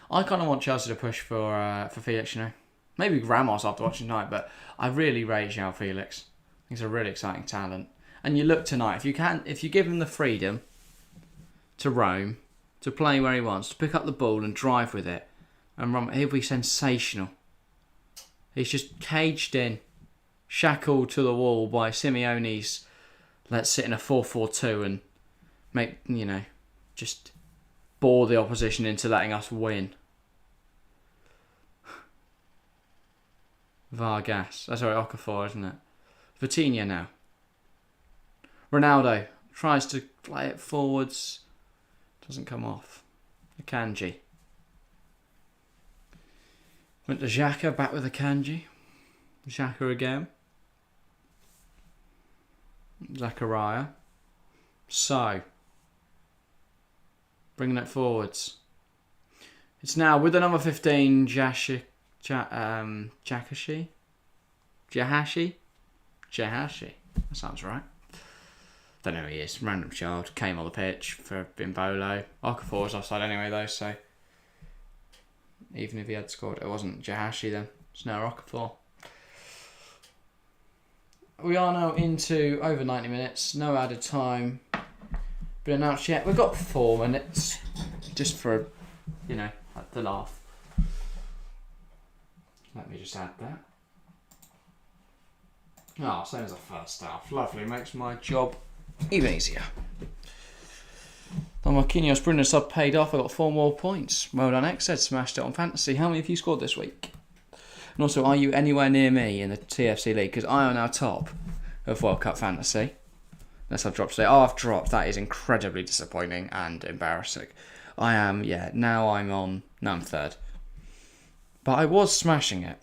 I kind of want Chelsea to push for Felix, you know. Maybe Ramos after watching tonight, but I really rate João Felix. He's a really exciting talent. And you look tonight, if you give him the freedom to roam, to play where he wants, to pick up the ball and drive with it, and run, he'll be sensational. He's just caged in, shackled to the wall by Simeone's let's sit in a 4-4-2 and make, you know, just bore the opposition into letting us win. Vargas. That's sorry, Okafor, isn't it? Vitinha now. Ronaldo tries to play it forwards. Doesn't come off. Akanji. Went to Xhaka, back with Akanji. Xhaka again. Zakaria. So, bringing it forwards. It's now with the number 15, Jahashi. That sounds right. Don't know who he is. Random child. Came on the pitch for Bimbolo. Okafor was offside anyway though, so even if he had scored, it wasn't Jahashi then. It's now Okafor. We are now into over 90 minutes. No added time been announced yet. We've got 4 minutes just for, you know, the laugh. Let me just add that. Oh, same as the first half. Lovely. Makes my job even easier. Well, Marquinhos Bruno sub paid off. I got 4 more points. Well done, X. Said smashed it on fantasy. How many have you scored this week? And also, are you anywhere near me in the TFC League? Because I am now top of World Cup fantasy. Unless I've dropped today. Oh, I've dropped. That is incredibly disappointing and embarrassing. I am, yeah. Now I'm 3rd. But I was smashing it.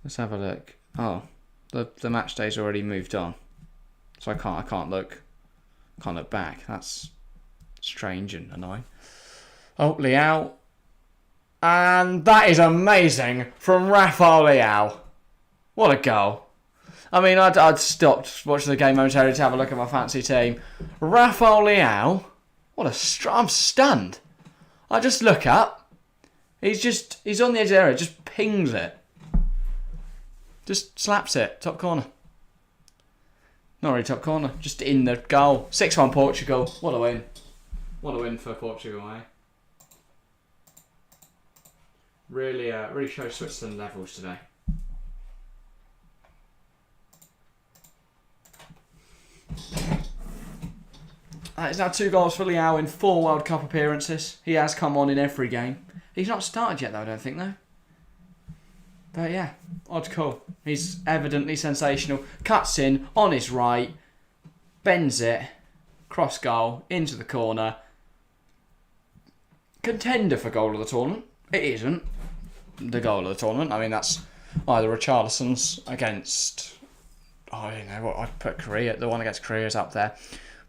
Let's have a look. Oh, the match day's already moved on, so I can't look back. That's strange and annoying. Oh, Leao, and that is amazing from Rafael Leao. What a goal! I mean, I'd stopped watching the game momentarily to have a look at my fancy team. Rafael Leao, I'm stunned. I just look up. He's on the edge of the area, just pings it. Just slaps it. Top corner. Not really top corner. Just in the goal. 6-1 Portugal. What a win. What a win for Portugal, eh? Really shows Switzerland levels today. It's now 2 goals for Leao in 4 World Cup appearances. He has come on in every game. He's not started yet though, I don't think, though. But yeah, odd call. He's evidently sensational. Cuts in, on his right, bends it, cross goal, into the corner. Contender for goal of the tournament. It isn't the goal of the tournament. I mean, that's either Richarlison's against... I don't know what I'd put Korea. The one against Korea is up there.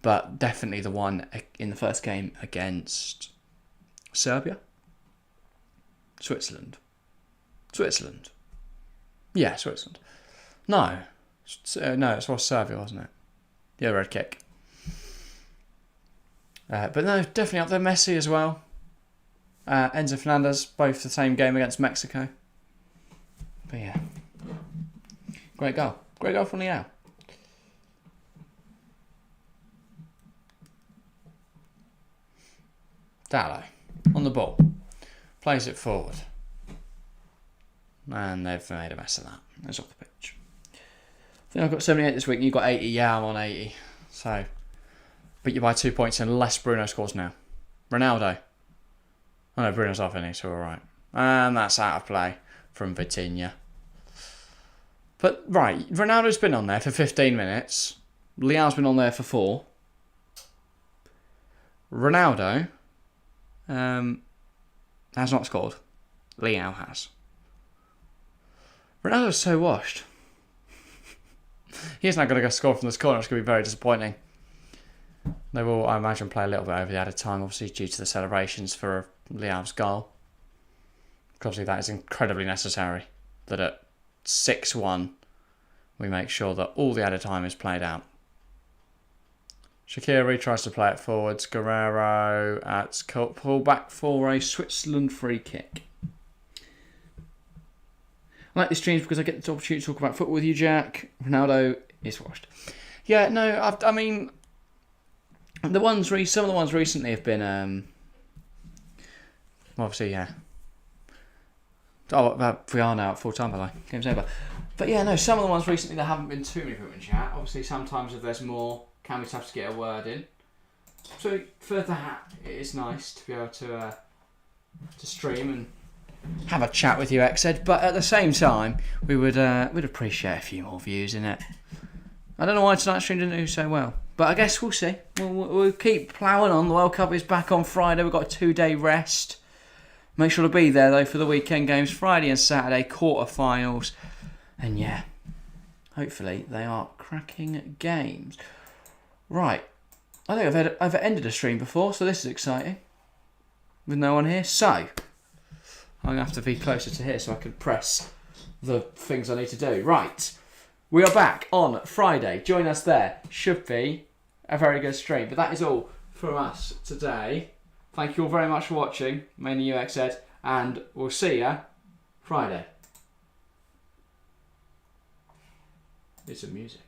But definitely the one in the first game against Serbia. Switzerland. Yeah, Switzerland. No, it was Serbia, wasn't it? Yeah, red kick. But no, definitely up there. Messi as well. Enzo Fernandez, both the same game against Mexico. But yeah, great goal from Leao. Dallo on the ball, plays it forward. And they've made a mess of that. It's off the pitch. I think I've got 78 this week and you've got 80. Yeah, I'm on 80. So, but you buy 2 points unless Bruno scores now. Ronaldo. Oh no, Bruno's off, isn't he? So alright. And that's out of play from Vitinha. But, right, Ronaldo's been on there for 15 minutes. Leao's been on there for 4. Ronaldo has not scored. Leao has. Ronaldo's so washed. He's not going to go score from this corner. It's going to be very disappointing. They will, I imagine, play a little bit over the added time, obviously, due to the celebrations for Leao's goal. Obviously, that is incredibly necessary. That at 6-1, we make sure that all the added time is played out. Shaqiri tries to play it forwards. Guerrero at pull back for a Switzerland free kick. I like these streams because I get the opportunity to talk about football with you, Jack. Ronaldo is washed. Yeah, no, I mean, some of the ones recently have been, obviously, yeah. Oh, we are now at full time, by the way. Game's over. But yeah, no, some of the ones recently there haven't been too many people in chat. Obviously, sometimes if there's more, can we have to get a word in. So for that, it is nice to be able to stream and have a chat with you, XZ, but at the same time, we'd appreciate a few more views in it. I don't know why tonight's stream didn't do so well, but I guess we'll see. We'll keep ploughing on. The World Cup is back on Friday. We've got a 2-day rest. Make sure to be there, though, for the weekend games, Friday and Saturday, quarterfinals. And yeah, hopefully they are cracking games. Right, I think I've ended a stream before, so this is exciting. With no one here, so I'm going to have to be closer to here so I can press the things I need to do. Right, we are back on Friday. Join us there. Should be a very good stream. But that is all from us today. Thank you all very much for watching. Mainly you, XZ. And we'll see ya Friday. It's some music.